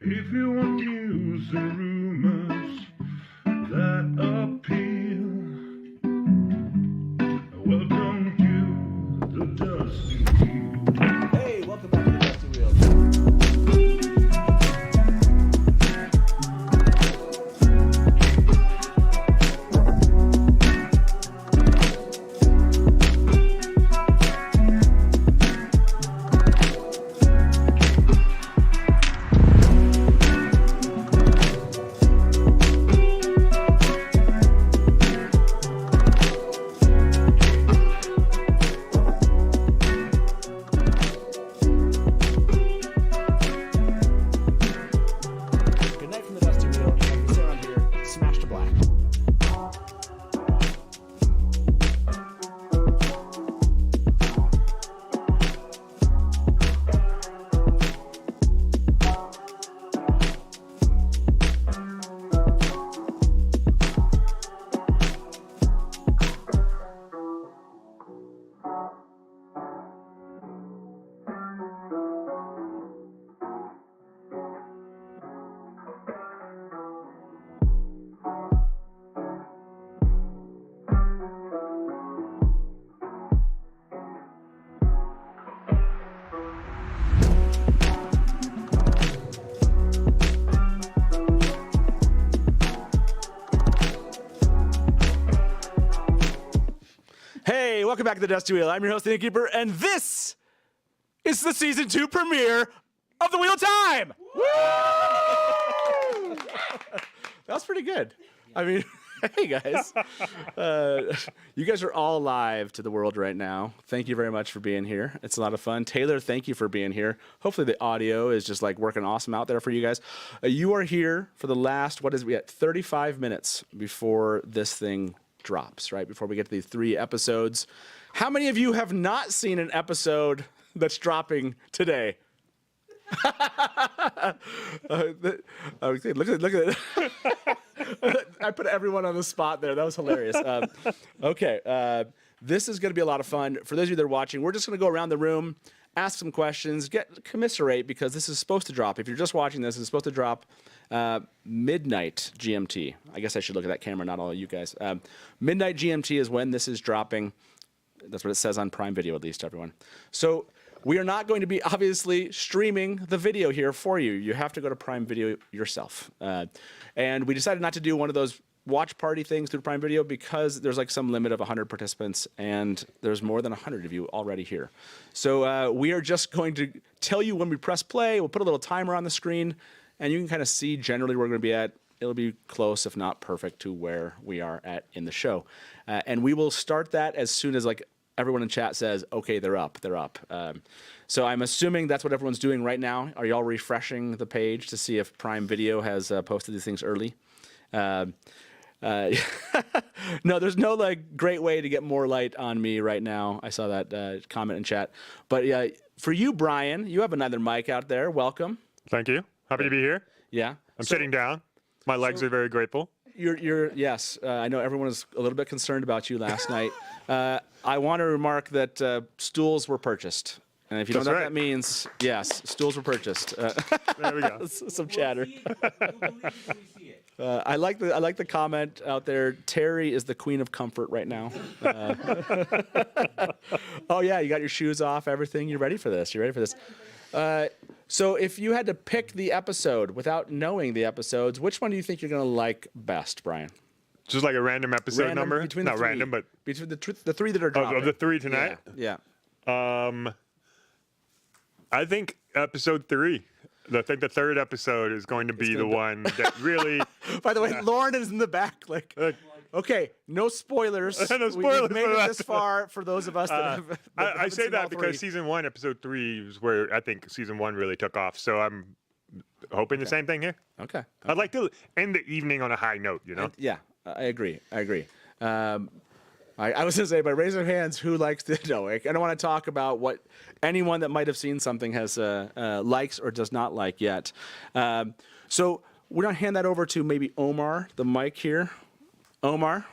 If you want news and rumors that appeal, welcome to the Dusty Wheel. Hey, welcome back to the Dusty Wheel. Good night from the Dusty Wheel. And we around here, smash to black. Hey, welcome back to the Dusty Wheel. I'm your host, the Innkeeper, and this is the season 2 premiere of the Wheel of Time. Woo! That was pretty good. I mean, hey guys, you guys are all live to the world right now. Thank you very much for being here. It's a lot of fun. Taylor, thank you for being here. Hopefully the audio is just like working awesome out there for you guys. You are here for the last, what is we at 35 minutes before this thing drops, right? Before we get to these 3 episodes. How many of you have not seen an episode that's dropping today? Okay, look at it. I put everyone on the spot there. That was hilarious. Okay, this is going to be a lot of fun. For those of you that are watching, we're just going to go around the room, ask some questions, commiserate, because this is supposed to drop. If you're just watching this, it's supposed to drop midnight GMT. I guess I should look at that camera, not all of you guys. Midnight GMT is when this is dropping. That's what it says on Prime Video, at least, everyone. So we are not going to be obviously streaming the video here for you. You have to go to Prime Video yourself. And we decided not to do one of those watch party things through Prime Video because there's like some limit of 100 participants and there's more than 100 of you already here. So we are just going to tell you when we press play. We'll put a little timer on the screen and you can kind of see generally where we're going to be at. It'll be close, if not perfect, to where we are at in the show. And we will start that as soon as like everyone in chat says, okay, they're up. So I'm assuming that's what everyone's doing right now. Are y'all refreshing the page to see if Prime Video has posted these things early? No, there's no like great way to get more light on me right now. I saw that comment in chat. But yeah, for you, Brian, you have another mic out there. Welcome. Thank you. Happy to be here. Yeah. I'm sitting down. My legs are very grateful. Yes. I know everyone was a little bit concerned about you last night. I want to remark that stools were purchased. And if you don't know what that means, yes, stools were purchased. There we go. Some chatter. I like the comment out there. Terry is the queen of comfort right now. Oh yeah, you got your shoes off, everything. You're ready for this. So if you had to pick the episode without knowing the episodes, which one do you think you're going to like best, Brian? Just like a random episode number? Not random, but... Between the 3 that are dropping. Of the 3 tonight? Yeah. I think episode 3. I think the 3rd episode is going to be the one that really... By the way, Lauren is in the back. Okay, no spoilers. No spoilers. We've made it this far for those of us that have. I say that because season 1, episode 3 is where I think season 1 really took off. So I'm hoping the same thing here. Okay. I'd like to end the evening on a high note, you know? Yeah, I agree. I was going to say, by raise of hands, who likes the... No, I don't want to talk about what anyone that might have seen something has likes or does not like yet. So we're going to hand that over to maybe Omar, the mic here. Omar?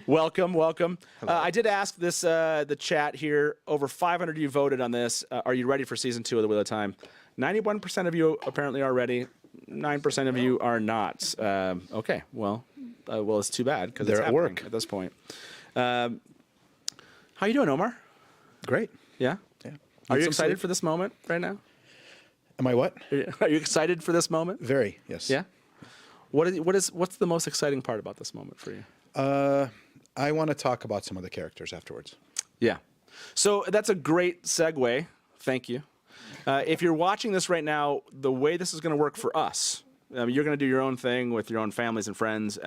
Welcome. I did ask this the chat here. Over 500 of you voted on this. Are you ready for season 2 of The Wheel of Time? 91% of you apparently are ready. 9% of you are not. Okay. Well, it's too bad because it's They're at happening work at this point. How you doing, Omar? Great. Yeah. Yeah. Are Need you some excited sleep. for this moment right now? Am I what? Are you excited for this moment? Very. Yes. Yeah. What's the most exciting part about this moment for you? I want to talk about some of the characters afterwards. Yeah. So that's a great segue. Thank you. If you're watching this right now, the way this is going to work for us, you're going to do your own thing with your own families and friends,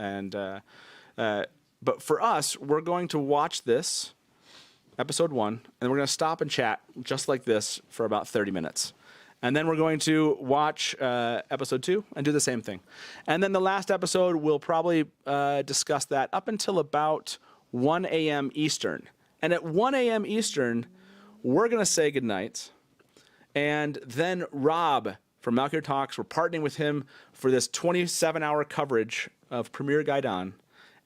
but for us, we're going to watch this episode 1, and we're going to stop and chat just like this for about 30 minutes. And then we're going to watch episode 2 and do the same thing. And then the last episode, we'll probably discuss that up until about 1 a.m. Eastern. And at 1 a.m. Eastern, we're going to say goodnight. And then Rob from Malkier Talks, we're partnering with him for this 27-hour coverage of Premiere Gai'don.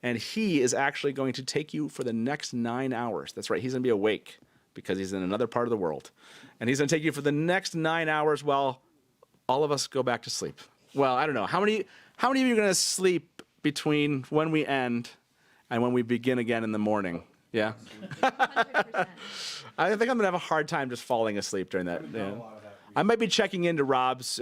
And he is actually going to take you for the next 9 hours. That's right, he's going to be awake because he's in another part of the world. And he's going to take you for the next 9 hours while all of us go back to sleep. Well, I don't know. How many of you are going to sleep between when we end and when we begin again in the morning? Yeah? 100%. I think I'm going to have a hard time just falling asleep during that. Yeah. I might be checking into Rob's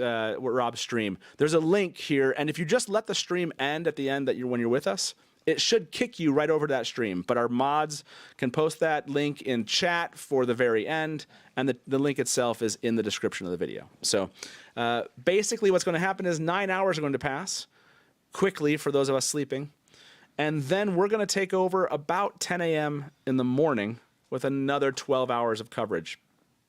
stream. There's a link here, and if you just let the stream end at the end when you're with us, it should kick you right over to that stream. But our mods can post that link in chat for the very end, and the link itself is in the description of the video. So basically what's going to happen is 9 hours are going to pass quickly for those of us sleeping. And then we're going to take over about 10 a.m. in the morning with another 12 hours of coverage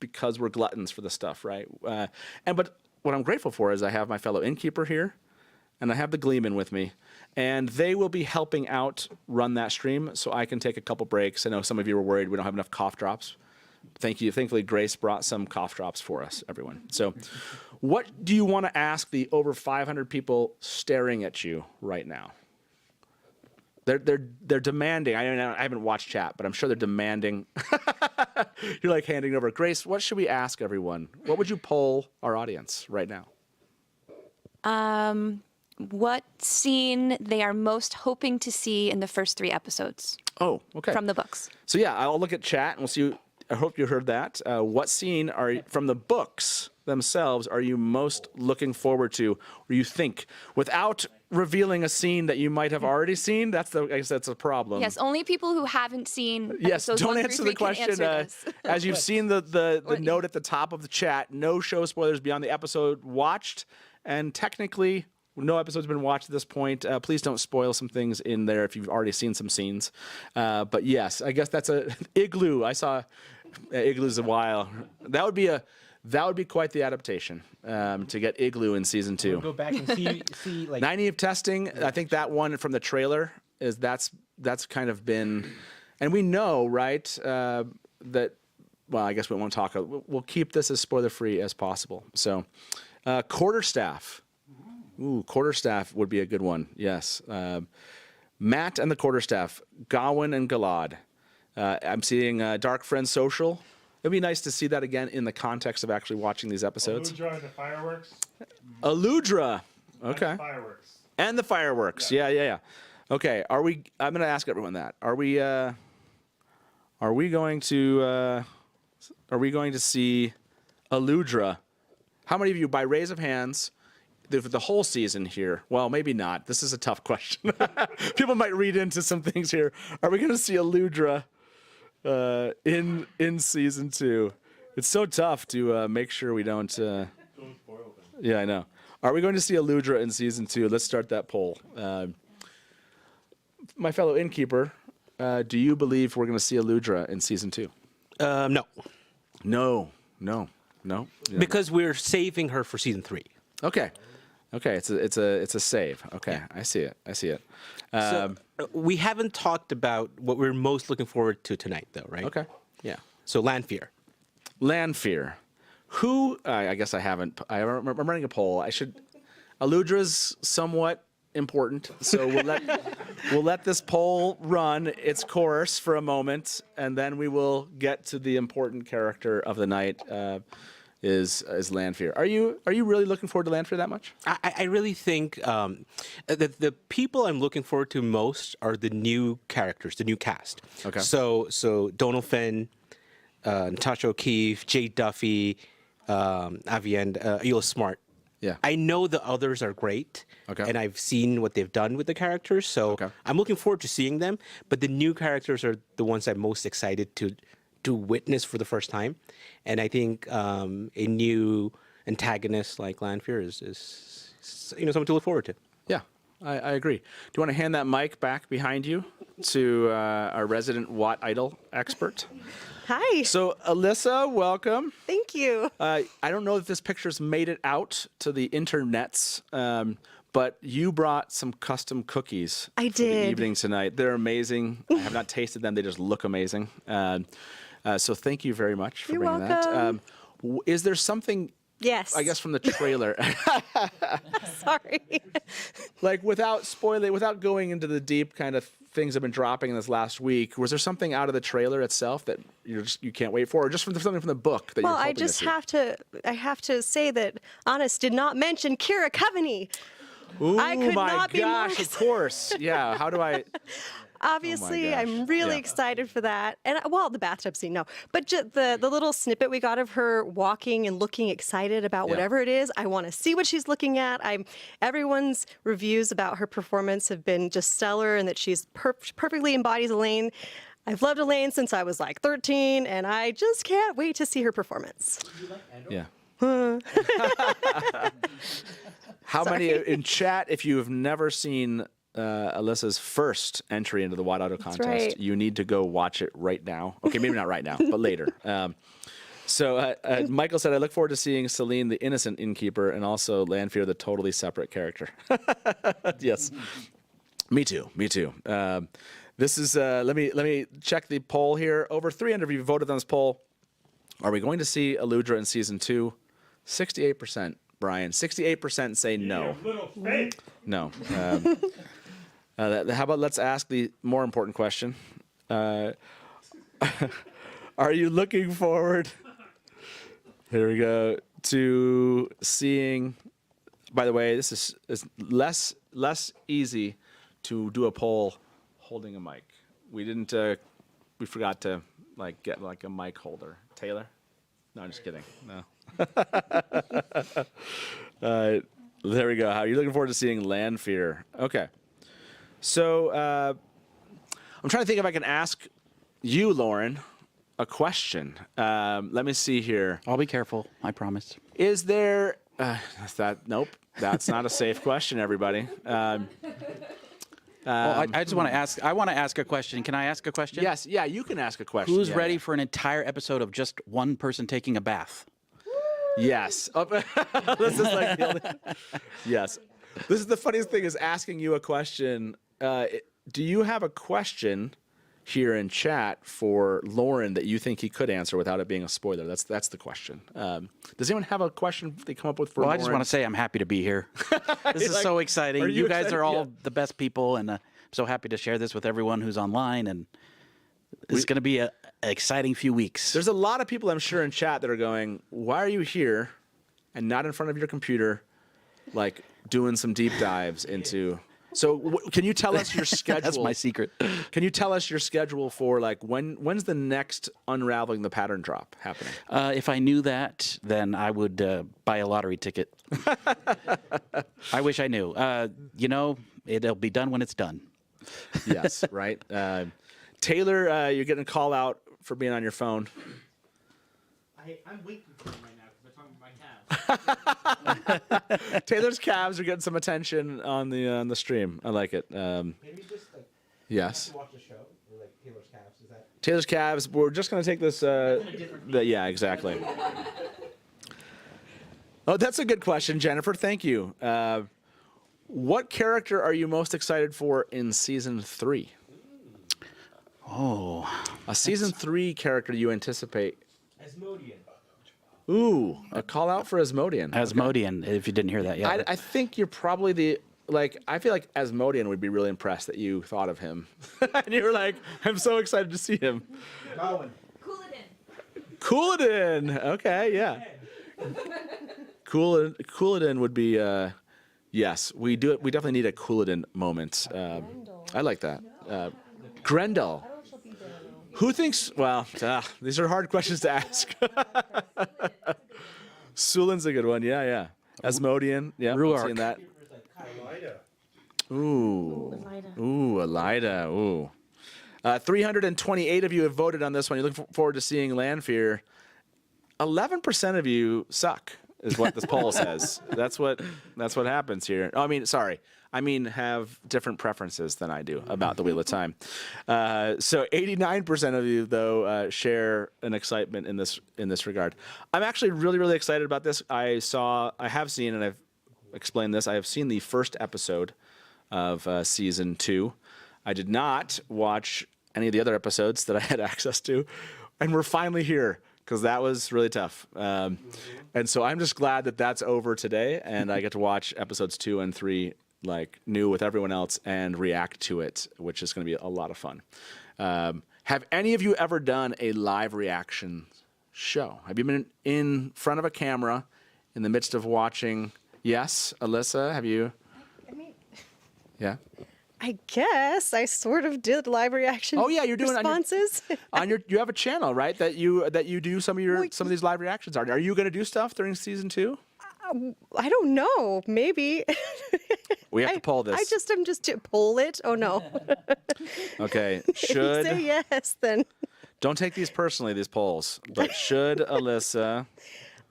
because we're gluttons for the stuff, right? But what I'm grateful for is I have my fellow Innkeeper here, and I have the Gleeman with me. And they will be helping out run that stream so I can take a couple breaks. I know some of you were worried we don't have enough cough drops. Thank you. Thankfully, Grace brought some cough drops for us, everyone. So what do you want to ask the over 500 people staring at you right now? They're demanding. I haven't watched chat, but I'm sure they're demanding. You're like handing over. Grace, what should we ask everyone? What would you poll our audience right now? What scene they are most hoping to see in the first 3 episodes Oh, okay. from the books. So yeah, I'll look at chat and we'll see. I hope you heard that. What scene from the books themselves are you most looking forward to, or you think, without revealing a scene that you might have already seen? I guess that's a problem. Yes, only people who haven't seen Yes, episodes don't 1 through answer 3 the question. Can answer this. As you've seen the note at the top of the chat, no show spoilers beyond the episode watched, and technically no episode's been watched at this point. Please don't spoil some things in there if you've already seen some scenes. But yes, I guess that's a Igloo. I saw Igloo's a while. That would be quite the adaptation to get Igloo in season 2. Go back and see like 90 of testing. I think that one from the trailer is that's kind of been, and we know, right, that. Well, I guess we won't talk. We'll keep this as spoiler free as possible. So, quarterstaff. Ooh, quarterstaff would be a good one. Yes, Matt and the quarterstaff, Gawain and Galad. I'm seeing Dark Friends Social. It'd be nice to see that again in the context of actually watching these episodes. Aludra and the fireworks. Aludra. Okay. Fireworks. And the fireworks. Yeah. Okay. I'm going to ask everyone that. Are we going to see Aludra? How many of you, by raise of hands, the whole season here? Well, maybe not. This is a tough question. People might read into some things here. Are we going to see Aludra in season 2? It's so tough to make sure we don't. Yeah, I know. Are we going to see Aludra in season 2? Let's start that poll. My fellow Innkeeper, do you believe we're going to see Aludra in season 2? no, No. because we're saving her for season 3. Okay. It's a save. Okay, yeah. I see it. So we haven't talked about what we're most looking forward to tonight, though, right? Okay. Yeah. So Lanfear. Lanfear. Who? I guess I haven't. I'm running a poll. Aludra's somewhat important. So we'll let this poll run its course for a moment, and then we will get to the important character of the night. Is Lanfear. Are you really looking forward to Lanfear that much? I really think the people I'm looking forward to most are the new characters, the new cast. Okay. So Donald Finn, Natasha O'Keefe, Jade Duffy, Aviend, Ela Smart. Yeah. I know the others are great. Okay. And I've seen what they've done with the characters, so I'm looking forward to seeing them. But the new characters are the ones I'm most excited to witness for the first time. And I think a new antagonist like Lanfear is something to look forward to. Yeah, I agree. Do you want to hand that mic back behind you to our resident Watt Idol expert? Hi. So, Alyssa, welcome. Thank you. I don't know if this picture's made it out to the internets, but you brought some custom cookies I for the did. evening tonight. They're amazing. I have not tasted them. They just look amazing. So thank you very much for You're bringing welcome. that. Is there something, Yes. I guess, from the trailer, Sorry. like without spoiling, without going into the deep kind of things that have been dropping in this last week, was there something out of the trailer itself that you can't wait for, or just something from the book that Well, you're hoping I just to see? have to say that Honest did not mention Kira Coveney. Ooh, I could my not be more gosh, of course. Yeah, how do I... Obviously, gosh. I'm really Yeah. excited for that. And well, the bathtub scene, no. But just the little snippet we got of her walking and looking excited about Yeah. whatever it is, I want to see what she's looking at. Everyone's reviews about her performance have been just stellar, and that she's perfectly embodies Elaine. I've loved Elaine since I was like 13, and I just can't wait to see her performance. Yeah. How many in chat, if you have never seen Alyssa's first entry into the Watt Auto contest, right. you need to go watch it right now. Okay, maybe not right now, but later. So Michael said, I look forward to seeing Celine, the innocent innkeeper, and also Lanfear, the totally separate character. Yes. Me too. This is, let me check the poll here. Over 300 of you voted on this poll. Are we going to see Aludra in season 2? 68%, Brian. 68% say no. Little fake. No. How about let's ask the more important question. Are you looking forward, here we go, to seeing, by the way, this is less easy to do a poll holding a mic. We didn't, we forgot to get a mic holder. Taylor? No, I'm just kidding. No. There we go. How are you looking forward to seeing Lanfear? Okay. So I'm trying to think if I can ask you, Lauren, a question. Let me see here. I'll be careful. I promise. Is there nope, that's not a safe question, everybody. I just want to ask. I want to ask a question. Can I ask a question? Yes, yeah, you can ask a question. Who's Yeah, ready yeah. for an entire episode of just one person taking a bath? Yes. This is like the only... Yes. This is the funniest thing is asking you a question. Do you have a question here in chat for Lauren that you think he could answer without it being a spoiler? That's the question. Does anyone have a question they come up with for Well, Lauren? I just want to say I'm happy to be here. This is Like, so exciting. are you guys excited? are all Yeah. the best people, and I'm so happy to share this with everyone who's online. And this is going to be an exciting few weeks. There's a lot of people I'm sure in chat that are going, why are you here and not in front of your computer, like doing some deep dives into... So can you tell us your schedule? That's my secret. Can you tell us your schedule for when's the next Unraveling the Pattern drop happening? If I knew that, then I would buy a lottery ticket. I wish I knew. It'll be done when it's done. Yes, right. Taylor, you're getting a call out for being on your phone. I'm waiting for him right now because they're talking about my calves. Taylor's calves are getting some attention on the stream. I like it. Maybe just Yes. watch the show, or like Taylor's calves. Is that? Taylor's calves. We're just going to take this. Yeah, exactly. Oh, that's a good question, Jennifer. Thank you. What character are you most excited for in season 3? Oh, A season 3 character you anticipate? Asmodean. Ooh, a call out for Asmodean. Asmodean, if you didn't hear that yet. I think you're probably I feel like Asmodean would be really impressed that you thought of him, and you were like, "I'm so excited to see him." Couladin. Okay, yeah. Couladin would be. Yes, we do. We definitely need a Couladin moment. I like that. Grendel. Who thinks? Well, these are hard questions to ask. Sulin's a good one. Yeah. Asmodean. Yeah, I'm seeing that. Ooh, Elida. Ooh. 328 of you have voted on this one. You're looking forward to seeing Lanfear. 11% of you suck, is what this poll says. That's what happens here. Oh, I mean, have different preferences than I do about the Wheel of Time. So 89% of you, though, share an excitement in this regard. I'm actually really, really excited about this. I have seen, and I've explained this. I have seen the first episode of season 2. I did not watch any of the other episodes that I had access to, and we're finally here because that was really tough. And so I'm just glad that that's over today, and I get to watch episodes 2 and 3 new with everyone else and react to it, which is going to be a lot of fun. Have any of you ever done a live reaction show? Have you been in front of a camera in the midst of watching? Yes, Alyssa, have you? Yeah. I guess I sort of did live reaction. Oh yeah, you're doing responses. You have a channel, right? That you do some of these live reactions. Are you going to do stuff during season 2? I don't know. Maybe. We have to poll this. I'm just to poll it. Oh no. Okay. If you say yes, then. Don't take these personally, these polls. But should Alyssa?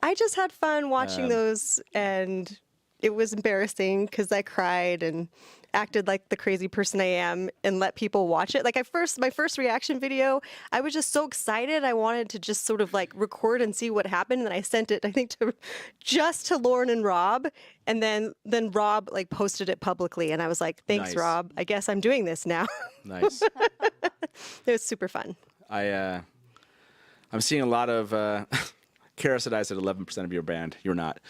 I just had fun watching those, and it was embarrassing because I cried and acted like the crazy person I am and let people watch it. My first reaction video, I was just so excited. I wanted to just sort of record and see what happened. And then I sent it, I think, to Lauren and Rob. And then Rob posted it publicly. And I was like, thanks, Nice. Rob. I guess I'm doing this now. Nice. It was super fun. I'm seeing a lot of Kara said I said 11% of your band. You're not.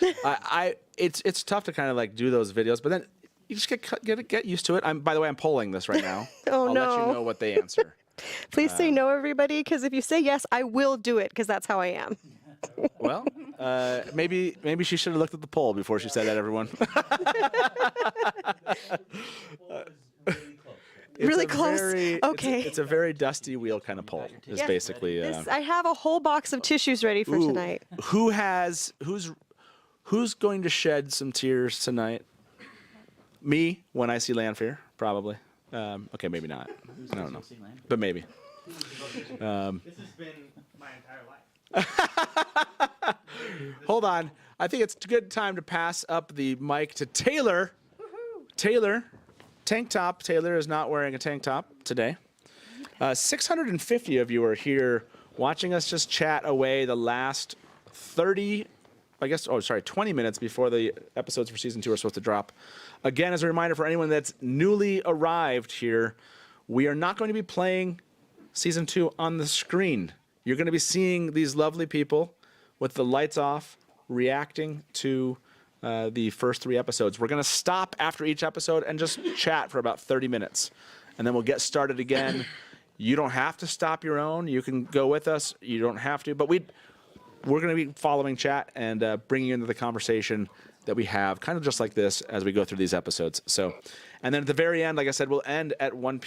It's tough to kind of do those videos, but then you just get used to it. By the way, I'm polling this right now. I'll let you know what they answer. Please say no, everybody, because if you say yes, I will do it, because that's how I am. Well, maybe she should have looked at the poll before she said that, everyone. Really close. Okay. It's a very dusty wheel kind of poll. Is basically. I have a whole box of tissues ready for tonight. Who's going to shed some tears tonight? Me when I see Lanfear, probably. Okay, maybe not. I don't know, but maybe. This has been my entire life. Hold on. I think it's a good time to pass up the mic to Taylor. Taylor, tank top. Taylor is not wearing a tank top today. 650 of you are here watching us just chat away the last 20 minutes before the episodes for season 2 are supposed to drop. Again, as a reminder for anyone that's newly arrived here, we are not going to be playing season 2 on the screen. You're going to be seeing these lovely people with the lights off reacting to the first 3 episodes. We're going to stop after each episode and just chat for about 30 minutes. And then we'll get started again. You don't have to stop your own. You can go with us. You don't have to. But we're going to be following chat and bringing you into the conversation that we have, kind of just like this as we go through these episodes. So, and then at the very end, like I said, we'll end at 1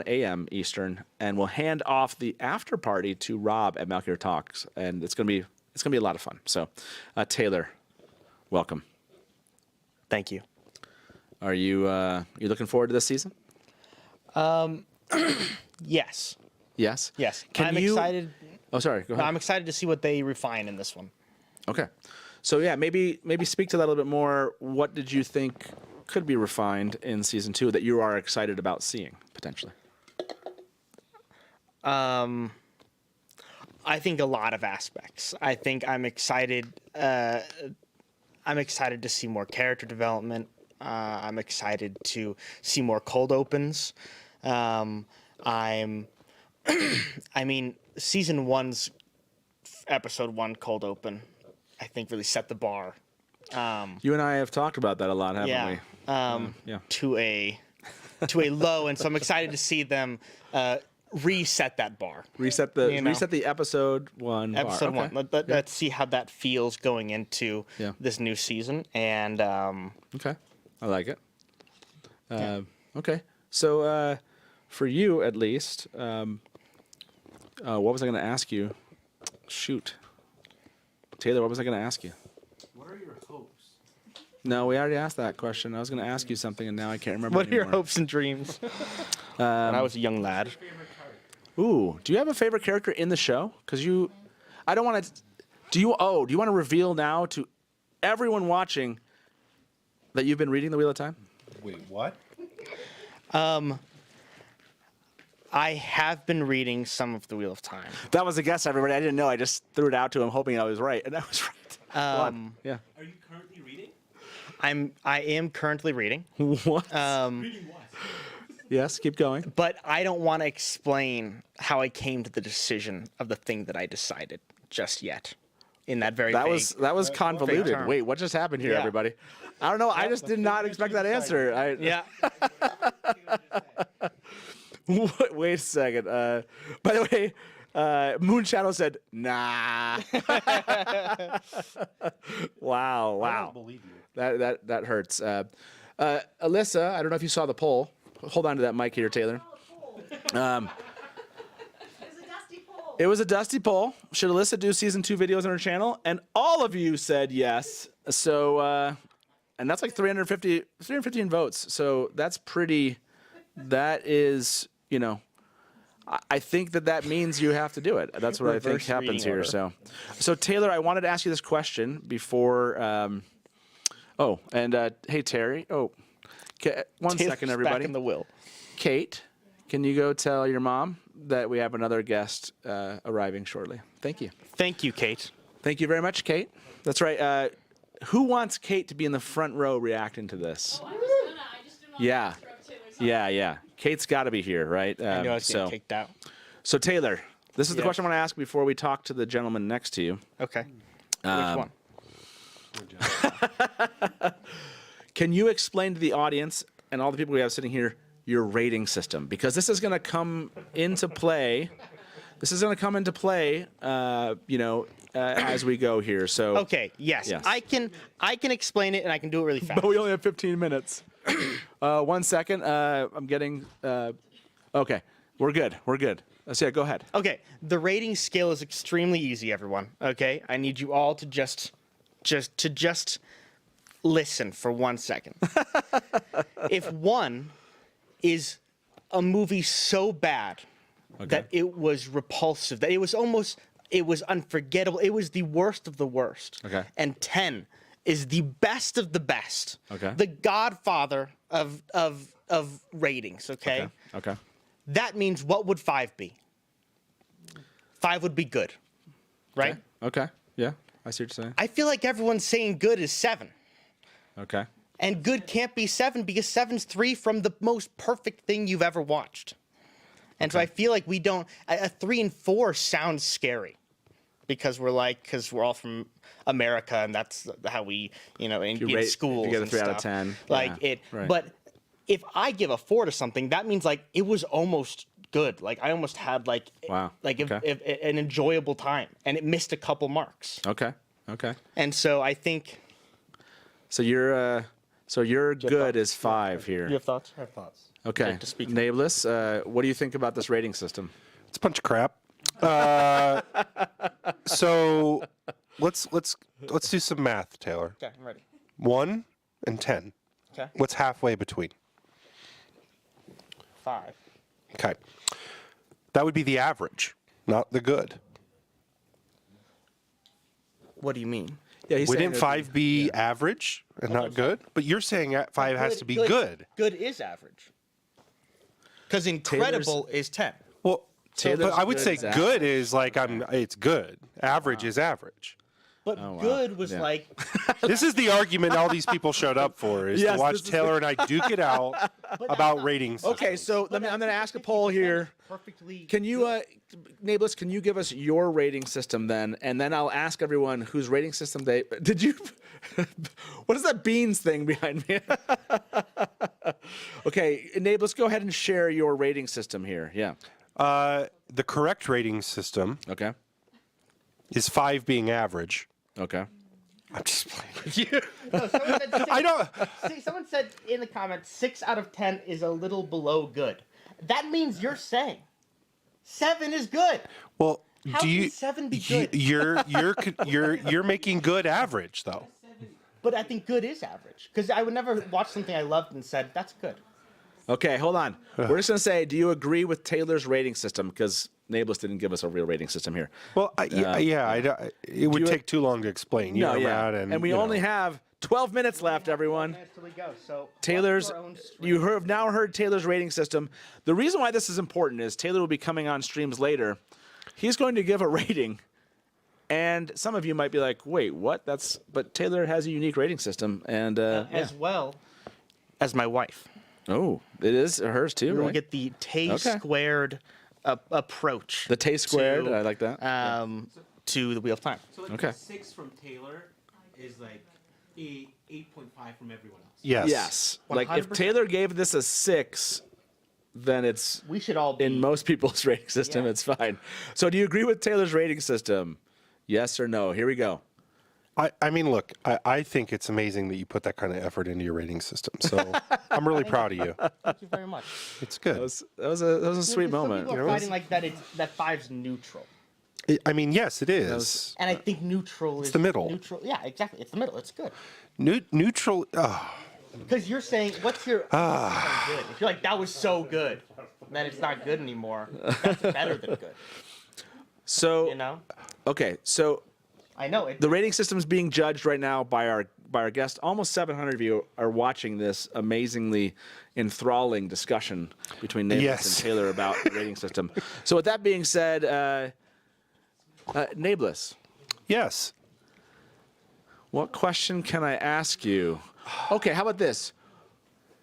a.m. Eastern, and we'll hand off the after party to Rob at Malkier Talks, and it's gonna be a lot of fun. So, Taylor, welcome. Thank you. Are you looking forward to this season? Yes. Yes. Yes. I'm excited. Oh, sorry. Go ahead. I'm excited to see what they refine in this one. Okay. So yeah, maybe speak to that a little bit more. What did you think could be refined in season 2 that you are excited about seeing potentially? I think a lot of aspects. I think I'm excited. I'm excited to see more character development. I'm excited to see more cold opens. I mean, season 1's episode 1 cold open, I think really set the bar. You and I have talked about that a lot, haven't we? to a low, and so I'm excited to see them reset that bar. Reset the episode 1 bar. Episode Okay. 1. Let's see how that feels going into this new season. And okay, I like it. Okay, so for you at least, what was I going to ask you? Shoot, Taylor, what was I going to ask you? What are your hopes? No, we already asked that question. I was going to ask you something, and now I can't remember. What are your anymore. hopes and dreams? When I was a young lad. Ooh, do you have a favorite character in the show? Because I don't want to. Do you want to reveal now to everyone watching that you've been reading The Wheel of Time? Wait, what? I have been reading some of The Wheel of Time. That was a guess, everybody. I didn't know. I just threw it out to him, hoping I was right, and I was right. Yeah. Are you currently reading? I am currently reading. What? Reading what? Yes, keep going. But I don't want to explain how I came to the decision of the thing that I decided just yet. In that very That vague- was convoluted. term. Wait, what just happened here, Yeah. everybody? I don't know. I just did not expect that answer. Yeah. Wait a second. By the way, Moon Shadow said, "Nah." Wow. I don't believe you. That hurts. Alyssa, I don't know if you saw the poll. Hold on to that mic here, Taylor. It was a dusty poll. Should Alyssa do season 2 videos on her channel? And all of you said yes. So, and that's like 315 votes. So that's pretty. That is, I think that means you have to do it. That's what I think Reverse happens reading here. order. So Taylor, I wanted to ask you this question before. Hey Terry. Oh, one Taylor's second, everybody. Back in the will. Kate, can you go tell your mom that we have another guest arriving shortly? Thank you. Thank you, Kate. Thank you very much, Kate. That's right. Who wants Kate to be in the front row reacting to this? I just didn't want Yeah. to interrupt Taylor's Yeah. Kate's got to be here, right? I knew I was getting kicked out. So Taylor, this is the Yeah. question I want to ask before we talk to the gentleman next to you. Okay. Um, Which one? Can you explain to the audience and all the people we have sitting here your rating system? Because this is going to come into play. As we go here. So Okay. Yes. Yes. I can explain it, and I can do it really fast. But we only have 15 minutes. 1 second. I'm getting. Okay, we're good. So yeah, go ahead. Okay, the rating scale is extremely easy, everyone. Okay, I need you all to just listen for 1 second. If 1 is a movie so bad that it was repulsive, that it was unforgettable, it was the worst of the worst. Okay. And 10 is the best of the best. Okay. The godfather of ratings. Okay. Okay. That means what would 5 be? 5 would be good, right? Okay. Yeah, I see what you're saying. I feel like everyone's saying good is 7. Okay. And good can't be 7 because 7's 3 from the most perfect thing you've ever watched. And so I feel like we don't. A 3 and 4 sounds scary because we're all from America and that's how we, in schools. If you get a and 3 out of stuff. 10. Like yeah, it. right. But if I give a 4 to something, that means like it was almost good. Like I almost had Wow. if an enjoyable time, and it missed a couple marks. Okay. And so I think. So your good is 5 here. You have thoughts? I have thoughts. Okay. to speak. Nameless, what do you think about this rating system? It's a bunch of crap. So let's do some math, Taylor. Okay, I'm ready. 1 and 10. Okay. What's halfway between? 5. Okay. That would be the average, not the good. What do you mean? Yeah, he's Wouldn't saying 5 be average and not good? But you're saying 5 has to be good. Good is average. Because incredible is 10. Well, Taylor's but I would good say is good is like it's good. Average is average. But good was like. This is the argument all these people showed up for is Yes, to watch this is Taylor and I duke it out about ratings. Okay, so I'm going to ask a poll here. Perfectly. Can you, Nablus, can you give us your rating system then? And then I'll ask everyone whose rating system did you What is that beans thing behind me? Okay, Nabe, let's go ahead and share your rating system here. Yeah. The correct rating system Okay. is 5 being average. Okay. I'm just playing. No, someone said I don't. See, someone said in the comments 6 out of 10 is a little below good. That means you're saying 7 is good. Well, How do can you? 7 be good? You're making good average though. But I think good is average because I would never watch something I loved and said that's good. Okay, hold on. We're just going to say, do you agree with Taylor's rating system? Because Nablus didn't give us a real rating system here. Well, it would take too long to explain. You know, Matt, and we you know. only have 12 minutes left, everyone. Till we go. So Taylor's, you have now heard Taylor's rating system. The reason why this is important is Taylor will be coming on streams later. He's going to give a rating, and some of you might be like, "Wait, what?" But Taylor has a unique rating system, and as well as my wife. Oh, it is hers too. We'll right? get the Tay squared approach. The Tay squared. I like that. To the Wheel of Time. So Okay. 6 from Taylor is like 8.5 from everyone else. Yes. Yes. Like if 100%. Taylor gave this a 6, then it's We should all be. in most people's rating system. Yeah. It's fine. So do you agree with Taylor's rating system? Yes or no? Here we go. I mean, look, I think it's amazing that you put that kind of effort into your rating system. So I'm really proud of you. Thank you very much. It's good. That was a sweet moment. Some people are fighting like that. That 5's neutral, I mean, yes, it is. and I think neutral is the middle. Neutral, yeah, exactly. It's the middle. It's good. Neutral. Because you're saying, what's your good? If you're like, that was so good, then it's not good anymore. That's better than good. So You know? okay, so I know it. the rating system is being judged right now by our guest. Almost 700 of you are watching this amazingly enthralling discussion between Nablus Yes. and Taylor about the rating system. So with that being said, Nablus, Yes. what question can I ask you? Okay, how about this?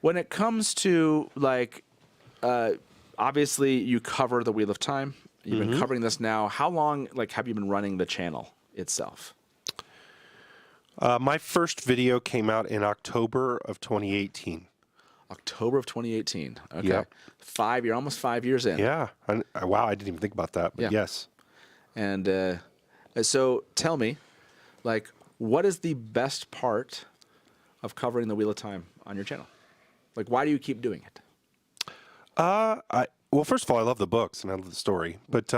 When it comes to like, obviously you cover the Wheel of Time. You've been covering this now. How long have you been running the channel itself? My first video came out in October of 2018. October of 2018. Okay. Yep. You're almost 5 years in. Yeah. Wow, I didn't even think about that. But Yeah. yes. And so tell me, what is the best part of covering the Wheel of Time on your channel? Why do you keep doing it? Well, first of all, I love the books and I love the story. But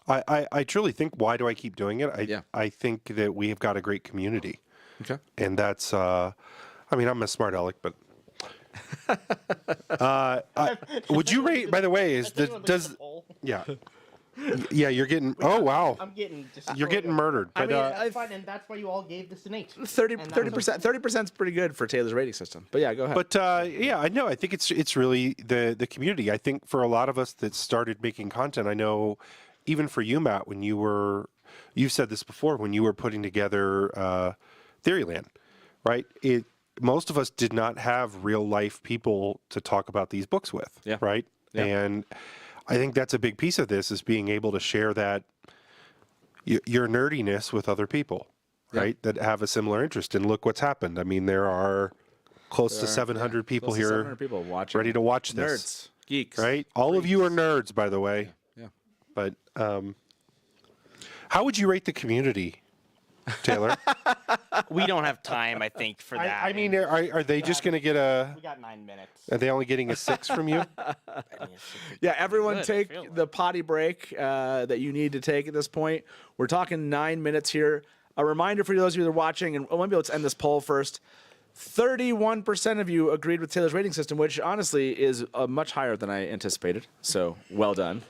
I truly think, why do I keep doing it? I think that we have got a great community. Okay. And that's, I mean, I'm a smart aleck, but would you rate, by the way, yeah, you're getting, oh, wow. I'm getting. You're getting murdered. I But, mean, that's fine, and that's why you all gave this an 8. 30% is pretty good for Taylor's rating system. But yeah, go ahead. But yeah, I know. I think it's really the community. I think for a lot of us that started making content, I know, even for you, Matt, when you've said this before, when you were putting together Theoryland, right? Most of us did not have real life people to talk about these books with, right? Yeah. And I think that's a big piece of this, is being able to share that your nerdiness with other people, right? That have a similar interest. And look what's happened. I mean, there are close to 700 people Close to here 700 people watching. ready to watch this. Nerds, geeks, right? All of you are nerds, by the way. Yeah. But how would you rate the community, Taylor? We don't have time, I think, for that. I mean, are they just going to get we got 9 minutes. Are they only getting a 6 from you? Yeah, everyone Good, I take feel the potty break that you need to take at this point. We're talking 9 minutes here. A reminder for those of you that are watching, and maybe let's end this poll first. 31% of you agreed with Taylor's rating system, which honestly is much higher than I anticipated. So well done.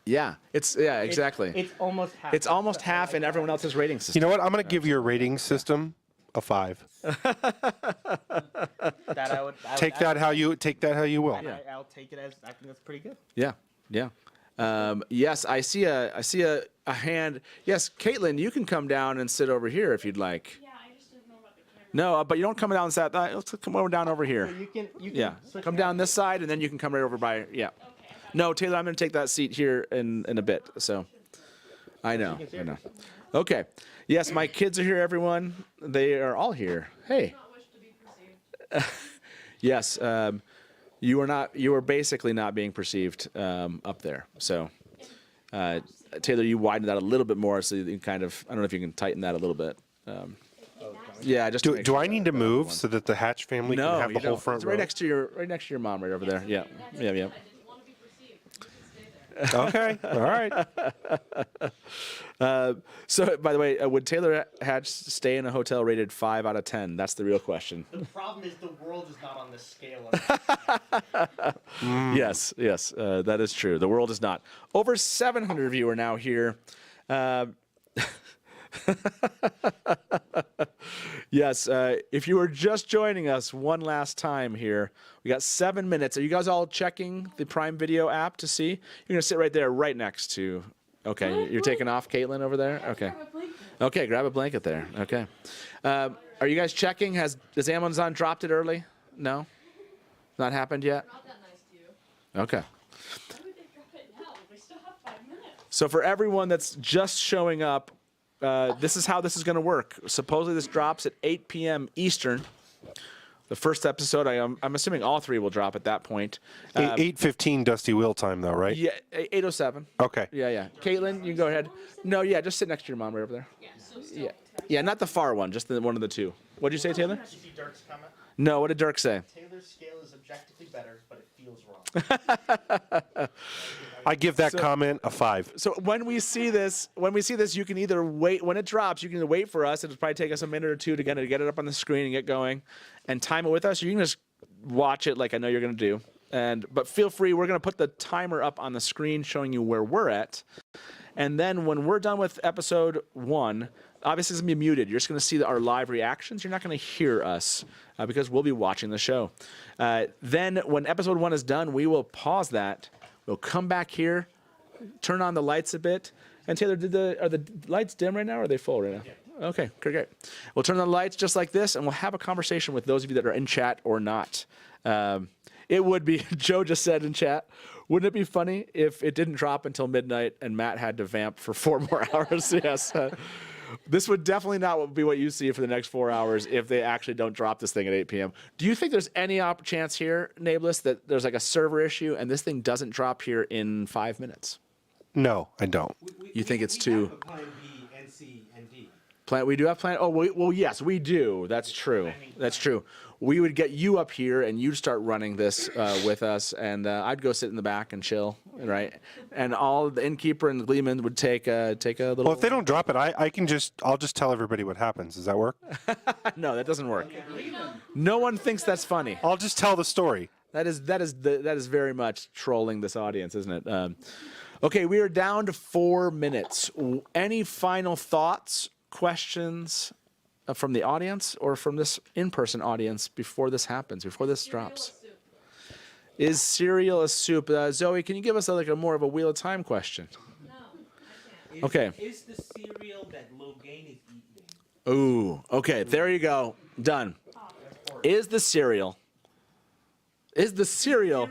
Yeah, exactly. It's almost half. It's almost half in everyone else's rating system. You know what? I'm going to give your rating system a 5. Take that how you will. I'll take it as I think that's pretty good. Yeah. Yes, I see a hand. Yes, Caitlin, you can come down and sit over here if you'd like. Yeah, I just didn't know about the camera. No, but you don't come down and sit. Let's come over down over here. You can Yeah, switch come me down out. this side, and then you can come right over by. Yeah. No, Taylor, I'm going to take that seat here in a bit. So, I know. Okay. Yes, my kids are here, everyone. They are all here. Hey. Yes. You were basically not being perceived up there. So, Taylor, you widened that a little bit more so you can kind of, I don't know if you can tighten that a little bit. Yeah, just Do I need to move so that the Hatch family can have the whole front it's row? right next to your mom right over there. Yeah. Yeah. Okay. All right. So, by the way, would Taylor Hatch stay in a hotel rated 5 out of 10? That's the real question. The problem is the world is not on the scale of Yes, that is true. The world is not. Over 700 of you are now here. Yes, if you were just joining us one last time here, we got 7 minutes. Are you guys all checking the Prime Video app to see? You're going to sit right there, right next to... Okay, you're taking off Caitlin over there? Okay. Okay, grab a blanket there. Okay. Are you guys checking? Has Amazon dropped it early? No? Not happened yet? Not that nice to you. Okay. Why would they drop it now? We still have 5 minutes. So for everyone that's just showing up, this is how this is going to work. Supposedly this drops at 8 p.m. Eastern. The first episode, I'm assuming all 3 will drop at that point. 8:15 Dusty Wheel time, though, right? Yeah, 8:07. Okay. Yeah. Caitlin, you can go ahead. No, yeah, just sit next to your mom right over there. Yeah, not the far one, just one of the 2. What did you say, Taylor? You see Dirk's comment? No, what did Dirk say? Taylor's scale is objectively better, but it feels wrong. I give that comment a 5. So when we see this, you can either wait when it drops. You can either wait for us. It'll probably take us a minute or 2 to get it up on the screen and get going, and time it with us. Or you can just watch it like I know you're going to do. But feel free. We're going to put the timer up on the screen showing you where we're at, and then when we're done with episode 1, obviously it's going to be muted. You're just going to see our live reactions. You're not going to hear us because we'll be watching the show. Then when episode 1 is done, we will pause that. We'll come back here, turn on the lights a bit. And Taylor, are the lights dim right now or are they full right now? Yeah. Okay, great. We'll turn on the lights just like this, and we'll have a conversation with those of you that are in chat or not. It would be, Joe just said in chat, wouldn't it be funny if it didn't drop until midnight and Matt had to vamp for 4 more hours? Yes. This would definitely not be what you see for the next 4 hours if they actually don't drop this thing at 8 p.m. Do you think there's any chance here, Nablus, that there's like a server issue and this thing doesn't drop here in 5 minutes? No, I don't. You think it's too... Plan B, and C, and D. We do have plan... Oh, well, yes, we do. That's true. That's true. We would get you up here and you'd start running this with us, and I'd go sit in the back and chill, right? And all the Innkeeper and the Gleeman would take a little... Well, if they don't drop it, I'll just tell everybody what happens. Does that work? No, that doesn't work. No one thinks that's funny. I'll just tell the story. That is very much trolling this audience, isn't it? Okay, we are down to 4 minutes. Any final thoughts, questions from the audience or from this in-person audience before this happens, before this drops? Is cereal a soup? Zoe, can you give us a more of a Wheel of Time question? No, I can't. Okay. Is the cereal that Logain is eating? Ooh, okay, there you go. Done. Is the cereal... Is it cereal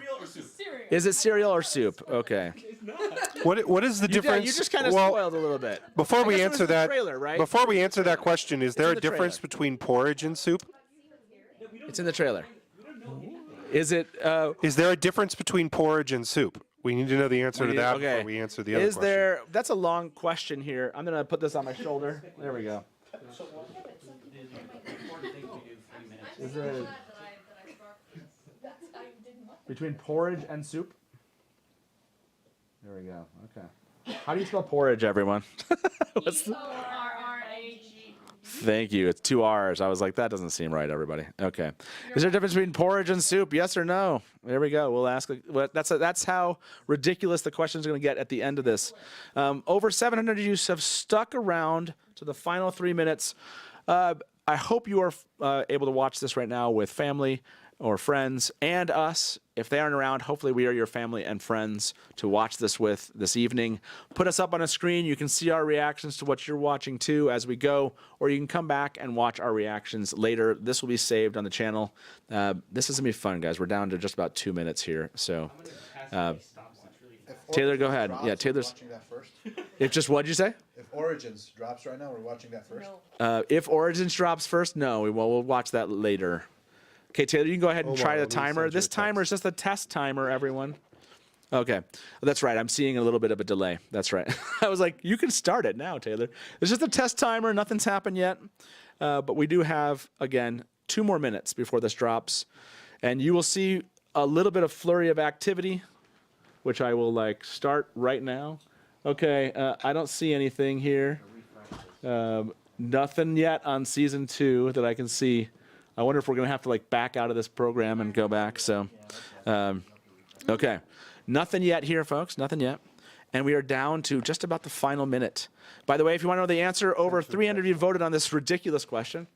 or soup? Okay. What is the difference? You just kind of spoiled a little bit. Before we answer that, trailer, right? before we answer that question, is there in a the difference trailer. between porridge and soup? It's in the trailer. Is it? Is there a difference between porridge and soup? We need to know the answer to that okay. before we answer the other Is question. there? That's a long question here. I'm gonna put this on my shoulder. There we go. Is there between porridge and soup? There we go. Okay. How do you spell porridge, everyone? What's the... P-O-R-R-A-G. Thank you. It's 2 R's. I was like, that doesn't seem right, everybody. Okay. Is there a difference between porridge and soup? Yes or no? There we go. We'll ask. That's how ridiculous the question is going to get at the end of this. Over 700 of you have stuck around to the final 3 minutes. I hope you are able to watch this right now with family or friends and us. If they aren't around, hopefully we are your family and friends to watch this with this evening. Put us up on a screen. You can see our reactions to what you're watching too as we go, or you can come back and watch our reactions later. This will be saved on the channel. This is going to be fun, guys. We're down to just about 2 minutes here. So, Taylor, go ahead. Yeah, Taylor's... If just what'd you say? If Origins drops right now. We're watching that first. If Origins drops first, no, we'll watch that later. Okay, Taylor, you can go ahead and try the timer. This timer is just a test timer, everyone. Okay, that's right. I'm seeing a little bit of a delay. That's right. I was like, you can start it now, Taylor. It's just a test timer. Nothing's happened yet. But we do have, again, 2 more minutes before this drops. And you will see a little bit of flurry of activity, which I will start right now. Okay, I don't see anything here. Nothing yet on season 2 that I can see. I wonder if we're going to have to back out of this program and go back. So, okay. Nothing yet here, folks. Nothing yet. And we are down to just about the final minute. By the way, if you want to know the answer, over 300 of you voted on this ridiculous question.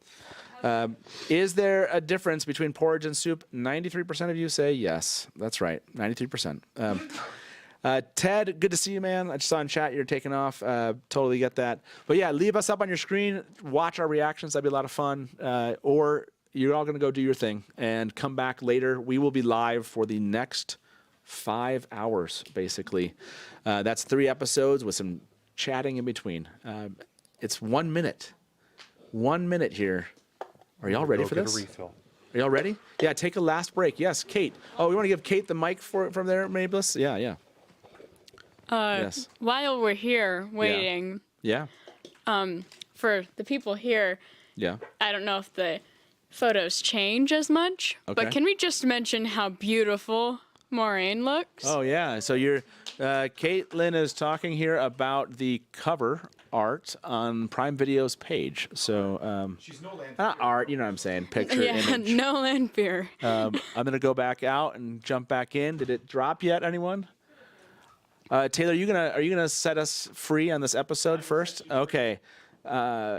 Is there a difference between porridge and soup? 93% of you say yes. That's right, 93%. Ted, good to see you, man. I just saw in chat you're taking off. Totally get that. But yeah, leave us up on your screen. Watch our reactions. That'd be a lot of fun. Or you're all going to go do your thing and come back later. We will be live for the next 5 hours, basically. That's 3 episodes with some chatting in between. It's 1 minute. 1 minute here. Are y'all ready for this? Get a refill. Are y'all ready? Yeah, take a last break. Yes, Kate. Oh, we want to give Kate the mic from there, Mablis? Yeah. Yes. While we're here waiting, Yeah. For the people here, Yeah. I don't know if the photos change as much, Okay. but can we just mention how beautiful Maureen looks? Oh, yeah. So Caitlin is talking here about the cover art on Prime Video's page. So, She's no land. not art, you know what I'm saying, picture, Yeah, image. no Lanfear. I'm going to go back out and jump back in. Did it drop yet, anyone? Taylor, are you gonna set us free on this episode first? Okay.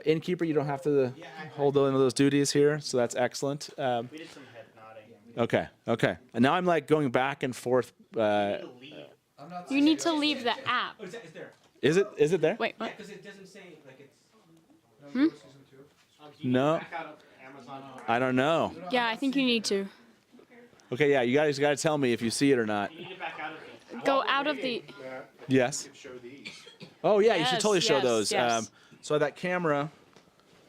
Innkeeper, you don't have to hold on to those duties here, so that's excellent. We did some head nodding. Okay. And now I'm going back and forth. You need to leave the app. Oh, it's there. Is it there? Wait, what? Because it doesn't say it's. No. Back out of Amazon. I don't know. Yeah, I think you need to. Okay, yeah, you guys got to tell me if you see it or not. You need to back out of it. Go out of the. Yes. Oh yeah, you should Yes, totally show yes, those. yes. So that camera,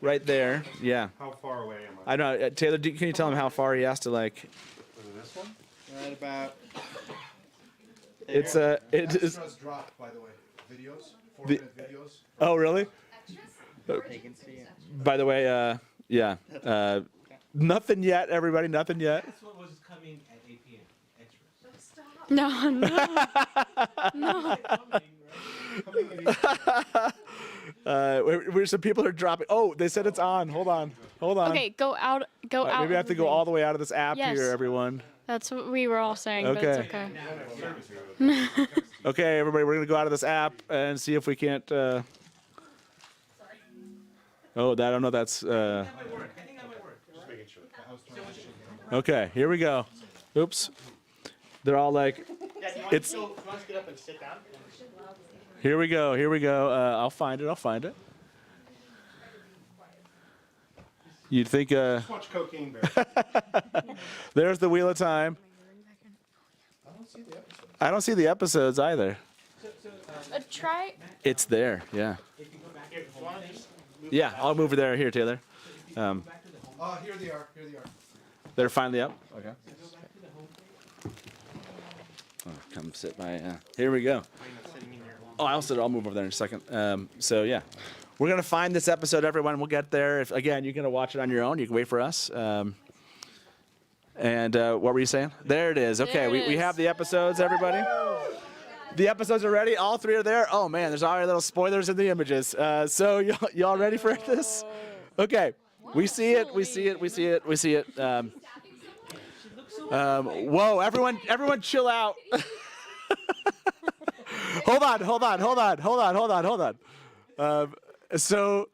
right there. Yeah. How far away am I? I don't know. Taylor, can you tell him how far he has to Was it this one? Right about. It is. Extras dropped, by the way. Videos. 4-minute videos. Oh really? You can see it. By the way, yeah. Nothing yet, everybody. Nothing yet. That's what was coming at 8 p.m. Extras. No, no. Some people are dropping. Oh, they said it's on. Hold on. Okay, go out. Go out. Maybe I have to go all the way out of this app Yes. here, everyone. That's what we were all saying, but it's okay. Okay, everybody, we're gonna go out of this app and see if we can't. Oh, I don't know. That's. I think that might work. Okay, here we go. Oops. They're all like. Yeah, do you It's. want to get up and sit down? Here we go. I'll find it. You'd think. Watch Cocaine Bear. There's the Wheel of Time. I don't see the episodes either. Try. It's there. Yeah. Yeah, I'll move there. Here, Taylor. Oh, here they are. They're finally up. Okay. Oh, come sit by. Here we go. Oh, I'll move over there in a second. So yeah, we're gonna find this episode, everyone. We'll get there. If again, you're gonna watch it on your own, you can wait for us. And what were you saying? There it is. Okay, There it we is. have the episodes, everybody. The episodes are ready. All 3 are there. Oh man, there's already little spoilers in the images. So y'all ready for this? Okay, we see it. Whoa, everyone, chill out. Hold on. So,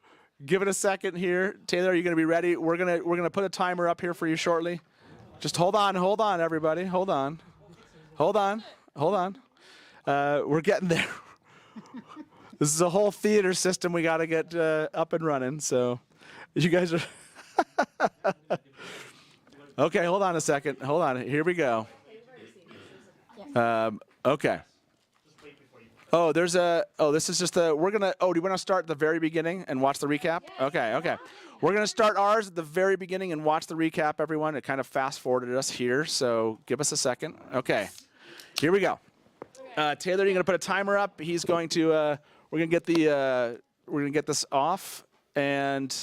give it a second here. Taylor, are you gonna be ready? We're gonna put a timer up here for you shortly. Just hold on, everybody. Hold on. We're getting there. This is a whole theater system we got to get up and running. So, you guys are. Okay, hold on a second. Hold on. Here we go. Okay. Oh, there's a. Oh, this is just a. We're gonna. Oh, do you want to start at the very beginning and watch the recap? Okay, okay. We're gonna start ours at the very beginning and watch the recap. Everyone, it kind of fast forwarded us here, so give us a second. Okay, here we go. Taylor, you're gonna put a timer up. He's going to. We're gonna get the. We're gonna get this off, and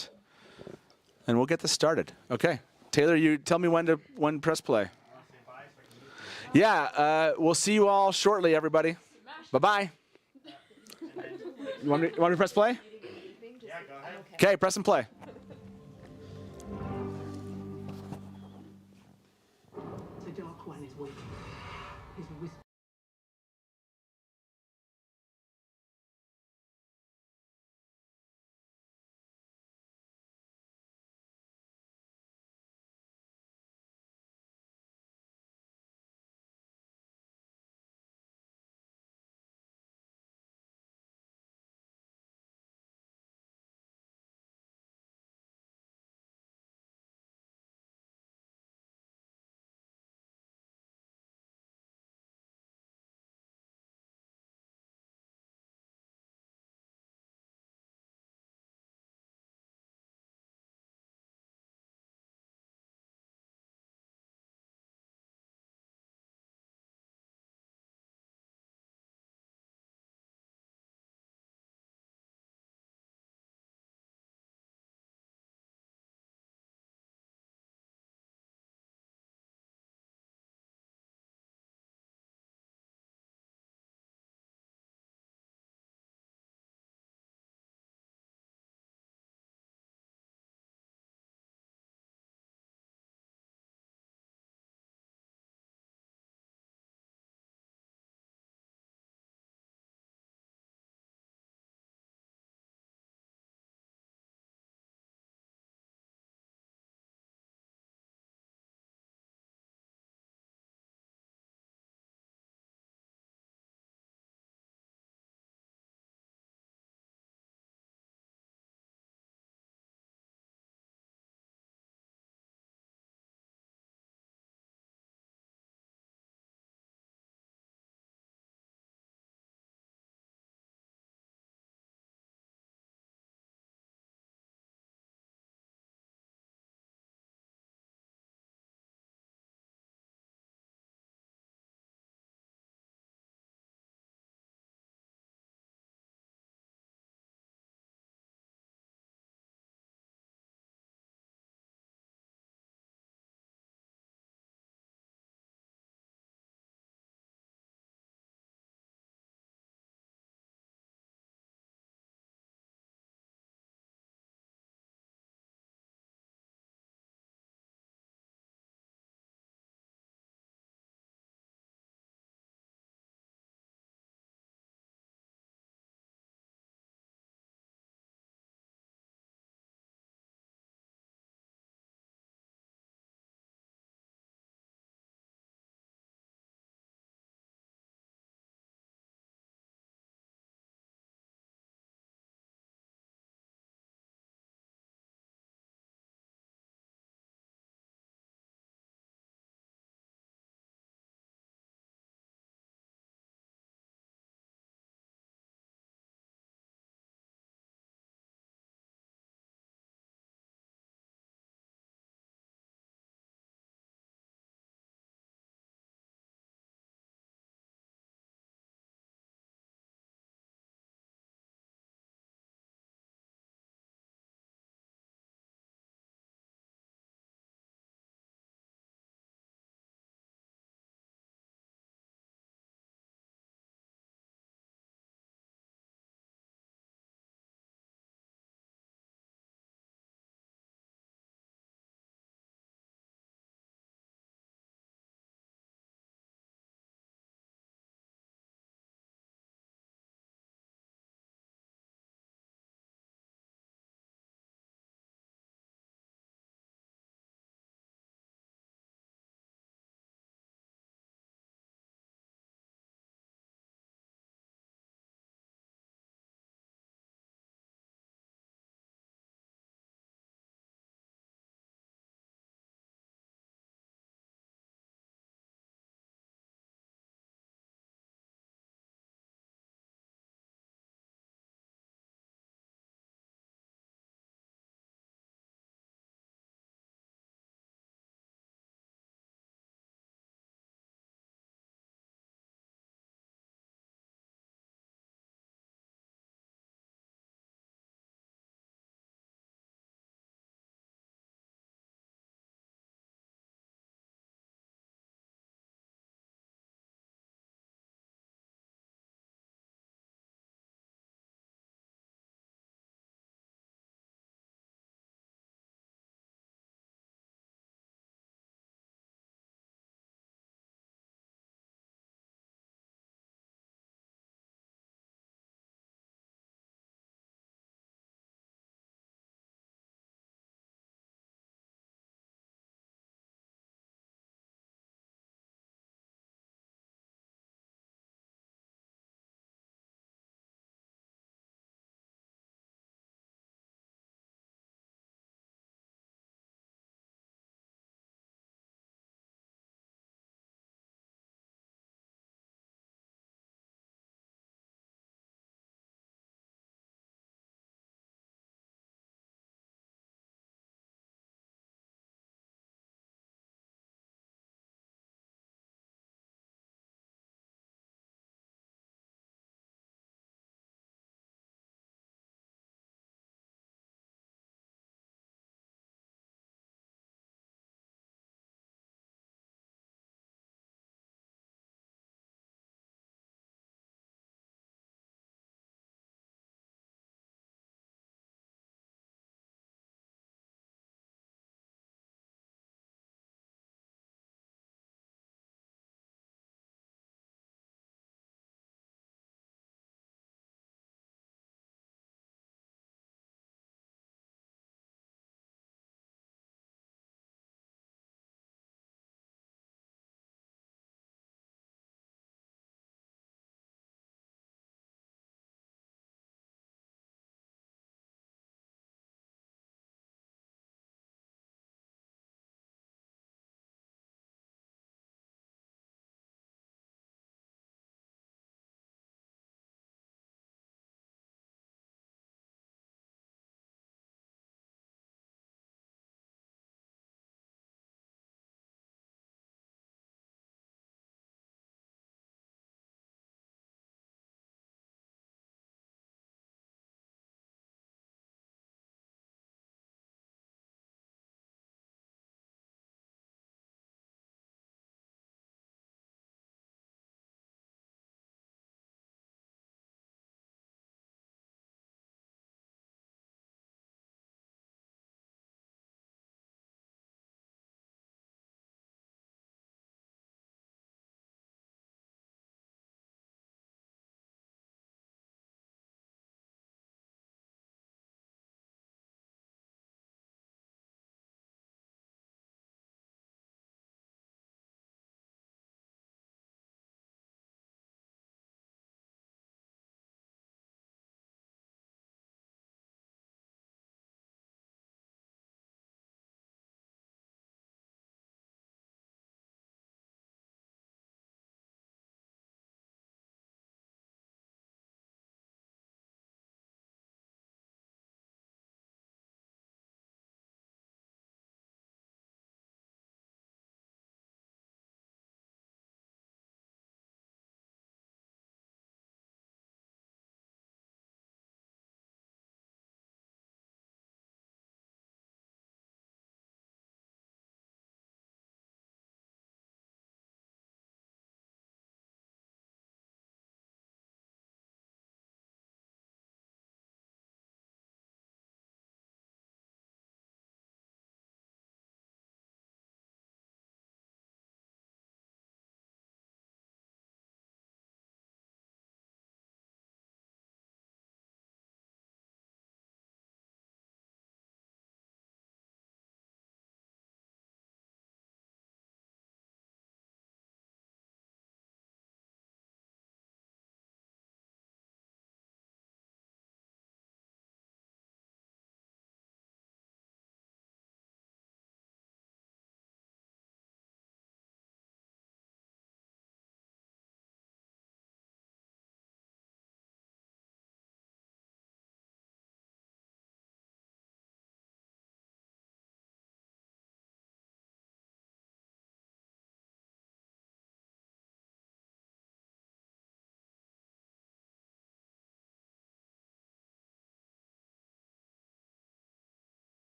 we'll get this started. Okay, Taylor, you tell me when to press play. Yeah, we'll see you all shortly, everybody. Bye bye. You want me to press play? Yeah, go ahead. Okay, press and play. The Dark One is waiting. His whisper.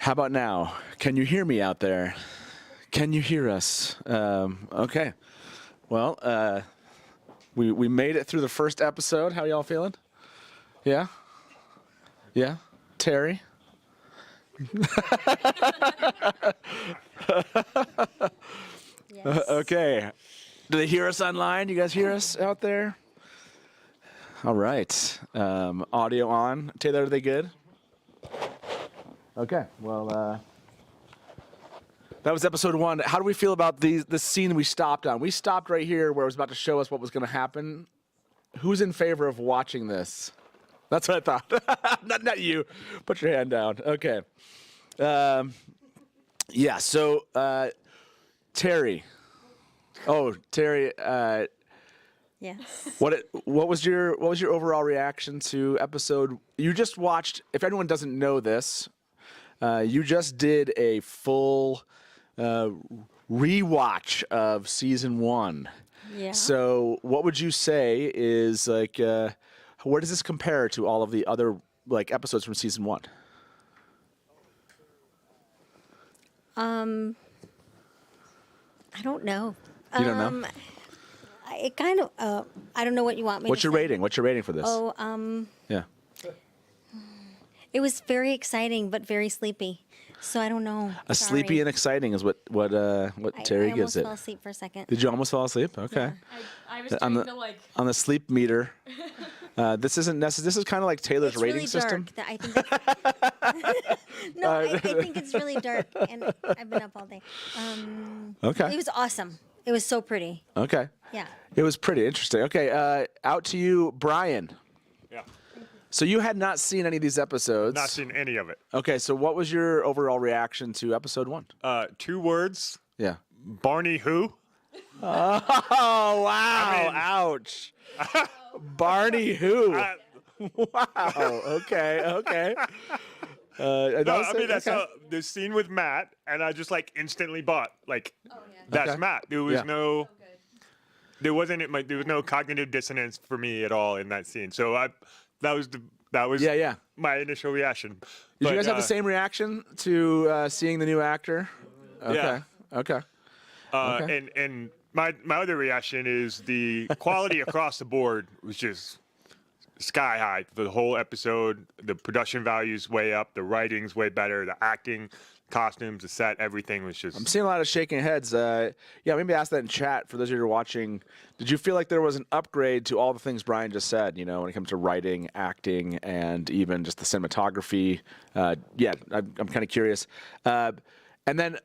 How about now? Can you hear me out there? Can you hear us? Okay. Well, we made it through the first episode. How y'all feeling? Yeah? Yeah? Terry? Okay. Do they hear us online? You guys hear us out there? All right. Audio on. Taylor, are they good? Okay. Well, that was episode 1. How do we feel about the scene we stopped on? We stopped right here where it was about to show us what was going to happen. Who's in favor of watching this? That's what I thought. not you. Put your hand down. Okay. Yeah. So Terry. Oh, Terry. Yes. What was your overall reaction to episode? You just watched. If anyone doesn't know this, you just did a full rewatch of season 1. Yeah. So what would you say is like? Where does this compare to all of the other like episodes from season 1? I don't know. You don't know? It kind of. I don't know what you want me. What's to your say. rating? What's your rating for this? Oh, Yeah. it was very exciting but very sleepy. So I don't know. Sleepy Sorry. and exciting is what Terry I gives almost it. fell asleep for a second. Did you almost fall asleep? Okay. I was on trying the to like. on the sleep meter. This isn't necessary. This is kind of like Taylor's It's rating really system. dark. I think no, I think it's really dark, and I've been up all day. Okay. It was awesome. It was so pretty. Okay. Yeah. It was pretty interesting. Okay. Out to you, Brian. Yeah. So you had not seen any of these episodes. Not seen any of it. Okay. So what was your overall reaction to episode 1? 2 words. Yeah. Barney who? Oh wow! Ouch. Barney who? Wow. Okay. Okay. That's the scene with Matt, and I just like instantly bought that's Okay. Matt. There was there was no cognitive dissonance for me at all in that scene. So that was my initial reaction. Did you guys have the same reaction to seeing the new actor? Okay. Yeah. Okay. Okay. And my other reaction is the quality across the board was just sky high for the whole episode. The production value's way up, the writing's way better, the acting, costumes, the set, everything was just. I'm seeing a lot of shaking heads. Yeah, maybe ask that in chat for those of you who are watching. Did you feel like there was an upgrade to all the things Brian just said? You know, when it comes to writing, acting, and even just the cinematography. Yeah, I'm kind of curious. And then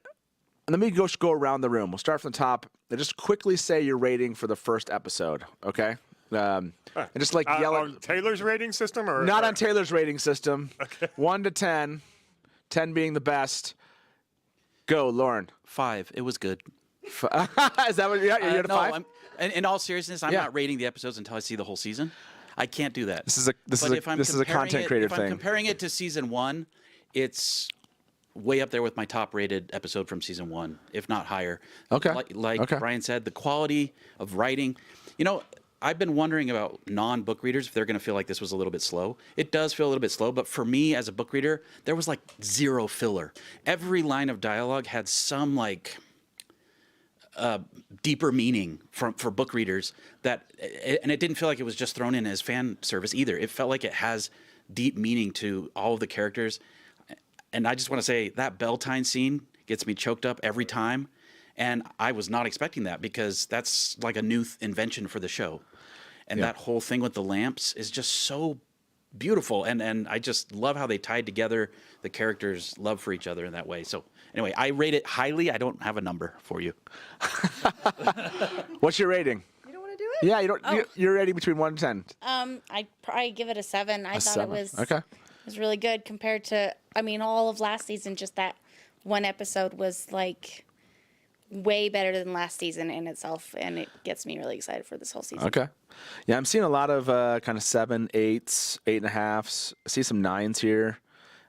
let me go around the room. We'll start from the top and just quickly say your rating for the first episode. Okay. And just like yell on Taylor's rating system, or not on Taylor's rating system. Okay. 1 to 10, 10 being the best. Go, Lauren. 5. It was good. Is that what you're at? No, 5? in all seriousness, I'm Yeah. not rating the episodes until I see the whole season. I can't do that. This is a Comparing content creator if I'm thing. comparing it to season 1, it's way up there with my top rated episode from season 1, if not higher. Okay. Like Okay. Brian said, the quality of writing. You know, I've been wondering about non-book readers if they're going to feel like this was a little bit slow. It does feel a little bit slow, but for me as a book reader, there was like 0 filler. Every line of dialogue had some like deeper meaning for book readers and it didn't feel like it was just thrown in as fan service either. It felt like it has deep meaning to all of the characters. And I just want to say that Beltane scene gets me choked up every time. And I was not expecting that because that's like a new invention for the show. And that whole thing with the lamps is just so beautiful. And I just love how they tied together the characters' love for each other in that way. So anyway, I rate it highly. I don't have a number for you. What's your rating? You don't want to do it? Yeah, you don't. You're rating between 1 and 10. I'd probably give it a 7. I thought 7. it was Okay. It was really good compared to, I mean, all of last season. Just that one episode was like way better than last season in itself, and it gets me really excited for this whole season. Okay. Yeah, I'm seeing a lot of kind of 7, 8s, 8.5s. I see some 9s here.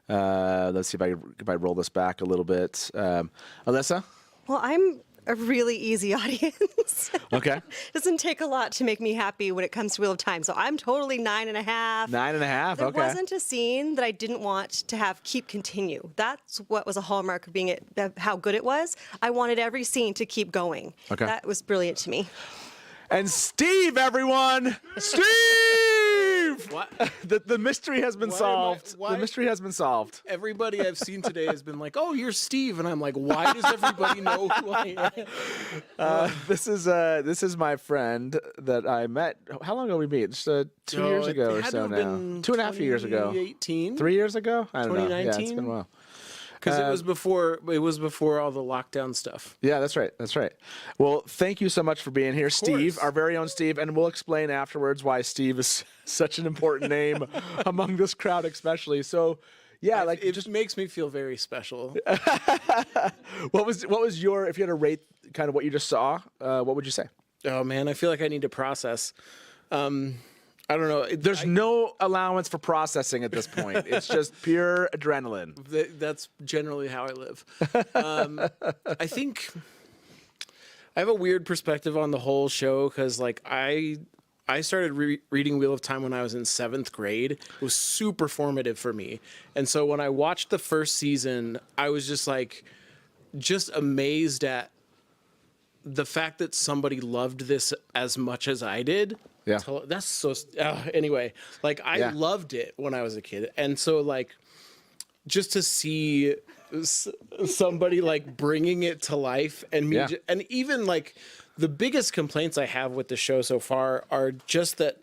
Let's see if I roll this back a little bit. Alyssa? Well, I'm a really easy audience. Okay. Doesn't take a lot to make me happy when it comes to Wheel of Time. So I'm totally 9.5. 9.5. There Okay. wasn't a scene that I didn't want to have keep continue. That's what was a hallmark of being how good it was. I wanted every scene to keep going. Okay. That was brilliant to me. And Steve, everyone! Steve! What? The mystery has been solved. The mystery has been solved. Everybody I've seen today has been like, "Oh, you're Steve," and I'm like, "Why does everybody know who I am?" This is my friend that I met. How long ago we meet? Just 2 years ago or so now. 2.5 years ago. 2018. 3 years ago? I don't know. Yeah, it's 2019? been a while. Because it was before all the lockdown stuff. Yeah, that's right. That's right. Well, thank you so much for being here, Steve, our very own Steve, and we'll explain afterwards why Steve is such an important name among this crowd, especially. So, yeah, like it just makes me feel very special. What was your, if you had to rate kind of what you just saw, what would you say? Oh man, I feel like I need to process. I don't know. There's no allowance for processing at this point. It's just pure adrenaline. That's generally how I live. I think I have a weird perspective on the whole show because, like, I started reading Wheel of Time when I was in 7th grade. It was super formative for me. And so when I watched the first season, I was just amazed at the fact that somebody loved this as much as I did. Yeah. That's so, anyway, like I loved it when I was a kid. And so like, just to see somebody like bringing it to life and me, and even like the biggest complaints I have with the show so far are just that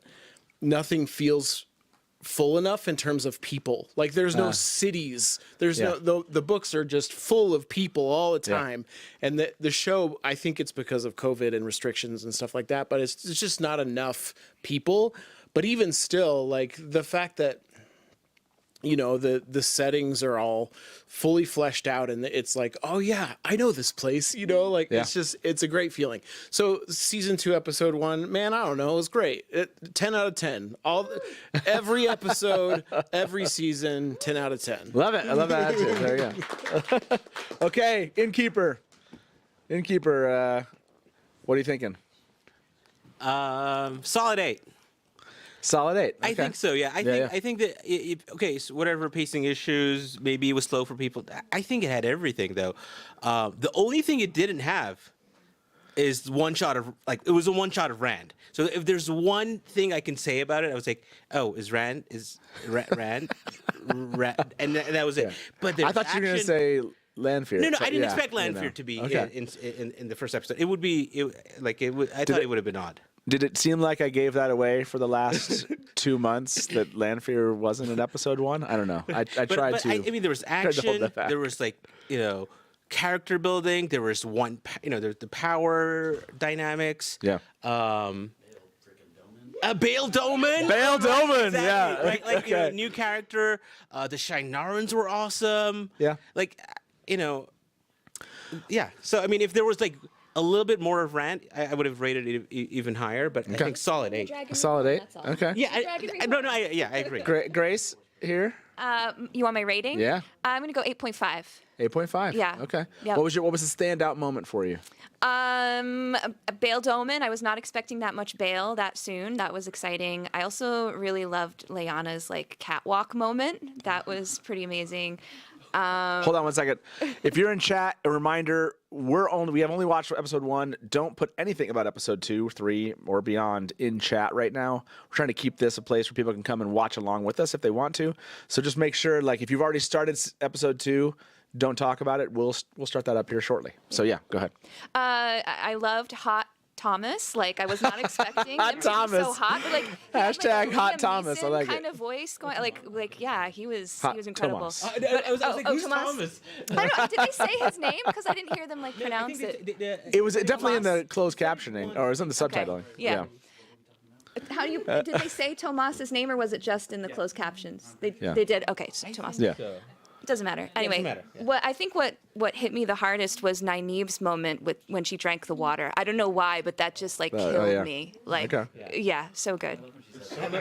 nothing feels full enough in terms of people. Like there's no cities. There's the books are just full of people all the time. And the show, I think it's because of COVID and restrictions and stuff like that, but it's just not enough people. But even still, like the fact that, you know, the settings are all fully fleshed out and it's like, oh yeah, I know this place, you know, like it's a great feeling. So season 2, episode 1, man, I don't know, it was great. 10 out of 10. Every episode, every season, 10 out of 10. Love it. I love that attitude. There you go. Okay, Innkeeper, what are you thinking? Solid 8. Solid 8. Okay. I think so. Yeah, I think that so whatever pacing issues, maybe it was slow for people. I think it had everything though. The only thing it didn't have is it was a one shot of Rand. So if there's one thing I can say about it, I was like, oh, Rand, and that was it. Yeah. But I thought you were gonna say Lanfear. No, I didn't expect Lanfear to be in the first episode. I thought it would have been odd. Did it seem like I gave that away for the last 2 months that Lanfear wasn't in episode 1? I don't know. I tried to. I mean, there was action. There was character building. There was there's the power dynamics. Yeah. Bail Doman. Bail Doman. Exactly. Yeah. Right? New character. The Shinarans were awesome. Yeah. Yeah. So I mean, if there was a little bit more of Rand, I would have rated it even higher. But I think solid 8. A solid 8. Okay. Yeah. I agree. Grace here. You want my rating? Yeah. I'm gonna go 8.5. 8.5. Yeah. Okay. Yep. What was the standout moment for you? Bail Doman. I was not expecting that much bail that soon. That was exciting. I also really loved Lyanna's catwalk moment. That was pretty amazing. Hold on one second. If you're in chat, a reminder, we have only watched episode 1. Don't put anything about episode 2, 3, or beyond in chat right now. We're trying to keep this a place where people can come and watch along with us if they want to. So just make sure, if you've already started episode 2, don't talk about it. We'll start that up here shortly. So yeah, go ahead. I loved Hot Thomas. I was not expecting Hot him Thomas. to be so hot. But, Hashtag Hot Thomas. I like kind it. of voice going. He was incredible. Thomas. I was like, who's Thomas? I don't know. Did they say his name? Because I didn't hear them pronounce it. It was definitely in the closed captioning, or it was in the subtitling. Yeah. How do you? Did they say Tomas's name, or was it just in the closed captions? They did. Okay, so Tomas. Yeah. It doesn't matter. Anyway, what hit me the hardest was Nynaeve's moment when she drank the water. I don't know why, but that just killed me. Yeah, so good.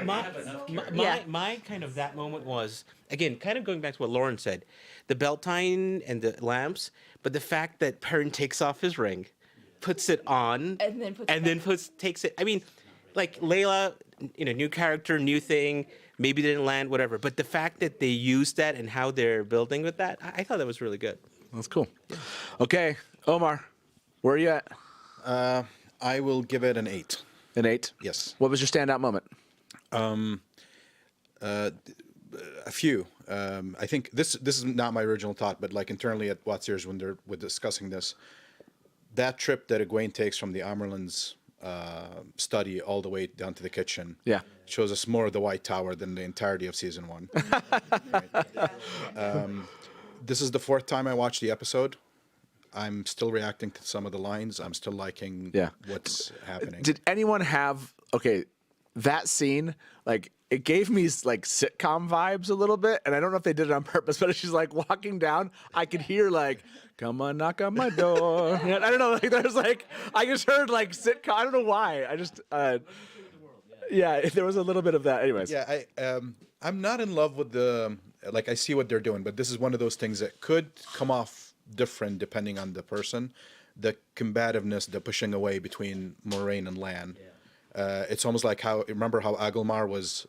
My kind of that moment was, again, kind of going back to what Lauren said, the Beltane and the lamps, but the fact that Perrin takes off his ring puts it on And then puts takes it. I mean, like Layla, new character, new thing. Maybe didn't land, whatever. But the fact that they used that and how they're building with that, I thought that was really good. That's cool. Okay, Omar, where are you at? I will give it an 8. An 8? Yes. What was your standout moment? A few. I think this is not my original thought, but like internally at What's Yours when we're discussing this, that trip that Egwene takes from the Amerlin's study all the way down to the kitchen. Yeah. Shows us more of the White Tower than the entirety of season 1. This is the 4th time I watched the episode. I'm still reacting to some of the lines. I'm still liking what's happening. Did anyone have that scene? Like, it gave me like sitcom vibes a little bit, and I don't know if they did it on purpose. But as she's like walking down, I could hear like, "Come on, knock on my door." And I don't know. Like, there's like, I just heard like sitcom. I don't know why. I just, yeah, there was a little bit of that. Anyways, Yeah, I'm not in love with the I see what they're doing, but this is one of those things that could come off different depending on the person. The combativeness, the pushing away between Moraine and Lan. It's almost like remember how Agelmar was,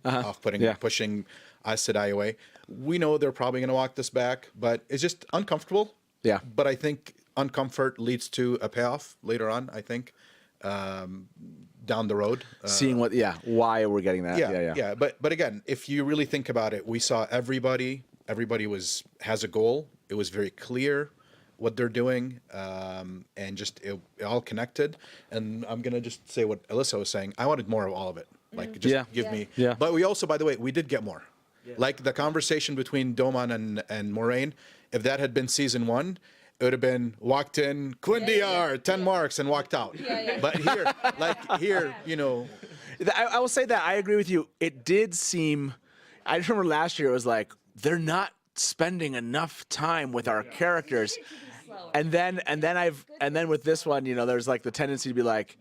off-putting, pushing Aes Sedai away. We know they're probably going to walk this back, but it's just uncomfortable. Yeah. But I think uncomfort leads to a payoff later on, I think, down the road. seeing why we're getting that. Yeah. But again, if you really think about it, we saw everybody has a goal. It was very clear what they're doing, and just it all connected. And I'm gonna just say what Alyssa was saying. I wanted more of all of it. Like, just give me. Yeah. But we also, by the way, we did get more. Like the conversation between Doman and Moraine. If that had been season 1, it would have been walked in, Quindiar, 10 marks, and walked out. But here, I will say that I agree with you. It did seem. I just remember last year it was like they're not spending enough time with our characters, and then with this one, there's like the tendency to be like,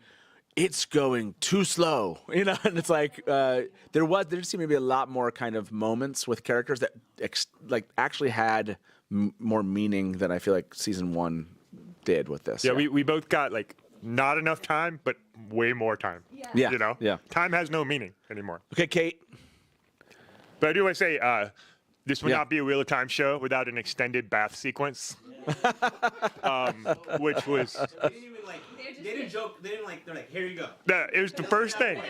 it's going too slow, and it's like there did seem to be a lot more kind of moments with characters that actually had more meaning than I feel like season 1 did with this. Yeah, we both got like not enough time, but way more time. Yeah. Yeah. Time has no meaning anymore. Okay, Kate. But I do want to say, this would not be a Wheel of Time show without an extended bath sequence, which was. They didn't even they didn't joke. They're like, here you go. It was the first thing.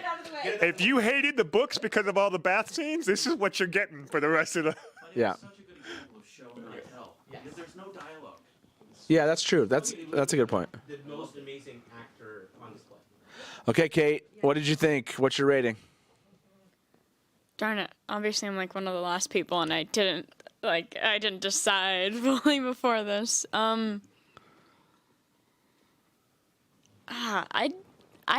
If you hated the books because of all the bath scenes, this is what you're getting for the rest of the. Yeah. Such a good example of show and not tell, because there's no dialogue. Yeah, that's true. That's a good point. The most amazing actor on display. Okay, Kate, what did you think? What's your rating? Darn it. Obviously, I'm like one of the last people, and I didn't decide fully before this. I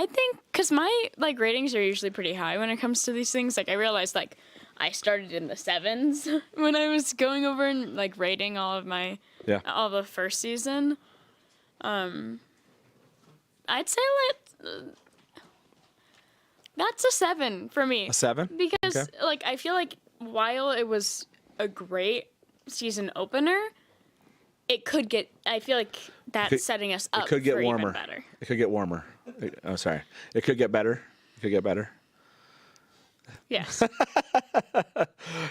think because my ratings are usually pretty high when it comes to these things. Like, I realized I started in the 7s when I was going over and rating all of my all the first season. I'd say that's a 7 for me. A 7? Because I feel like while it was a great season opener, it could get. I feel like that's setting us up. It could get for warmer. Even better. It could get warmer. Oh, sorry. It could get better. It could get better. Yes.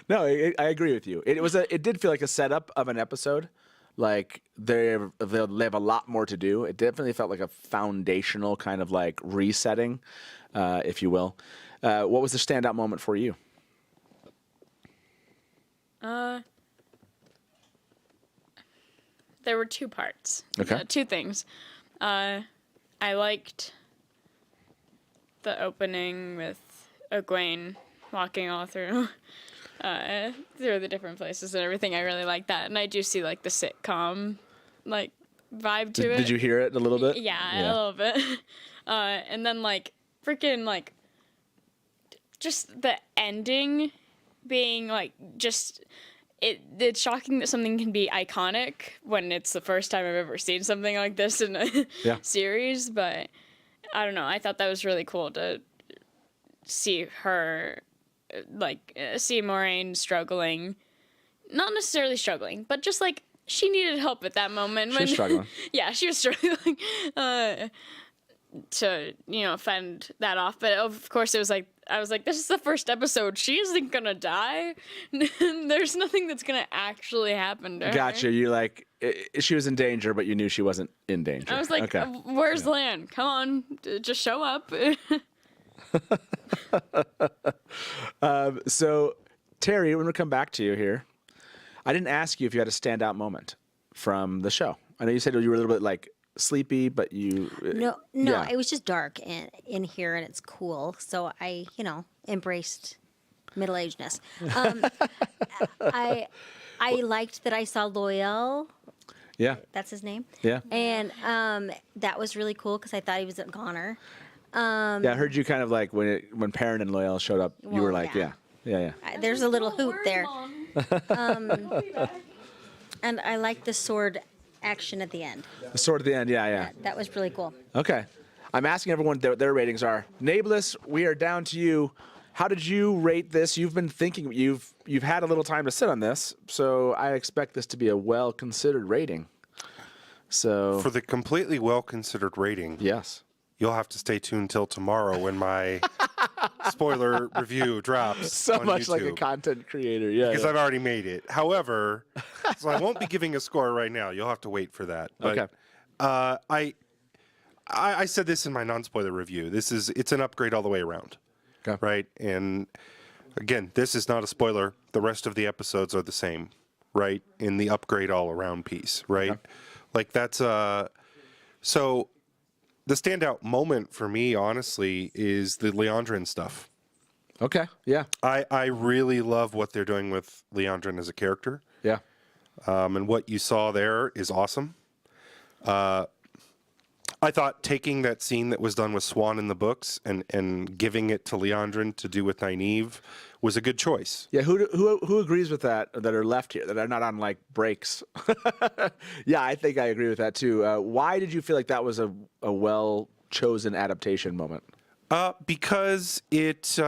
No, I agree with you. It did feel like a setup of an episode. Like they have a lot more to do. It definitely felt like a foundational kind of resetting, if you will. What was the standout moment for you? There were 2 parts. Okay. 2 things. I liked the opening with Egwene walking all through the different places and everything. I really like that, and I do see the sitcom vibe to it. Did you hear it a little bit? Yeah, a little bit. And then freaking just the ending being it's shocking that something can be iconic when it's the first time I've ever seen something like this in a series, but I don't know. I thought that was really cool to see her, see Moraine struggling. Not necessarily struggling, but just she needed help at that moment. She was struggling. Yeah, she was struggling to fend that off. But of course, it was like I was like, this is the first episode. She isn't gonna die. There's nothing that's gonna actually happen to her. Gotcha. You like she was in danger, but you knew she wasn't in danger. I was like, okay. Where's Lan? Come on, just show up. So, Terry, we're going to come back to you here. I didn't ask you if you had a standout moment from the show. I know you said you were a little bit like sleepy, but you... No, yeah. it was just dark in here, and it's cool. So I, embraced middle-agedness. I liked that I saw Loyal. Yeah. That's his name. Yeah. And that was really cool because I thought he was a goner. Yeah, I heard you kind of like when Perrin and Loyal showed up, you were Well, like, yeah. yeah. There's a little hoot there. And I like the sword action at the end. The sword at the end, yeah. That was really cool. Okay. I'm asking everyone what their ratings are. Nablus, we are down to you. How did you rate this? You've been thinking, you've had a little time to sit on this, so I expect this to be a well-considered rating. So For the completely well-considered rating, yes, you'll have to stay tuned till tomorrow when my spoiler review drops. so on much YouTube, like a content creator, yeah. because I've already made it. However, so I won't be giving a score right now. You'll have to wait for that. But, Okay. I said this in my non-spoiler review. It's an upgrade all the way around. Okay. Right? And again, this is not a spoiler. The rest of the episodes are the same, right? In the upgrade all around piece, right? Okay. Like that's so the standout moment for me, honestly, is the Leandrin stuff. Okay, yeah. I really love what they're doing with Leandrin as a character. Yeah. And what you saw there is awesome. I thought taking that scene that was done with Swan in the books and giving it to Leandrin to do with Nynaeve was a good choice. Yeah, who agrees with that are left here, that are not on like breaks? Yeah, I think I agree with that too. Why did you feel like that was a well-chosen adaptation moment? Because it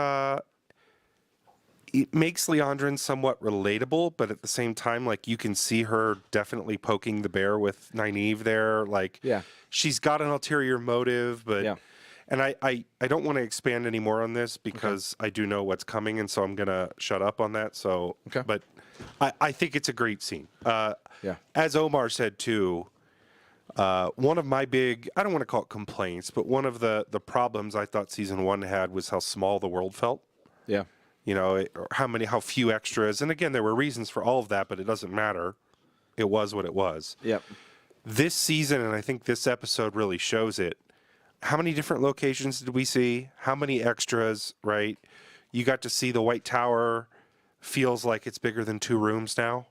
makes Leandrin somewhat relatable, but at the same time, like you can see her definitely poking the bear with Nynaeve there. Like, yeah, she's got an ulterior motive, but yeah. And I don't want to expand any more on this because I do know what's coming, and so I'm gonna shut up on that. So, okay. But I think it's a great scene. Yeah. As Omar said too, one of my big, I don't want to call it complaints, but one of the problems I thought season 1 had was how small the world felt. Yeah. You know, how few extras. And again, there were reasons for all of that, but it doesn't matter. It was what it was. Yep. This season, and I think this episode really shows it, how many different locations did we see? How many extras, right? You got to see the White Tower feels like it's bigger than 2 rooms now.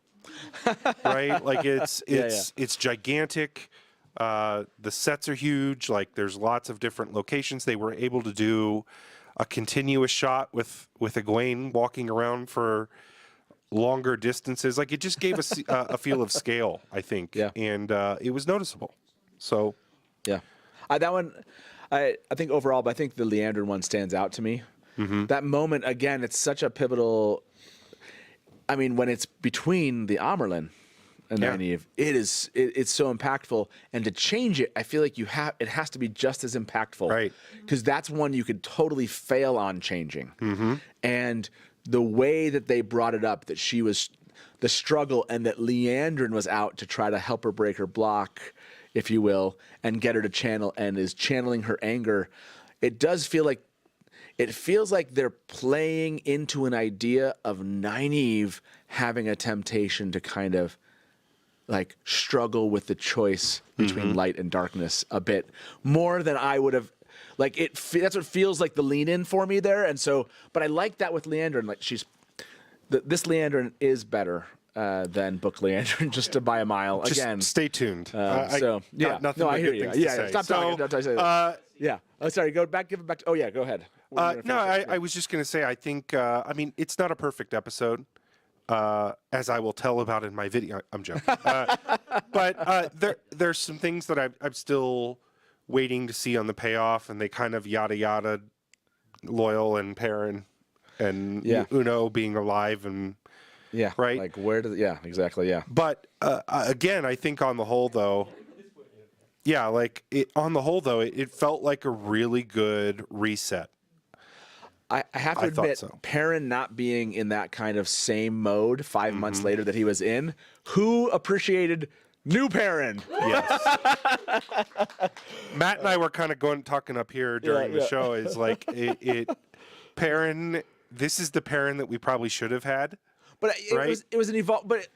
Right? Like it's gigantic. The sets are huge. Like there's lots of different locations. They were able to do a continuous shot with Egwene walking around for longer distances. Like it just gave us a feel of scale, I think. Yeah. And it was noticeable. So, yeah, that one, I think overall, but I think the Leandrin one stands out to me. Mm-hmm. That moment again, it's such a pivotal. I mean, when it's between the Amerlin and Nynaeve, it's so impactful, and to change it, I feel like it has to be just as impactful, right? Because that's one you could totally fail on changing, mm-hmm. and the way that they brought it up, that she was the struggle, and that Leandrin was out to try to help her break her block, if you will, and get her to channel, and is channeling her anger. It does feel like. It feels like they're playing into an idea of Nynaeve having a temptation to kind of like struggle with the choice between light and darkness a bit more than I would have. Like that's what feels like the lean in for me there. And so, but I like that with Leandrin. Like this Leandrin is better than book Leandrin, just to by a mile. Just again, stay tuned. So yeah, nothing no, but I hear good you. things to Yeah, say. stop talking. Don't say that. Yeah. Oh, sorry. Give it back. Oh yeah, go ahead. No, I was just going to say, I think, I mean, it's not a perfect episode, as I will tell about in my video. I'm joking. But there's some things that I'm still waiting to see on the payoff, and they kind of yada yada Loyal and Perrin and Uno being alive and Yeah. Right. Like where does? Yeah. Exactly. Yeah. But again, I think on the whole, though, yeah, like on the whole, though, it felt like a really good reset. I have to I thought admit, so. Perrin not being in that kind of same mode 5 months later that he was in, who appreciated new Perrin? Yes. Matt and I were kind of talking up here during the show. Is like Perrin. This is the Perrin that we probably should have had. But it was an evolve. But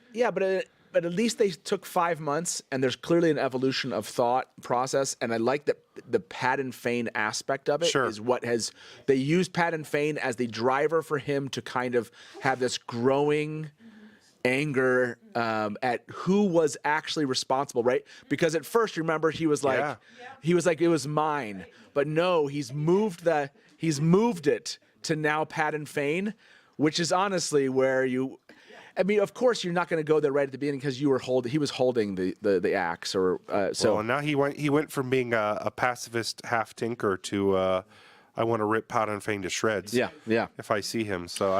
but at least they took 5 months, and there's clearly an evolution of thought process. And I like that the Paddon Fane aspect of it is what has. They used Paddon Fane as the driver for him to kind of have this growing anger at who was actually responsible, right? Because at first, remember, he was like, it was mine. But no, he's moved it to now Paddon Fane, which is honestly where you. I mean, of course, you're not going to go there right at the beginning because he was holding the axe, or so. Well, and now he went from being a pacifist half tinker to I want to rip Paddon Fane to shreds. Yeah, yeah. If I see him, so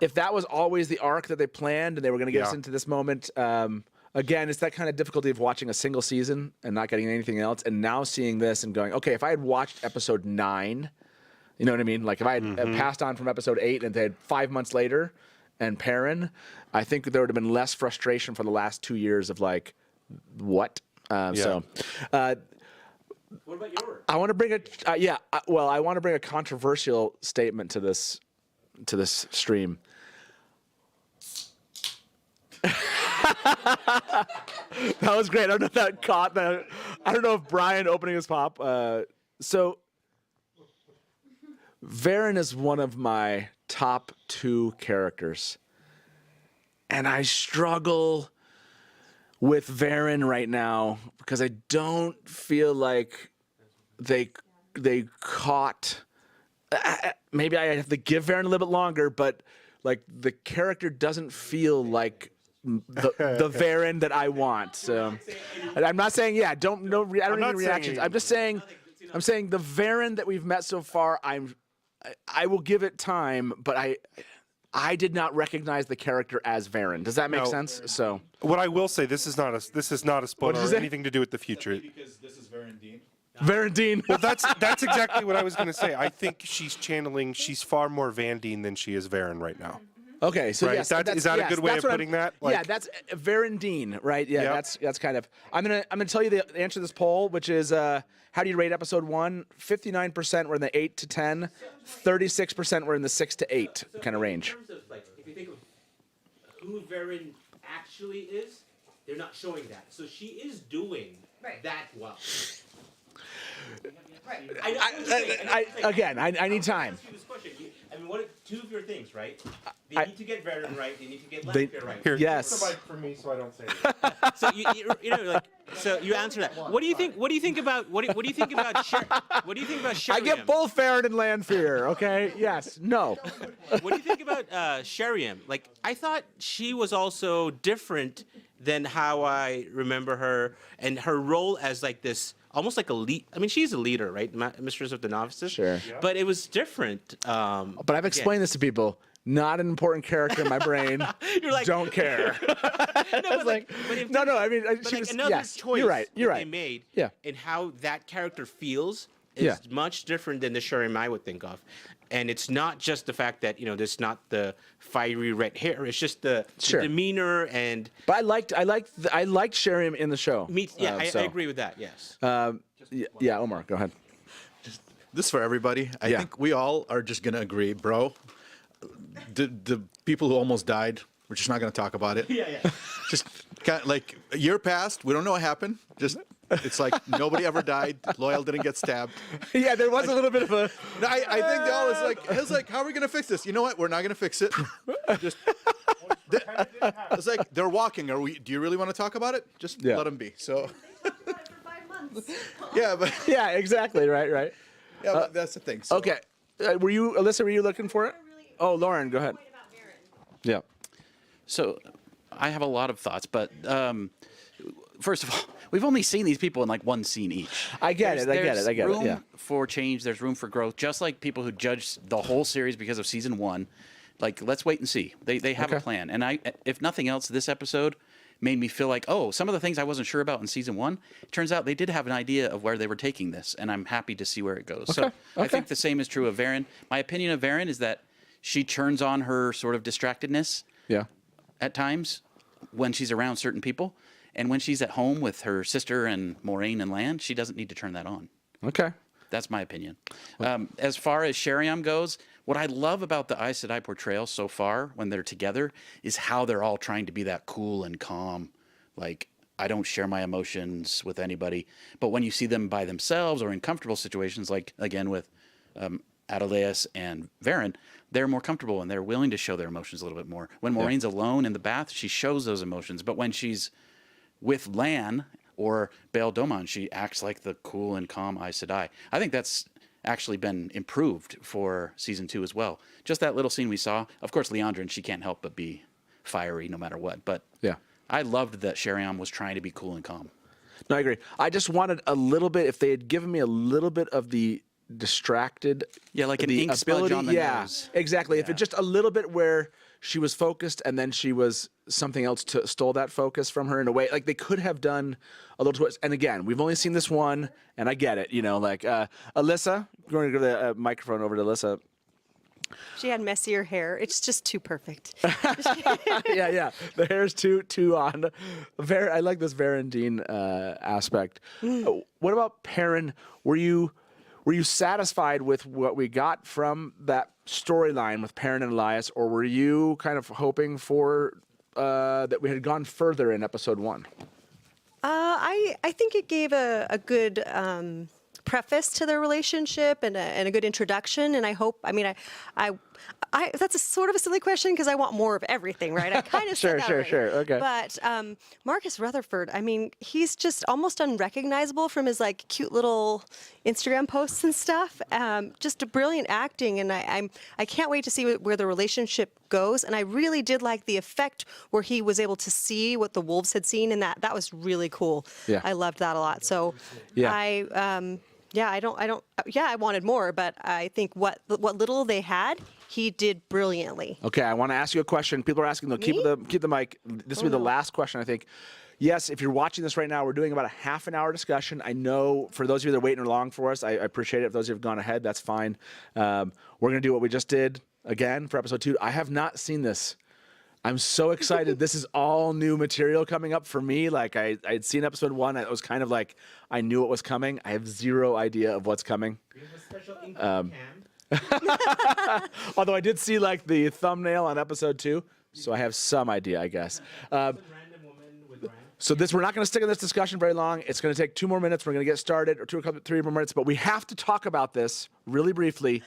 if that was always the arc that they planned and they were going to get us into this moment, again, it's that kind of difficulty of watching a single season and not getting anything else, and now seeing this and going, okay, if I had watched episode 9. You know what I mean? Like if I had passed on from episode 8 and they had 5 months later and Perrin, I think there would have been less frustration for the last 2 years of like, what? So, what about yours? I want to bring I want to bring a controversial statement to this stream. That was great. I don't know if that caught that. I don't know if Brian opening his pop. So Varen is one of my top 2 characters. And I struggle with Varen right now because I don't feel like they caught. Maybe I have to give Varen a little bit longer, but like the character doesn't feel like the Varen that I want. So I'm not saying I don't need reactions. I'm just saying the Varen that we've met so far, I will give it time, but I did not recognize the character as Varen. Does that make sense? So what I will say, this is not a spoiler or anything to do with the future. Because this is Varen Dean. Varen Dean. Well, that's exactly what I was going to say. I think she's far more Van Dean than she is Varen right now. Okay, so right? yes, is that a good way of putting that? Like, that's Varen Dean, right? Yeah, that's kind of. I'm gonna tell you the answer to this poll, which is how do you rate episode 1? 59% were in the 8 to 10, 36% were in the 6 to 8 kind of range. In terms of like, if you think of who Varen actually is, they're not showing that. So she is doing that well. I need time. I mean, two of your things, right? They need to get Varen right. They need to get Lanfear right. Here, yes. take the mic from me so I don't say it. So so you answer that. What do you think? What do you think about? What do you think about? What do you think about Sheriam? I get both Varen and Lanfear. Okay. Yes. No. What do you think about Sheriam? Like, I thought she was also different than how I remember her, and her role as like this. Almost like a lead. I mean, she's a leader, right? Mistress of the Novices. Sure. Yeah. But it was different. But I've explained this to people. Not an important character in my brain. You're like, don't care. No. I mean, she was, another choice you're right. they made. Yeah. And how that character feels is much different than the Sheriam I would think of. And it's not just the fact that there's not the fiery red hair. It's just the demeanor and. But I liked Sheriam in the show. I agree with that. Yes. Omar, go ahead. This is for everybody. I think we all are just gonna agree, bro. The people who almost died, we're just not gonna talk about it. Just kind of like a year passed. We don't know what happened. It's like nobody ever died. Loyal didn't get stabbed. Yeah, there was a little bit of a. No, I think they all was like, how are we gonna fix this? You know what? We're not gonna fix it. It's like they're walking. Do you really want to talk about it? Just let them be. So. For 5 months. Yeah, exactly. Right. Yeah, but that's the thing. So. Okay, Alyssa? Were you looking for it? Oh, Lauren, go ahead. Yeah. So, I have a lot of thoughts, but first of all, we've only seen these people in like one scene each. I get it. There's room for change. There's room for growth. Just like people who judge the whole series because of season 1, Like, let's wait and see. They have a plan. And if nothing else, this episode made me feel like, oh, some of the things I wasn't sure about in season 1, it turns out they did have an idea of where they were taking this, and I'm happy to see where it goes. So I think the same is true of Varen. My opinion of Varen is that she turns on her sort of distractedness at times when she's around certain people. And when she's at home with her sister and Moraine and Lan, she doesn't need to turn that on. Okay. That's my opinion. As far as Sheriam goes, what I love about the Aes Sedai portrayal so far when they're together is how they're all trying to be that cool and calm. Like, I don't share my emotions with anybody. But when you see them by themselves or in comfortable situations, like, again, with Adeleas and Varen, they're more comfortable and they're willing to show their emotions a little bit more. When Moraine's alone in the bath, she shows those emotions. But when she's with Lan or Bail Domon, she acts like the cool and calm Aes Sedai. I think that's actually been improved for season 2 as well. Just that little scene we saw. Of course, Leandrin, she can't help but be fiery no matter what. But I loved that Sheriam was trying to be cool and calm. No, I agree. I just wanted a little bit, if they had given me a little bit of the distracted, like an ink smudge on the nose. Exactly. If it just a little bit where she was focused and then she was something else stole that focus from her in a way, like they could have done a little twist. And again, we've only seen this one, and I get it, like Alyssa, we're going to give the microphone over to Alyssa. She had messier hair. It's just too perfect. yeah. The hair's too on. I like this Verendine aspect. What about Perrin? Were you satisfied with what we got from that storyline with Perrin and Elias, or were you kind of hoping for that we had gone further in episode 1? I think it gave a good preface to their relationship and a good introduction, and I hope. I mean, I that's a sort of a silly question because I want more of everything, right? I kind of sure. Okay. But Marcus Rutherford, I mean, he's just almost unrecognizable from his like cute little Instagram posts and stuff. Just a brilliant acting, and I can't wait to see where the relationship goes. And I really did like the effect where he was able to see what the wolves had seen, and that was really cool. Yeah. I loved that a lot. So I wanted more, but I think what little they had, he did brilliantly. Okay, I want to ask you a question. People are asking, though, keep the mic. This will be the last question, I think. Yes, if you're watching this right now, we're doing about a half an hour discussion. I know for those of you that are waiting along for us, I appreciate it. If those of you have gone ahead, that's fine. We're going to do what we just did again for episode 2. I have not seen this. I'm so excited. This is all new material coming up for me. Like I'd seen episode 1. I was kind of like, I knew it was coming. I have zero idea of what's coming. We have a special Innkeeper Although I did see like the thumbnail on episode 2, so I have some idea, I guess. So we're not going to stick in this discussion very long. It's going to take 2 more minutes. We're going to get started, or 3 more minutes. But we have to talk about this really briefly.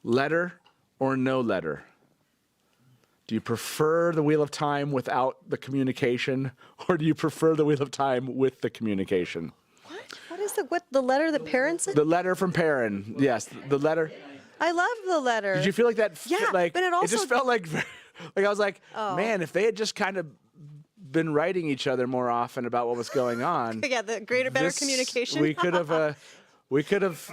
Letter or no letter? Do you prefer the Wheel of Time without the communication, or do you prefer the Wheel of Time with the communication? What is the letter that Perrin sent? The letter from Perrin. Yes, the letter. I love the letter. Did you feel like that? Yeah, like, but it also just felt like I was like, man, if they had just kind of been writing each other more often about what was going on. Yeah, the better communication. We could have.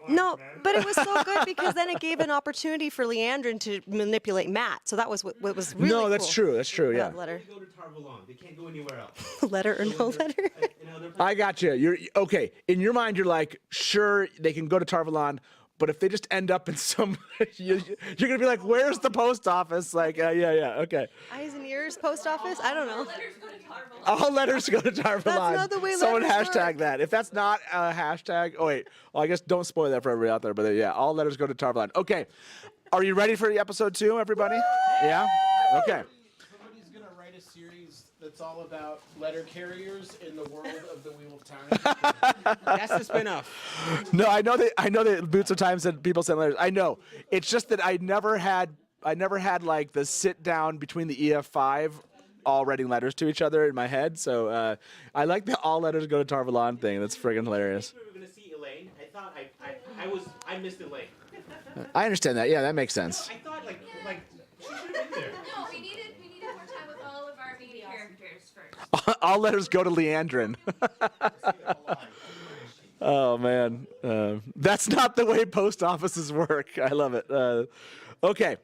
No, but it was so good because then it gave an opportunity for Leandrin to manipulate Matt. So that was what was really cool. No, that's true. That's true. Yeah. Letter. They go to Tarvalon. They can't go anywhere else. Letter or no letter? I got you. You're okay. In your mind, you're like, sure, they can go to Tarvalon, but if they just end up in some, you're gonna be like, where's the post office? Like, yeah, okay. Eyes and ears post office? I don't know. All letters go to Tarvalon. That's not the way Someone letters hashtag work. that. If that's not a hashtag, oh wait. Well, I guess don't spoil that for everybody out there. But yeah, all letters go to Tarvalon. Okay. Are you ready for episode 2, everybody? Yeah. Okay. Somebody's gonna write a series that's all about letter carriers in the world of the Wheel of Time. That's the spinoff. No, I know that Boots of Time said people send letters. I know. It's just that I never had like the sit down between the EF5 all writing letters to each other in my head. So I like the all letters go to Tarvalon thing. That's friggin' hilarious. We were gonna see Elaine. I thought I missed Elaine. I understand that. Yeah, that makes sense. I thought like she should have been there. No, we needed more time with all of our main characters first. All letters go to Leandrin. Oh man, that's not the way post offices work. I love it. Okay,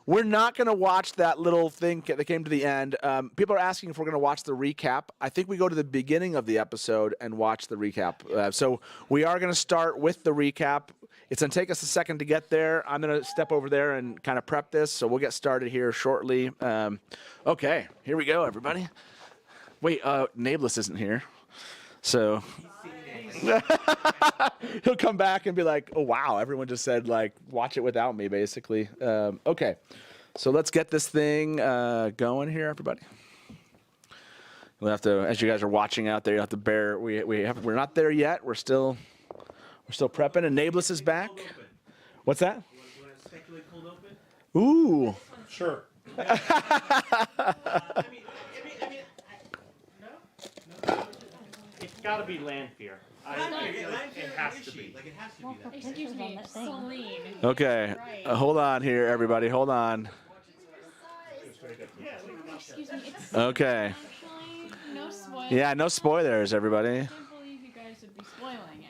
We're not going to watch that little thing that came to the end. People are asking if we're going to watch the recap. I think we go to the beginning of the episode and watch the recap. So we are going to start with the recap. It's going to take us a second to get there. I'm going to step over there and kind of prep this. So we'll get started here shortly. Okay, here we go, everybody. Wait, Nablus isn't here. So he'll come back and be like, oh, wow, everyone just said, like, watch it without me, basically. Okay, so let's get this thing going here, everybody. We'll have to, as you guys are watching out there, you have to bear, we're not there yet. We're still prepping, and Nablus is back. What's that? Ooh. Sure. It's got to be Lanfear. It has to be. Like, it has to be that. Excuse me, Celine. Okay, hold on here, everybody. Hold on. Excuse me, it's Okay. actually no spoilers. Yeah, no spoilers, everybody. I can't believe you guys would be spoiling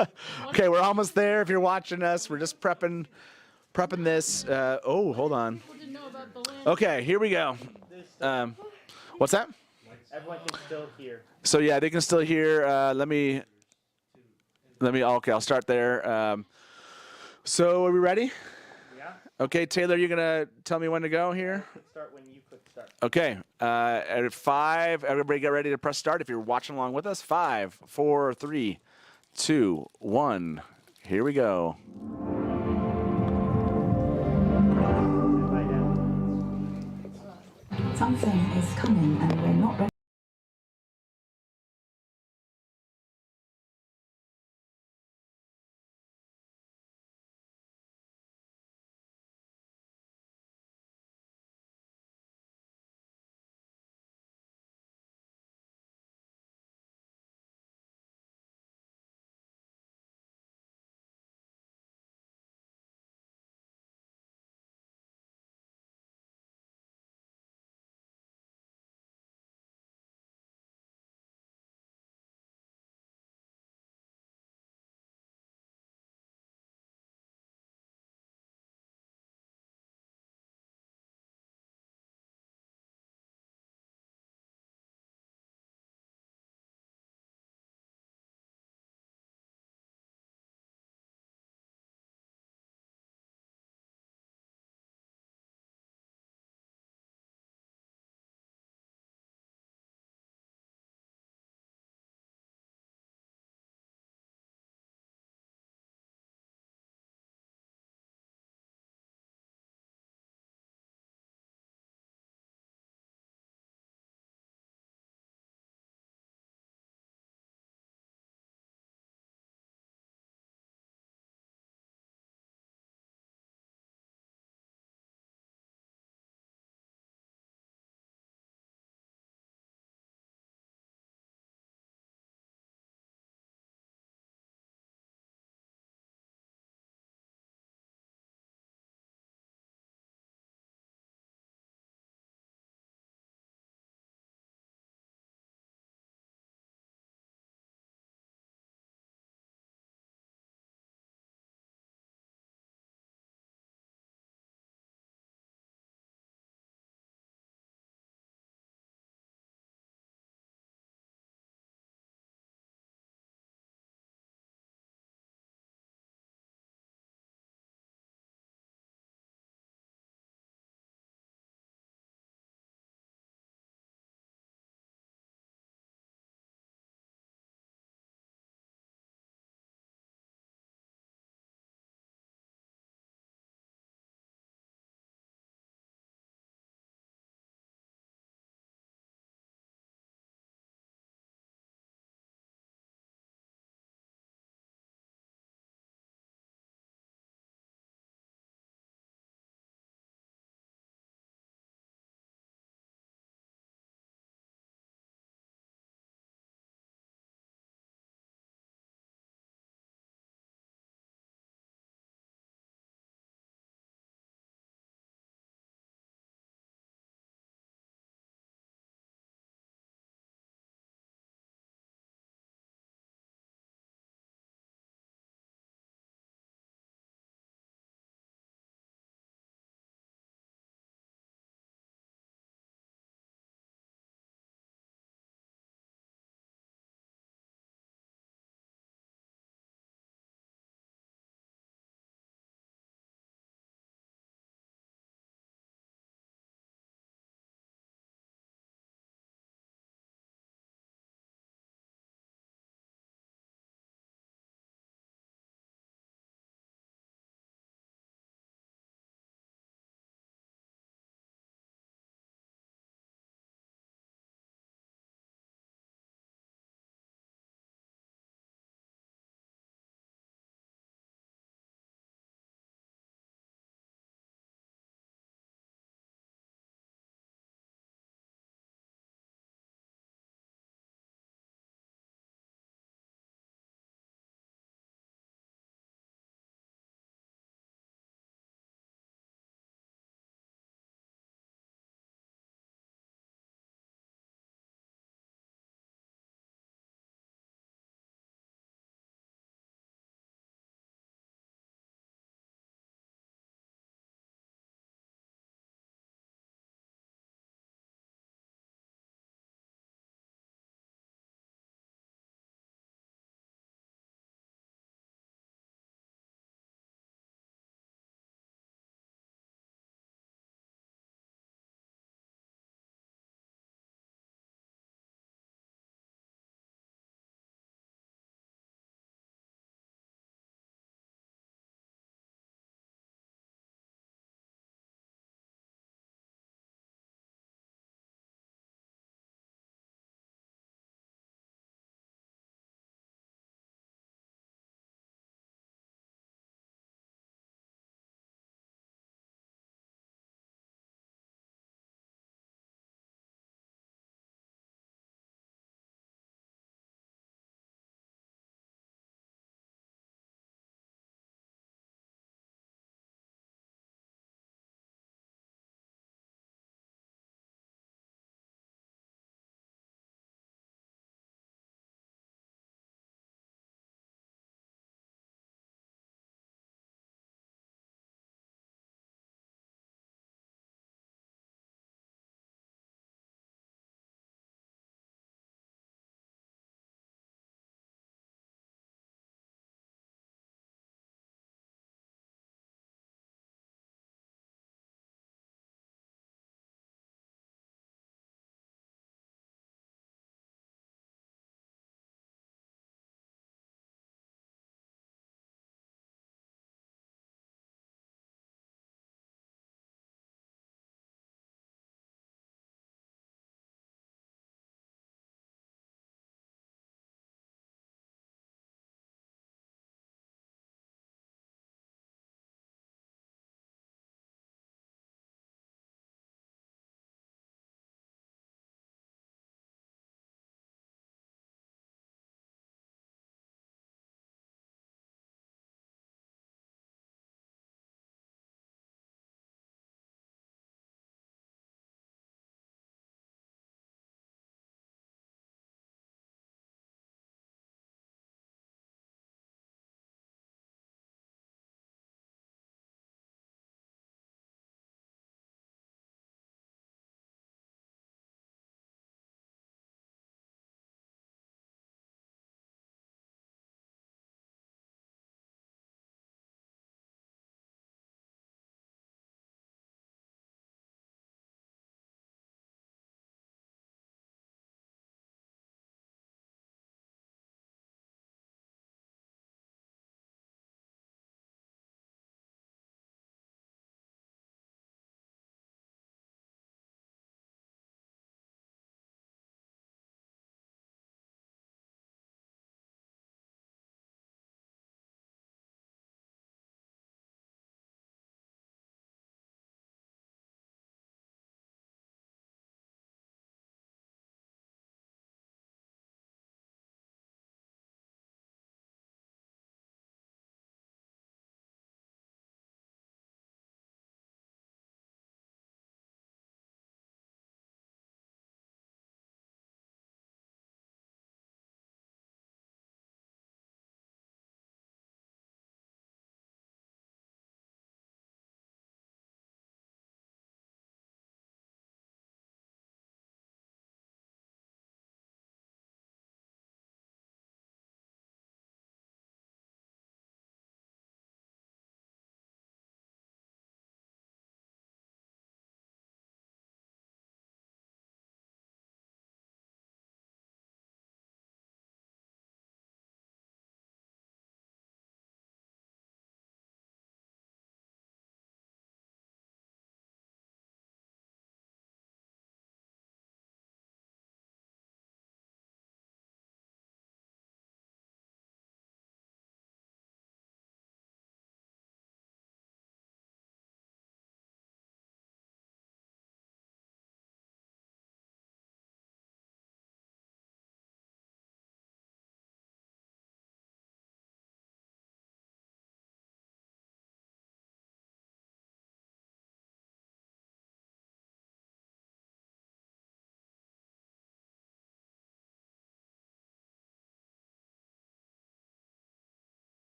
it. Okay, we're almost there. If you're watching us, we're just prepping this. Oh, hold on. Okay, here we go. What's that? Everyone can still hear. So yeah, they can still hear. Let me. Okay, I'll start there. So are we ready? Yeah. Okay, Taylor, you're gonna tell me when to go here. Start when you click start. Okay. At 5, everybody get ready to press start. If you're watching along with us, 5, 4, 3, 2, 1. Here we go. Something is coming and we're not ready.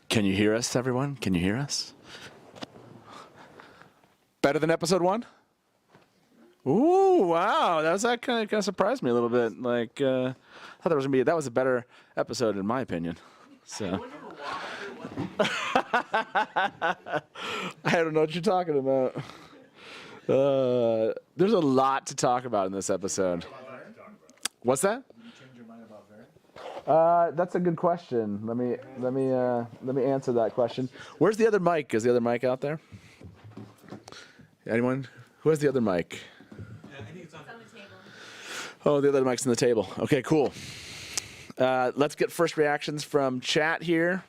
Can you hear us, everyone? Can you hear us? Better than episode 1? Ooh, wow. That kind of surprised me a little bit. Like, I thought that was a better episode in my opinion. So. I don't know what you're talking about. There's a lot to talk about in this episode. What's that? That's a good question. Let me answer that question. Where's the other mic? Is the other mic out there? Anyone? Who has the other mic? I think it's on the table. Oh, the other mic's on the table. Okay, cool. Let's get first reactions from chat here.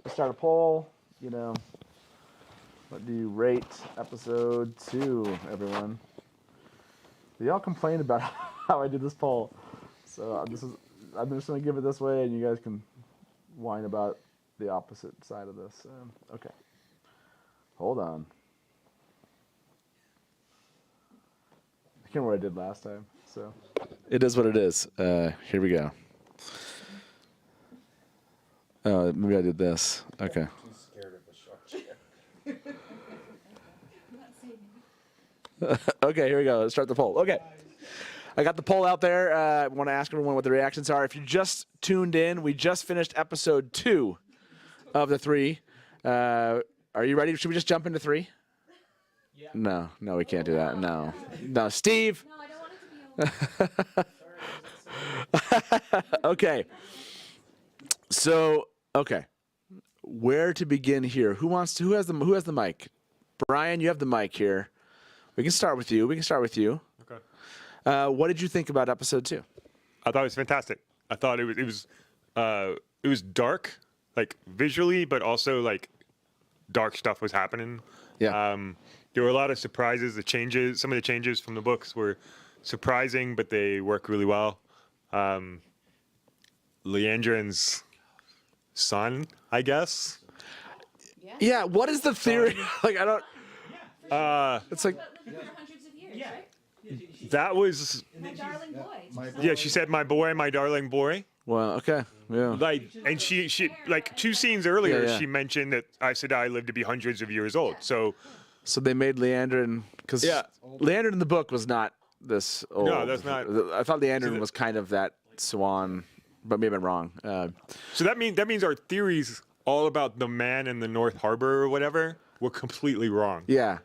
Let's start a poll. What do you rate episode 2, everyone? They all complained about how I did this poll. So I'm just going to give it this way, and you guys can whine about the opposite side of this. Okay. Hold on. I can't remember what I did last time. So it is what it is. Here we go. Oh, maybe I did this. Okay. Okay, here we go. Let's start the poll. Okay. I got the poll out there. I want to ask everyone what the reactions are. If you just tuned in, we just finished episode 2 of the 3. Are you ready? Should we just jump into 3? Yeah. No, we can't do that. No, Steve. No, I don't want it to be Okay. So, okay. Where to begin here? Who has the mic? Brian, you have the mic here. We can start with you. Okay. What did you think about episode 2? I thought it was fantastic. I thought it was dark, like visually, but also like dark stuff was happening. Yeah. There were a lot of surprises. Some of the changes from the books were surprising, but they work really well. Leandrin's son, I guess. Yeah. What is the theory? Like, I don't. It's like. Hundreds of years, right? That was. My darling boy. Yeah, she said, "My boy, my darling boy." Well, okay. Yeah. Like, and she like 2 scenes earlier, Yeah. she mentioned that Aes Sedai lived to be hundreds of years old. So they made Leandrin because Leandrin in the book was not this old. No, that's not. I thought Leandrin was kind of that swan, but maybe I'm wrong. So that means our theories all about the man in the North Harbor or whatever were completely wrong. Yeah.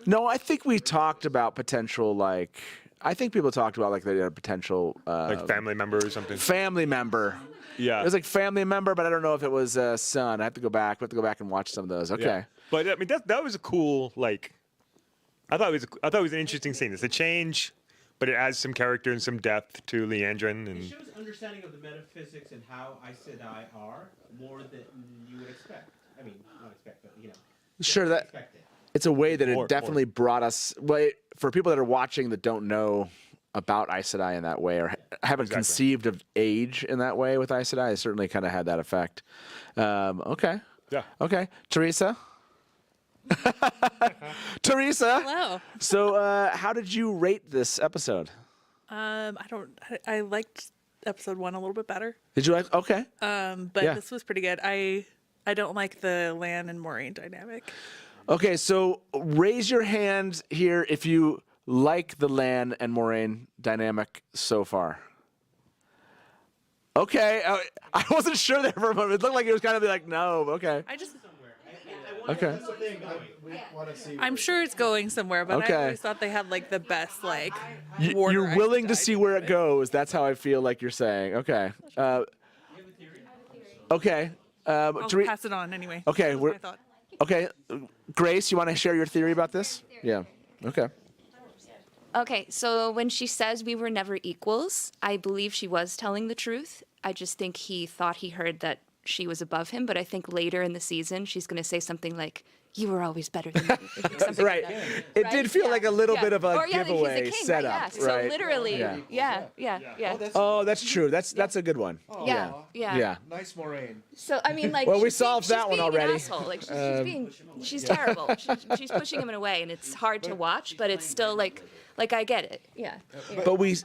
No, I think we talked about potential, like, I think people talked about, like, they had a potential... like family member or something. Family member. Yeah. It was like family member, but I don't know if it was a son. I have to go back. We have to go back and watch some of those. Okay. Yeah. But, I mean, that was a cool, like... I thought it was an interesting scene. It's a change, but it adds some character and some depth to Leandrin. And It shows understanding of the metaphysics and how Aes Sedai are more than you would expect. I mean, not expect, but, Sure, that... It's a way that it definitely brought us. Well, for people that are watching that don't know about Aes Sedai in that way, or haven't conceived of age in that way with Aes Sedai, it certainly kind of had that effect. Okay. Yeah. Okay, Teresa. Teresa. Hello. So, how did you rate this episode? I liked episode 1 a little bit better. Did you like? Okay. But Yeah. this was pretty good. I don't like the Lan and Maureen dynamic. Okay, so raise your hand here if you like the Lan and Moraine dynamic so far. Okay, I wasn't sure there for a moment. It looked like it was kind of like, no, okay. Okay. I'm sure it's going somewhere, but Okay. I always thought they had like the best like. You're willing to see where it goes. That's how I feel like you're saying. Okay. Okay. I'll pass it on anyway. Okay, That was my thought. Okay, Grace, you want to share your theory about this? Yeah. Okay. Okay, so when she says we were never equals, I believe she was telling the truth. I just think he thought he heard that she was above him, but I think later in the season she's going to say something like, "You were always better than me." Something Right. like that. It did feel like a little bit of a Or, yeah, giveaway he's a king, setup, right? Yeah. right? So literally, Yeah. yeah. Oh, that's true. That's a good one. Yeah. Yeah. Nice Moraine. So I mean, like, Well, we she's solved being, that one she's being already. An asshole. Like, she's terrible. She's pushing him in a way, and it's hard to watch, but it's still like I get it. Yeah. But we.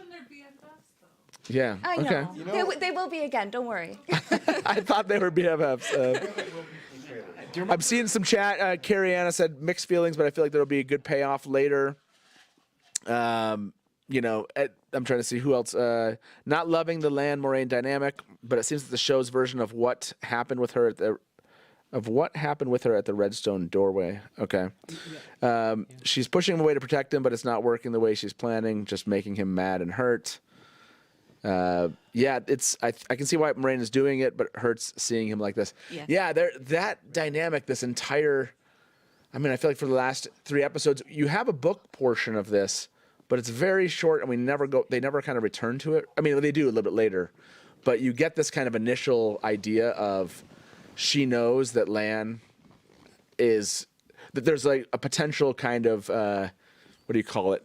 Yeah. I know. Okay. They will be again. Don't worry. I thought they were BFFs. I'm seeing some chat. Carrie Anna said mixed feelings, but I feel like there'll be a good payoff later. You know, I'm trying to see who else. Not loving the Lan Moraine dynamic, but it seems that the show's version of what happened with her at the Redstone doorway. Okay. She's pushing him away to protect him, but it's not working the way she's planning, just making him mad and hurt. Yeah, I can see why Moraine is doing it, but it hurts seeing him like this. Yeah, that dynamic, this entire. I mean, I feel like for the last 3 episodes, you have a book portion of this, but it's very short, and they never kind of return to it. I mean, they do a little bit later, but you get this kind of initial idea of she knows that Lan that there's like a potential kind of, what do you call it?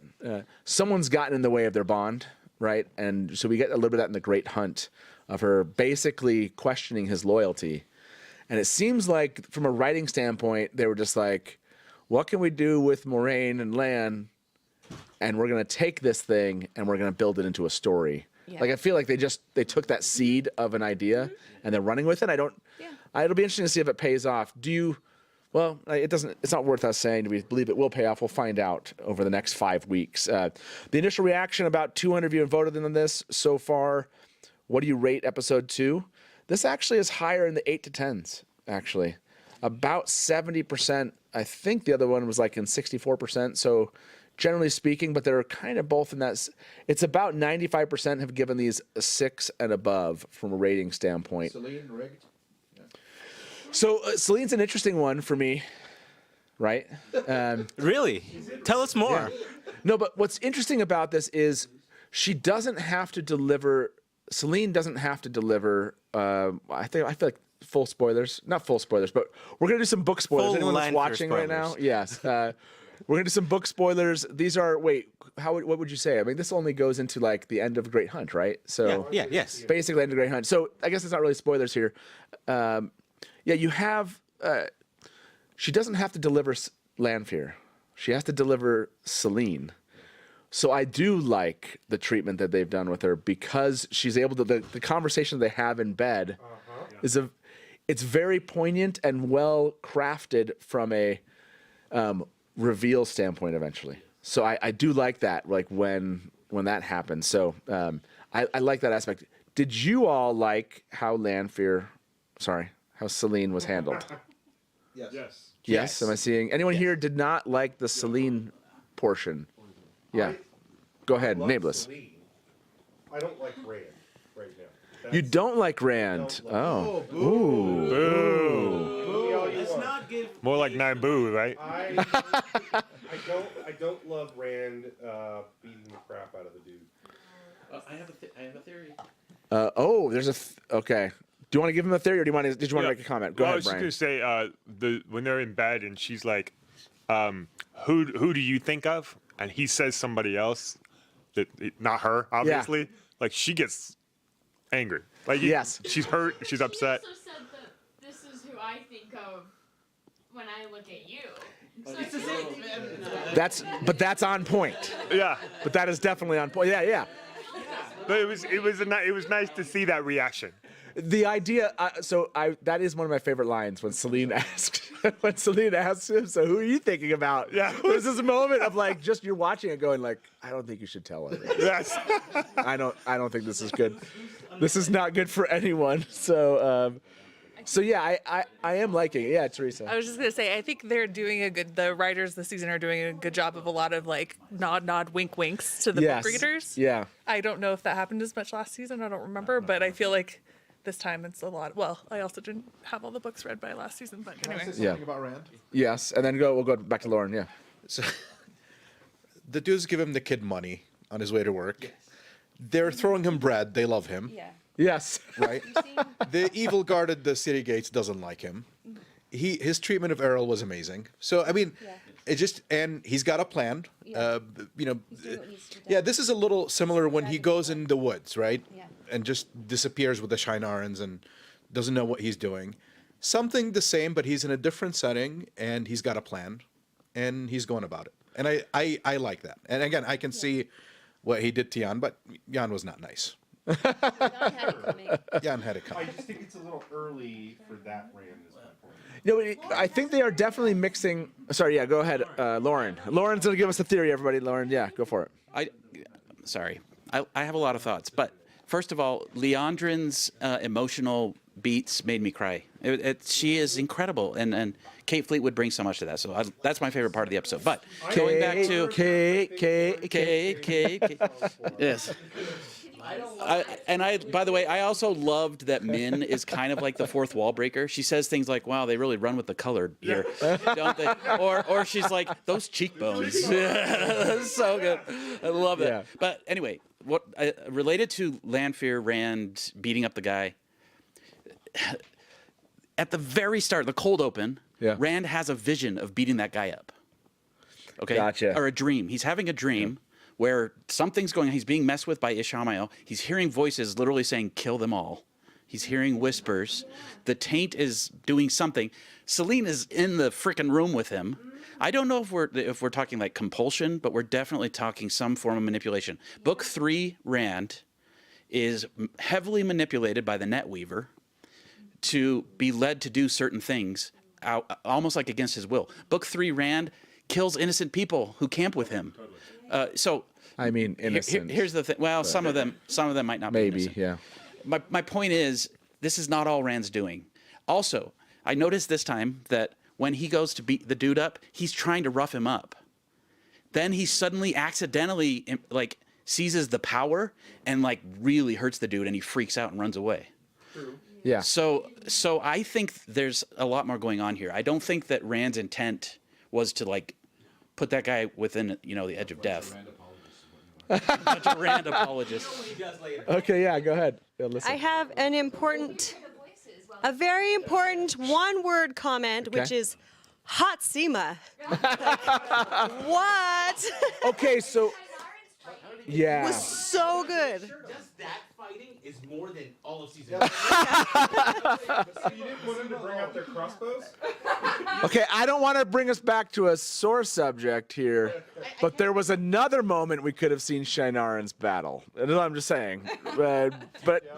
Someone's gotten in the way of their bond, right? And so we get a little bit of that in the Great Hunt of her basically questioning his loyalty. And it seems like from a writing standpoint, they were just like, what can we do with Moraine and Lan? And we're going to take this thing and we're going to build it into a story. Yeah. Like, I feel like they took that seed of an idea and they're running with it. It'll be interesting to see if it pays off. Well, it's not worth us saying, do we believe it will pay off? We'll find out over the next 5 weeks. The initial reaction, about 200 of you have voted on this so far. What do you rate episode 2? This actually is higher in the 8 to 10s, actually. About 70%. I think the other one was like in 64%. So generally speaking, but they're kind of both in that. It's about 95% have given these a 6 and above from a rating standpoint. Celine rigged. So Celine's an interesting one for me, right? Really? Tell us more. Yeah. No, but what's interesting about this is she doesn't have to deliver. Celine doesn't have to deliver. I feel like full spoilers, not full spoilers, but we're gonna do some book spoilers. Full Anyone that's watching right now, yes. We're gonna do some book spoilers. These are what would you say? I mean, this only goes into like the end of Great Hunt, right? So yes. Basically, end of Great Hunt. So I guess it's not really spoilers here. You have. She doesn't have to deliver Lanfear. She has to deliver Celine. So I do like the treatment that they've done with her because she's able to. The conversation they have in bed it's very poignant and well crafted from a reveal standpoint eventually. So I do like that, like when that happens. So I like that aspect. Did you all like how Celine was handled? Yes. Am I seeing anyone here did not like the Celine portion? Yeah. Go ahead, Nameless. Celine. I don't like Rand right now. You don't like Rand. Oh. Ooh. Boo. Let's not give. More like 9 boo, right? I don't love Rand beating the crap out of the dude. I have a theory. Okay. Do you want to give him a theory, or did you want to make a comment? Go ahead, I was Brian. just gonna say, when they're in bed and she's like, "Who do you think of?" and he says somebody else, not her, obviously. Yeah. Like she gets angry. Like yes, she's hurt. She's upset. She also said that this is who I think of when I look at you. So that's on point. Yeah. But that is definitely on point. Yeah. But it was nice to see that reaction. The idea, that is one of my favorite lines when Celine asks him, so who are you thinking about? Yeah. There's this moment of like, just you're watching it going like, I don't think you should tell her. Yes. I don't think this is good. This is not good for anyone. So yeah, I am liking it. Yeah, Teresa. I was just gonna say, I think the writers this season are doing a good job of a lot of like nod, wink, winks to the book readers. Yeah. I don't know if that happened as much last season. I don't remember, but I feel like this time it's a lot. Well, I also didn't have all the books read by last season, but anyway. Can I say something about Rand? Yes, and then we'll go back to Lauren. Yeah. So, the dudes give him the kid money on his way to work. Yes. They're throwing him bread. They love him. Yeah. Yes. Right? The evil guard at the city gates doesn't like him. His treatment of Errol was amazing. So, I mean, and he's got a plan. Yeah. This is a little similar when he goes in the woods, right? Yeah. And just disappears with the Shienarans and doesn't know what he's doing. Something the same, but he's in a different setting and he's got a plan and he's going about it. And I like that. And again, I can see what he did to Jan, but Jan was not nice. Jan had it coming. I just think it's a little early for that Rand. Is my point. No, I think they are definitely mixing. Sorry, yeah, go ahead, Lauren. Lauren's gonna give us a theory, everybody. Lauren, yeah, go for it. Sorry, I have a lot of thoughts, but first of all, Leandrin's emotional beats made me cry. She is incredible, and Kate Fleetwood brings so much to that. So that's my favorite part of the episode. But going back to Kate, yes. By the way, I also loved that Min is kind of like the fourth wall breaker. She says things like, "Wow, they really run with the color here, don't they?" Or she's like, "Those cheekbones." So good. I love it. Yeah. But anyway, what related to Lanfear Rand beating up the guy at the very start, the cold open. Yeah. Rand has a vision of beating that guy up. Okay, gotcha. Or a dream. He's having a dream. Yeah. Where something's going on. He's being messed with by Ishamael. He's hearing voices literally saying, kill them all. He's hearing whispers. The taint is doing something. Selene is in the frickin' room with him. I don't know if we're talking like compulsion, but we're definitely talking some form of manipulation. Book 3, Rand, is heavily manipulated by the Netweaver to be led to do certain things, almost like against his will. Book 3, Rand kills innocent people who camp with him. So I mean, innocent. Here's the thing. Well, some of them might not be innocent. Yeah. My point is, this is not all Rand's doing. Also, I noticed this time that when he goes to beat the dude up, he's trying to rough him up. Then he suddenly accidentally like seizes the power and like really hurts the dude, and he freaks out and runs away. True. Yeah. So I think there's a lot more going on here. I don't think that Rand's intent was to like put that guy within, the edge of death. Bunch of Rand apologists. Okay, yeah, go ahead. Yeah, listen. I have a very important one-word comment, which is hot Sema. What? Okay, so yeah, was so good. Just that fighting is more than all of season. So you didn't want them to bring out their crossbows? Okay, I don't want to bring us back to a sore subject here, but there was another moment we could have seen Shinaran's battle. I'm just saying, but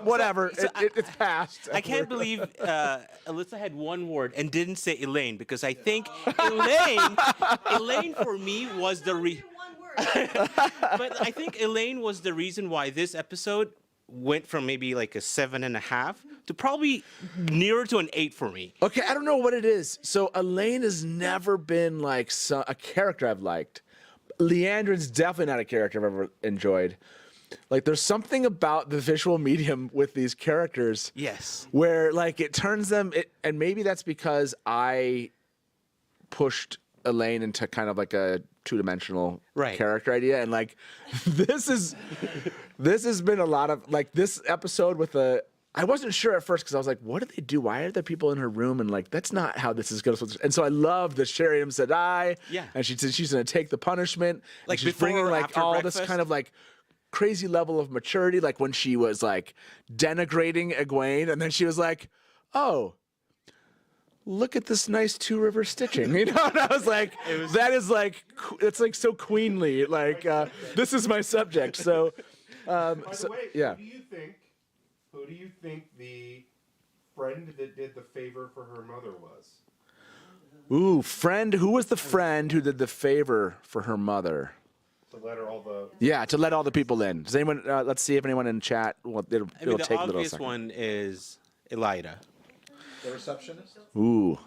whatever, it's past. I can't believe Alyssa had one word and didn't say Elaine, because I think Elaine for me was the but I think Elaine was the reason why this episode went from maybe like a 7.5 to probably nearer to an 8 for me. Okay, I don't know what it is. So Elaine has never been like a character I've liked. Leandrin's definitely not a character I've ever enjoyed. Like there's something about the visual medium with these characters. Yes. Where like it turns them, and maybe that's because I pushed Elaine into kind of like a two-dimensional character idea, and like this has been a lot of like this episode with I wasn't sure at first because I was like, what did they do? Why are there people in her room? And like that's not how this is going to. And so I love that Sheriam said and she said she's going to take the punishment. Like she's bringing like all breakfast. This kind of like crazy level of maturity, like when she was like denigrating Egwene, and then she was like, oh, look at this nice two-river stitching, And I was like, that is like, it's like so queenly. Like, this is my subject. So, By the way, who do you think the friend that did the favor for her mother was? Ooh, friend. Who was the friend who did the favor for her mother? To let her all the. Yeah, to let all the people in. Does anyone? Let's see if anyone in chat. Well, it'll take a little second. The obvious one is Elida. The receptionist? Ooh.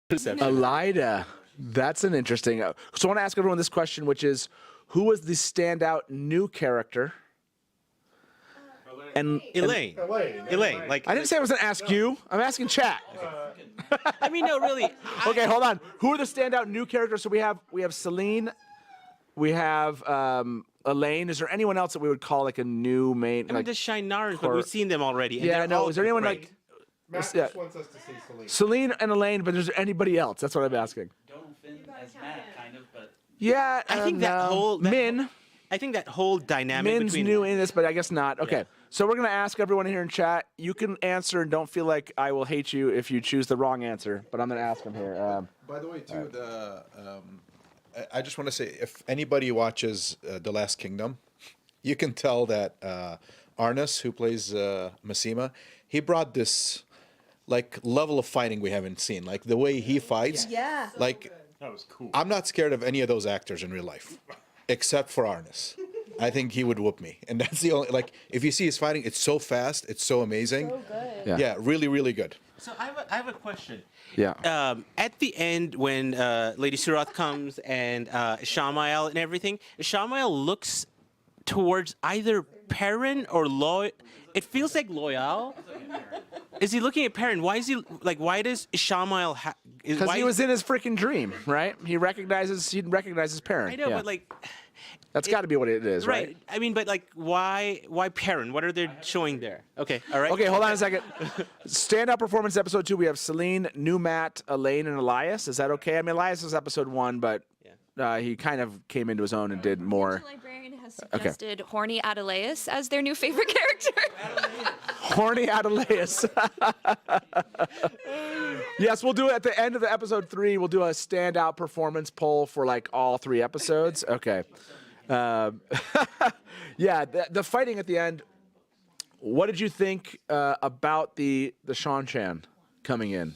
Elida. That's an interesting. So I want to ask everyone this question, which is, who was the standout new character? Elaine. Like I didn't say I was going to ask you. I'm asking chat. I mean, no, really. Okay, hold on. Who are the standout new characters? So we have Selene. We have Elaine. Is there anyone else that we would call like a new main? I mean, the Shinarans, but we've seen them already. Yeah, no. Is there anyone like? Matt just wants us to say Selene. Selene and Elaine, but is there anybody else? That's what I'm asking. Donald Finn as Matt, kind of, but. Yeah, I think that whole Min. I think that whole dynamic Min's between new in this, but I guess not. Okay, so we're gonna ask everyone here in chat. You can answer, and don't feel like I will hate you if you choose the wrong answer. But I'm gonna ask them here. By the way, too, I just want to say, if anybody watches The Last Kingdom, you can tell that Arnis, who plays Massima, he brought this like level of fighting we haven't seen. Like the way he fights. Yeah. Like That was cool. I'm not scared of any of those actors in real life, except for Arnis. I think he would whoop me, and that's the only like. If you see his fighting, it's so fast, it's so amazing. So good. Yeah. Yeah, really, really good. So I have a question. Yeah. At the end, when Lady Suroth comes and Shamael and everything, Shamael looks towards either Perrin or Loy. It feels like Loyal. Is he looking at Perrin? Why is he like? Why does Shamael? Because he was in his freaking dream, right? He recognizes Perrin. I know, yeah. but like. That's got to be what it is, right? I mean, but like, why Perrin? What are they showing there? Okay, all right. Okay, hold on a second. Standout performance episode 2. We have Celine, New Matt, Elaine, and Elias. Is that okay? I mean, Elias was episode 1, but he kind of came into his own and did more. The librarian has suggested Horny Adelaus as their new favorite character. Horny Adelaus. Yes, we'll do it at the end of the episode 3. We'll do a standout performance poll for like all 3 episodes. Okay. Yeah, the fighting at the end. What did you think about the Sean Chan coming in?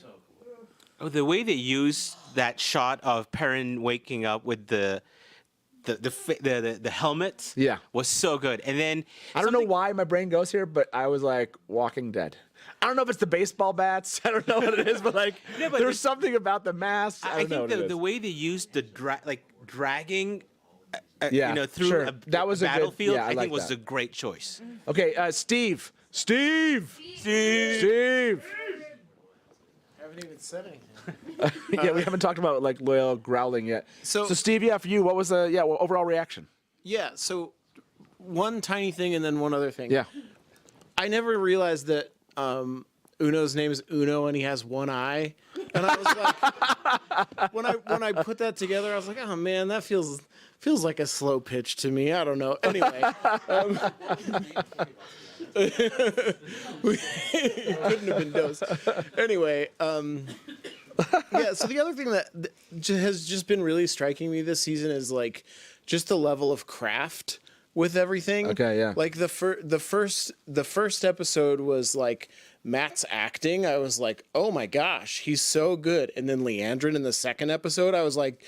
Oh, the way they used that shot of Perrin waking up with the helmet, was so good. And then I don't know why my brain goes here, but I was like Walking Dead. I don't know if it's the baseball bats. I don't know what it is, but like there's something about the mask. I don't know think what the way they used the dragging. Yeah, through sure. a That was a good- battlefield, yeah, I I like think was that. a great choice. Okay, Steve. I haven't even said anything. Yeah, we haven't talked about like loyal growling yet. So- Steve, yeah, for you, what was the overall reaction? Yeah, so one tiny thing and then one other thing. Yeah. I never realized that Uno's name is Uno and he has one eye. And I was like, when I put that together, I was like, oh man, that feels like a slow pitch to me. I don't know. Anyway, it couldn't have been dosed. Anyway, yeah. So the other thing that has just been really striking me this season is like just the level of craft with everything. Okay, yeah. Like the first episode was like Matt's acting. I was like, oh my gosh, he's so good. And then Leandrin in the second episode, I was like,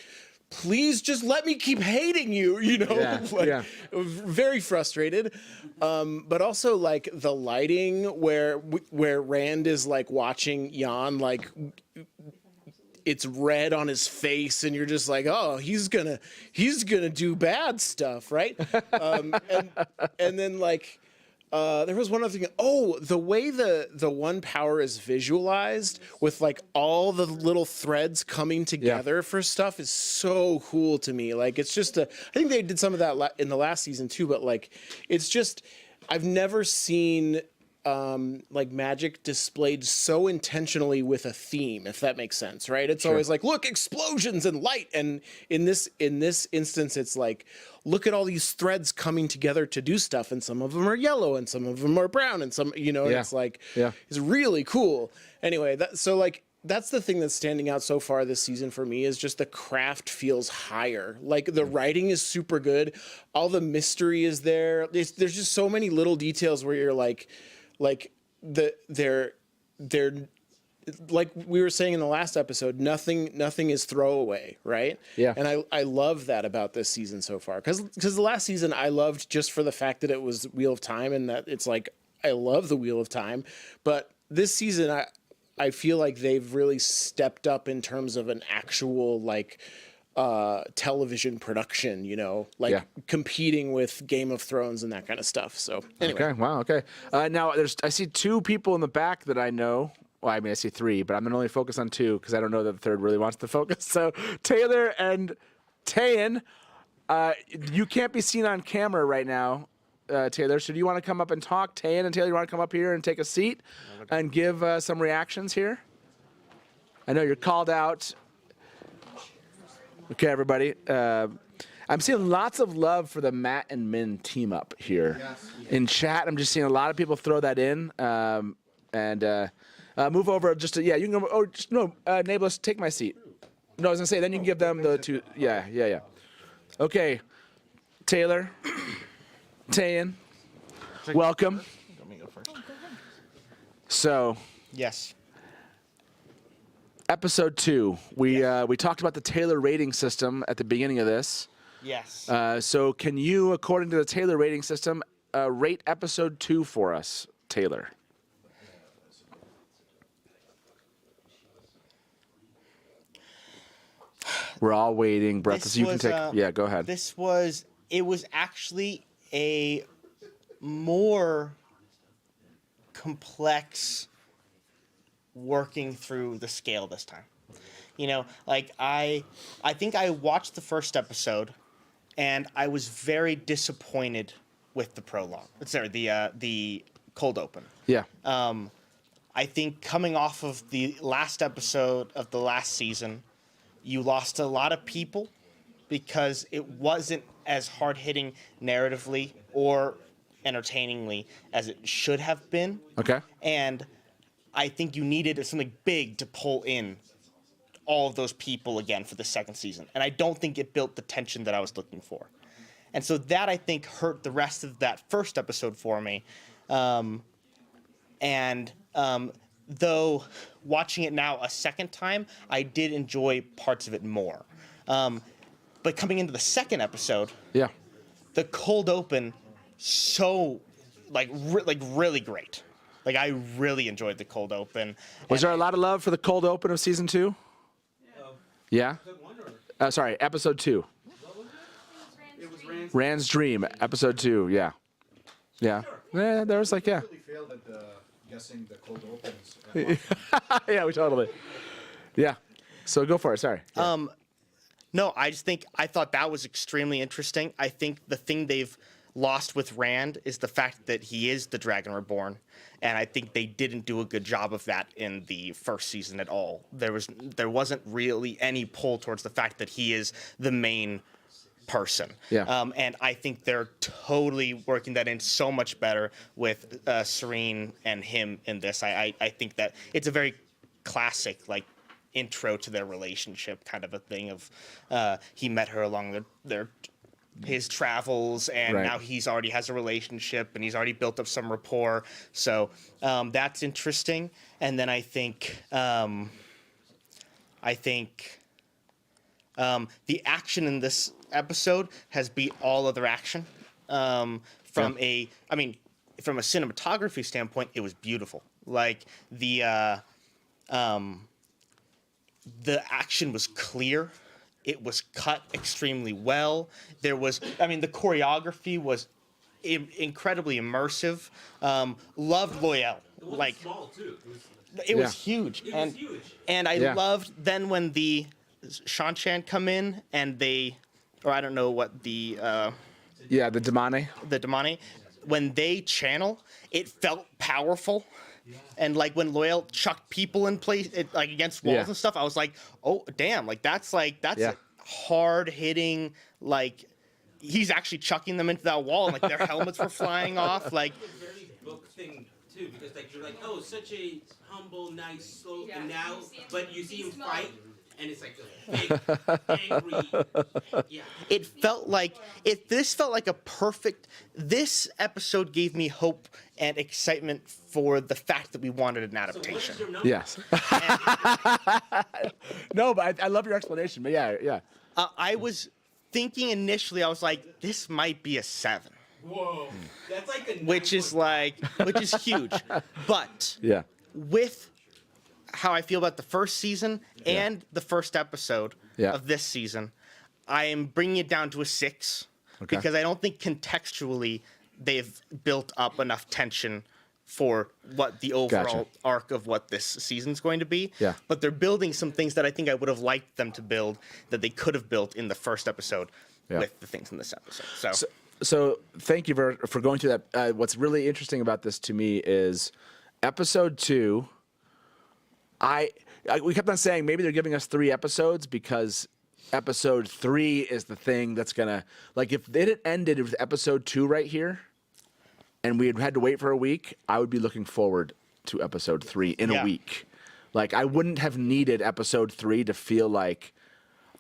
please just let me keep hating you, you know? Yeah, yeah. Very frustrated. But also like the lighting where Rand is like watching Jan, like it's red on his face and you're just like, oh, he's gonna do bad stuff, right? And then like there was one other thing. Oh, the way the one power is visualized with like all the little threads coming together for stuff is so cool to me. Like it's just I think they did some of that in the last season too, but like it's just I've never seen like magic displayed so intentionally with a theme, if that makes sense, right? It's always like, look, explosions and light, and in this instance, it's like, look at all these threads coming together to do stuff, and some of them are yellow, and some of them are brown, and some, you know, and it's like, it's really cool. Anyway, so like. That's the thing that's standing out so far this season for me is just the craft feels higher. Like the writing is super good. All the mystery is there. There's just so many little details where you're like they're like we were saying in the last episode, nothing is throwaway, right? Yeah. And I love that about this season so far. Because the last season I loved just for the fact that it was Wheel of Time and that it's like I love the Wheel of Time. But this season I feel like they've really stepped up in terms of an actual like television production, you know, like competing with Game of Thrones and that kind of stuff. So anyway. Okay, wow, okay. Now I see 2 people in the back that I know. Well, I mean, I see 3, but I'm gonna only focus on 2 because I don't know that the third really wants to focus. So Taylor and Tayan, you can't be seen on camera right now. Taylor, so do you want to come up and talk? Tayan and Taylor, you want to come up here and take a seat and give some reactions here? I know you're called out. Okay, everybody. I'm seeing lots of love for the Matt and Min team up here. In chat, I'm just seeing a lot of people throw that in. Move over just to, you can go, oh, just, no, Nablus, take my seat. No, I was going to say, then you can give them the 2, yeah. Okay, Taylor. Tayan, welcome. Let me go first. So, Yes. episode 2, we talked about the Taylor rating system at the beginning of this. Yes. So, can you, according to the Taylor rating system, rate episode 2 for us, Taylor? We're all waiting, breathless. You can take. Yeah, go ahead. It was actually a more complex working through the scale this time. You know, like I think I watched the first episode and I was very disappointed with the prologue. Sorry, the cold open. Yeah. I think coming off of the last episode of the last season, you lost a lot of people because it wasn't as hard-hitting narratively or entertainingly as it should have been. Okay. And I think you needed something big to pull in all of those people again for the second season. And I don't think it built the tension that I was looking for. And so that, I think, hurt the rest of that first episode for me. Though watching it now a second time, I did enjoy parts of it more. But coming into the second episode, yeah, the cold open, so really great. Like I really enjoyed the cold open. Was there a lot of love for the cold open of season 2? Yeah. Sorry, episode 2. It was Rand's Dream, episode 2. Yeah. Yeah. Yeah. There was like yeah. Failed at guessing the cold opens. Yeah, we totally. Yeah. So go for it. Sorry. Yeah. No, I thought that was extremely interesting. I think the thing they've lost with Rand is the fact that he is the Dragon Reborn, and I think they didn't do a good job of that in the first season at all. There wasn't really any pull towards the fact that he is the main person. Yeah. And I think they're totally working that in so much better with Serene and him in this. I think that it's a very classic intro to their relationship kind of a thing of he met her along his travels, and Right. now he's already has a relationship and he's already built up some rapport. So that's interesting. And then I think the action in this episode has beat all other action. From a cinematography standpoint, it was beautiful. Like the action was clear. It was cut extremely well. The choreography was incredibly immersive. Loved Loyal. It wasn't small too. It was huge. It was huge. And I loved then when the Shanchan come in and I don't know what the Damane. The Damane, when they channel, it felt powerful. And when Loyal chucked people in place, against walls and stuff, I was like, oh damn, that's hard hitting. He's actually chucking them into that wall, and their helmets were flying off. It was a very book thing too, because you're like, oh, such a humble, nice, slow, and now, but you see him fight. And it's like a big, angry. Yeah. This felt like a perfect. This episode gave me hope and excitement for the fact that we wanted an adaptation. Yes. No, but I love your explanation. But yeah. I was thinking initially, I was like, this might be a 7. Whoa. That's like a which is huge. But yeah, with how I feel about the first season and the first episode of this season, I am bringing it down to a 6 because I don't think contextually they've built up enough tension for what the overall arc of what this season's going to be. Yeah. But they're building some things that I think I would have liked them to build that they could have built in the first episode with the things in this episode. So thank you for going through that. What's really interesting about this to me is episode 2. We kept on saying maybe they're giving us 3 episodes because episode 3 is the thing that's gonna if it had ended with episode 2 right here, and we had to wait for a week, I would be looking forward to episode 3 in a week. I wouldn't have needed episode 3 to feel like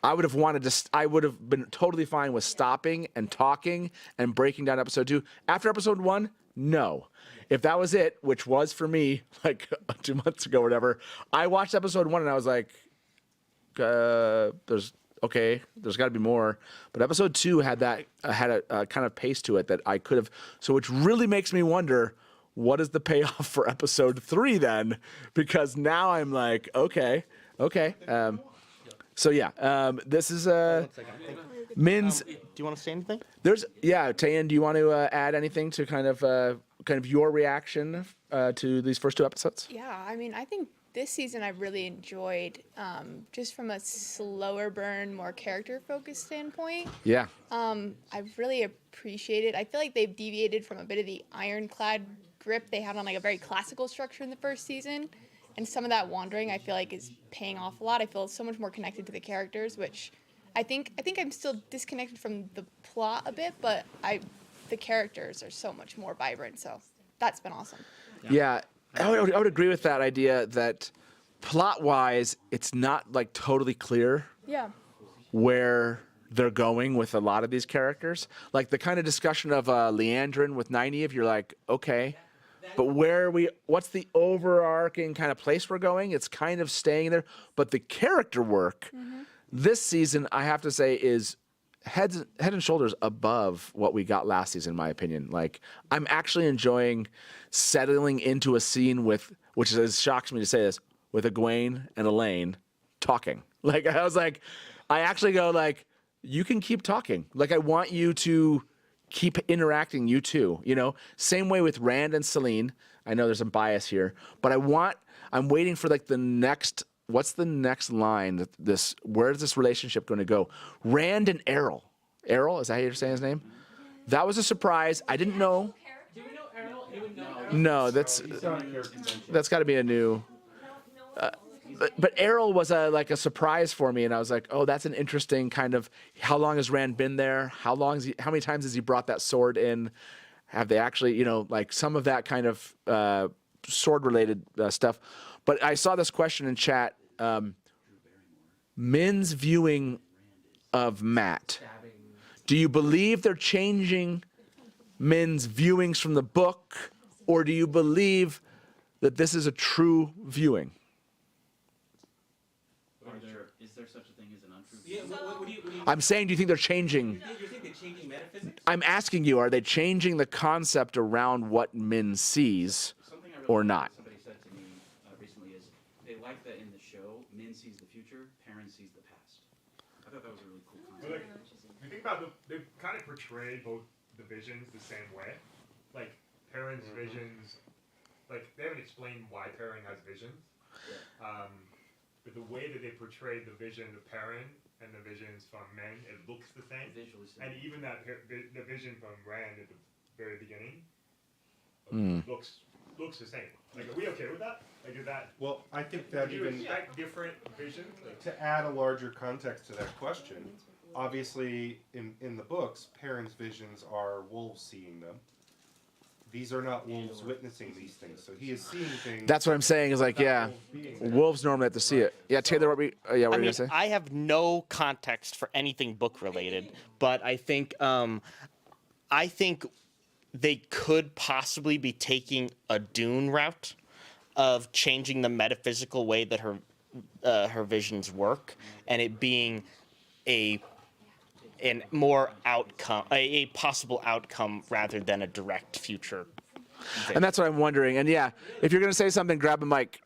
I would have wanted to. I would have been totally fine with stopping and talking and breaking down episode 2. After episode 1, No. If that was it, which was for me like 2 months ago or whatever, I watched episode 1 and I was like, there's got to be more. But episode 2 had a kind of pace to it that I could have. So which really makes me wonder, what is the payoff for episode 3 then? Because now I'm like, okay. So yeah, this is Min's. Do you want to say anything? Tayan, do you want to add anything to kind of your reaction to these first 2 episodes? Yeah, I mean, I think this season I really enjoyed, just from a slower burn, more character-focused standpoint. Yeah. I've really appreciated. I feel like they've deviated from a bit of the ironclad grip they had on like a very classical structure in the first season, and some of that wandering I feel like is paying off a lot. I feel so much more connected to the characters, which I think I'm still disconnected from the plot a bit, but the characters are so much more vibrant. So that's been awesome. Yeah, I would agree with that idea that plot-wise, it's not like totally clear Yeah. where they're going with a lot of these characters. Like the kind of discussion of Leandrin with Nynaeve, you're like, okay, but what's the overarching kind of place we're going? It's kind of staying there. But the character work this season, I have to say, is head and shoulders above what we got last season, in my opinion. Like, I'm actually enjoying settling into a scene which shocks me to say this, with Egwene and Elaine talking. Like, I was like, I actually go like, you can keep talking. Like, I want you to keep interacting, you too, Same way with Rand and Selene. I know there's some bias here, but I'm waiting for like what's the next line? Where's this relationship going to go? Rand and Errol. Errol, is that how you're saying his name? That was a surprise. I didn't know. Do we know Errol? You would know Errol? No, that's got to be a new. But Errol was a surprise for me, and I was like, oh, that's an interesting kind of. How long has Rand been there? How many times has he brought that sword in? Have they actually, like some of that kind of sword-related stuff? But I saw this question in chat. Min's viewing of Matt. Do you believe they're changing Min's viewings from the book, or do you believe that this is a true viewing? Is there such a thing as an untrue viewing? What do you I'm saying, do you think they're changing? You think they're changing metaphysics? I'm asking you, are they changing the concept around what Min sees or not? Somebody said to me recently is they like that in the show, Min sees the future, Perrin sees the past. I thought that was a really cool concept. You think about they kind of portray both the visions the same way. Like Perrin's visions, like they haven't explained why Perrin has visions. But the way that they portray the vision of Perrin and the visions from men, it looks the same. And even the vision from Rand at the very beginning looks the same. Like, are we okay with that? Like, is that? Well, I think that do you even expect different visions? to add a larger context to that question, obviously in the books, Perrin's visions are wolves seeing them. These are not wolves witnessing these things, so he is seeing things. That's what I'm saying. Is like, yeah, wolves normally have to see it. Yeah, Taylor, what were you gonna say? I have no context for anything book related, but I think they could possibly be taking a Dune route of changing the metaphysical way that her visions work, and it being a possible outcome rather than a direct future. And that's what I'm wondering. And yeah, if you're gonna say something, grab a mic.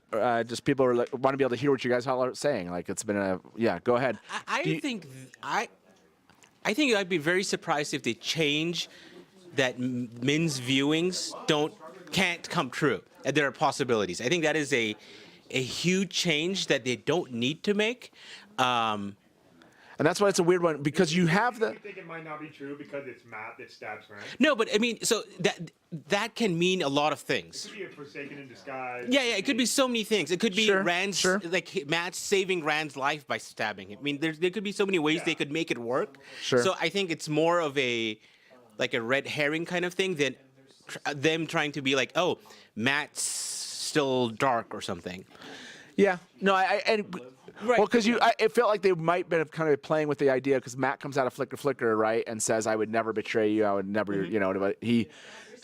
Just people want to be able to hear what you guys all are saying. Like it's been go ahead. I think I'd be very surprised if they change that Min's viewings can't come true. And there are possibilities. I think that is a huge change that they don't need to make. And that's why it's a weird one, because you have the. You think it might not be true because it's Matt that stabs Rand? No, but I mean, so that can mean a lot of things. It could be a Forsaken in disguise. Yeah, it could be so many things. It could be like Matt saving Rand's life by stabbing him. I mean, there could be so many ways they could make it work. Sure. So I think it's more of a red herring kind of thing than them trying to be like, oh, Matt's still dark or something. Yeah. No, Right. Well, because it felt like they might have kind of playing with the idea, because Matt comes out of Flicker, right, and says, "I would never betray you. I would never, but he."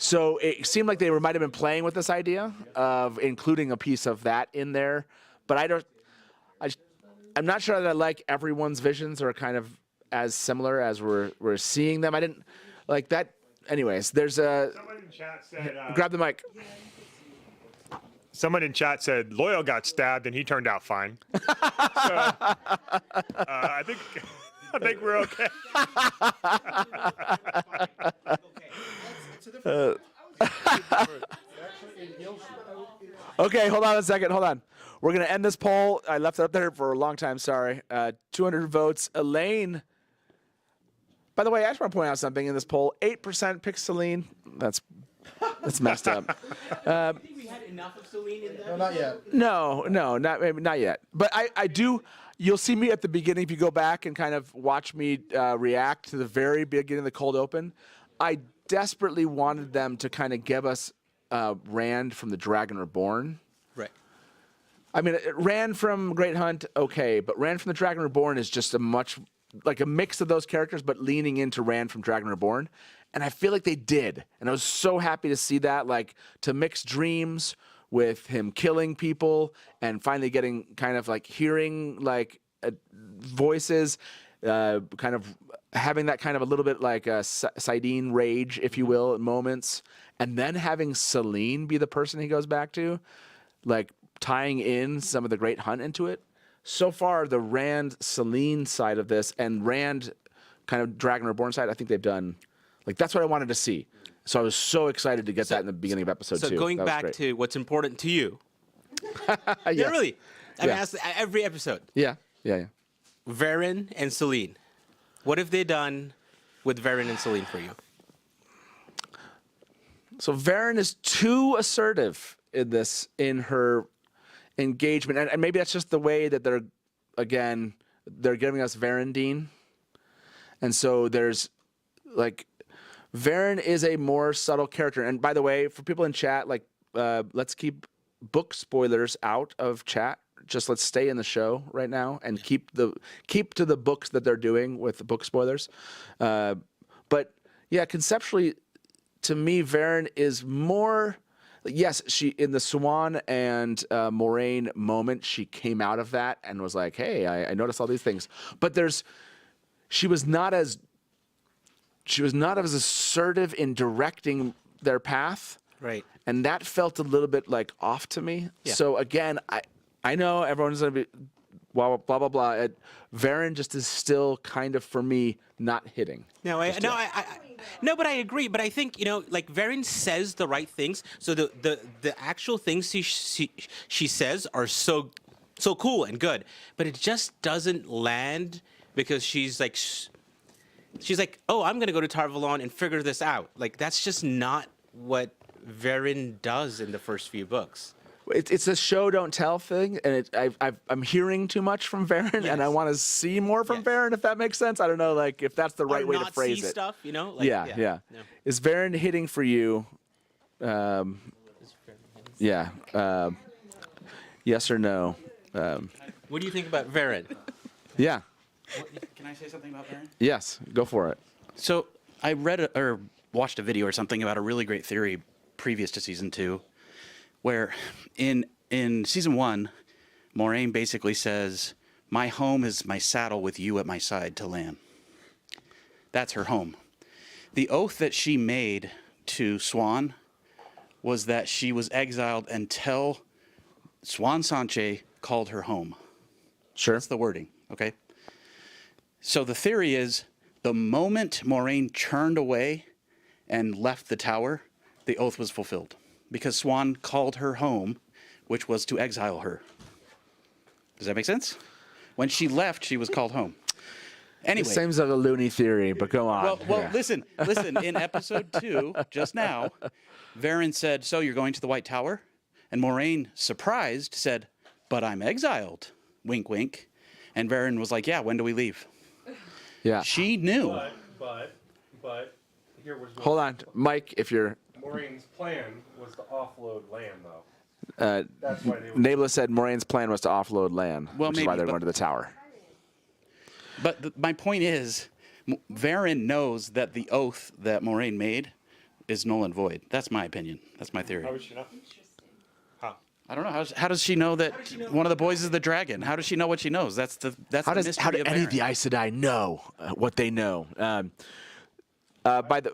So it seemed like they might have been playing with this idea of including a piece of that in there, but I'm not sure that I like everyone's visions are kind of as similar as we're seeing them. I didn't like that. Anyways, there's a. Someone in chat said. Grab the mic. Someone in chat said Loyal got stabbed and he turned out fine. I think we're okay. Okay, hold on a second. Hold on. We're going to end this poll. I left it up there for a long time. Sorry. 200 votes. Elaine. By the way, I just want to point out something in this poll. 8% picked Celine. That's messed up. I think we had enough of Celine in there. No, not yet. No, not yet. But I do. You'll see me at the beginning if you go back and kind of watch me react to the very beginning of the cold open. I desperately wanted them to kind of give us Rand from the Dragon Reborn. Right. I mean, Rand from Great Hunt, okay, but Rand from the Dragon Reborn is just like a mix of those characters, but leaning into Rand from Dragon Reborn. And I feel like they did. And I was so happy to see that, like, to mix dreams with him killing people and finally getting kind of like hearing like voices, kind of having that kind of a little bit like a Sidene rage, if you will, at moments. And then having Celine be the person he goes back to, like tying in some of the Great Hunt into it. So far, the Rand Celine side of this and Rand kind of Dragon Reborn side, I think they've done, like, that's what I wanted to see. So I was so excited to get that in the beginning of episode 2. So going back to what's important to you. Yeah, really. I mean, that's every episode. Yeah. Varen and Celine. What have they done with Varen and Celine for you? So Varen is too assertive in her engagement, and maybe that's just the way that they're giving us Varendine, and so there's like Varen is a more subtle character. And by the way, for people in chat, like let's keep book spoilers out of chat. Just let's stay in the show right now and keep to the books that they're doing with the book spoilers. But yeah, conceptually, to me, Varen is more. Yes, she in the Swan and Moraine moment, she came out of that and was like, "Hey, I noticed all these things." But she was not as assertive in directing their path, right? And that felt a little bit like off to me. Yeah. So again, I know everyone's gonna be blah blah blah blah. Varen just is still kind of for me not hitting. No, but I agree. But I think, like Varen says the right things. So the actual things she says are so cool and good. But it just doesn't land because she's like, oh, I'm gonna go to Tarvalon and figure this out. Like that's just not what Varen does in the first few books. It's a show don't tell thing, and I'm hearing too much from Varen, and I want to see more from Varen, if that makes sense. I don't know, like if that's the right way to phrase it. Stuff, Like, yeah. Is Varen hitting for you? Yes or no? What do you think about Varen? Yeah. Can I say something about Varen? Yes, go for it. So I read or watched a video or something about a really great theory previous to season 2, where in season 1, Moraine basically says, "My home is my saddle with you at my side to land." That's her home. The oath that she made to Swan was that she was exiled until Swan Sanche called her home. Sure. That's the wording, okay? So the theory is the moment Moraine turned away and left the tower, the oath was fulfilled. Because Swan called her home, which was to exile her. Does that make sense? When she left, she was called home. Anyway. It seems like a loony theory, but go on. Well, listen. In episode 2, just now, Varen said, "So you're going to the White Tower?" And Moraine, surprised, said, "But I'm exiled." Wink, wink. And Varen was like, "Yeah, when do we leave?" Yeah. She knew. But here was. Hold on, Mike, if you're. Moraine's plan was to offload land, though. That's why they. Nabla said Moraine's plan was to offload land, which is why they're going to the tower. But my point is, Varen knows that the oath that Moraine made is null and void. That's my opinion. That's my theory. How would she know? How? I don't know. How does she know that one of the boys is the dragon? How does she know what she knows? That's the mystery How do of any of Varen. the Aes Sedai know what they know? By the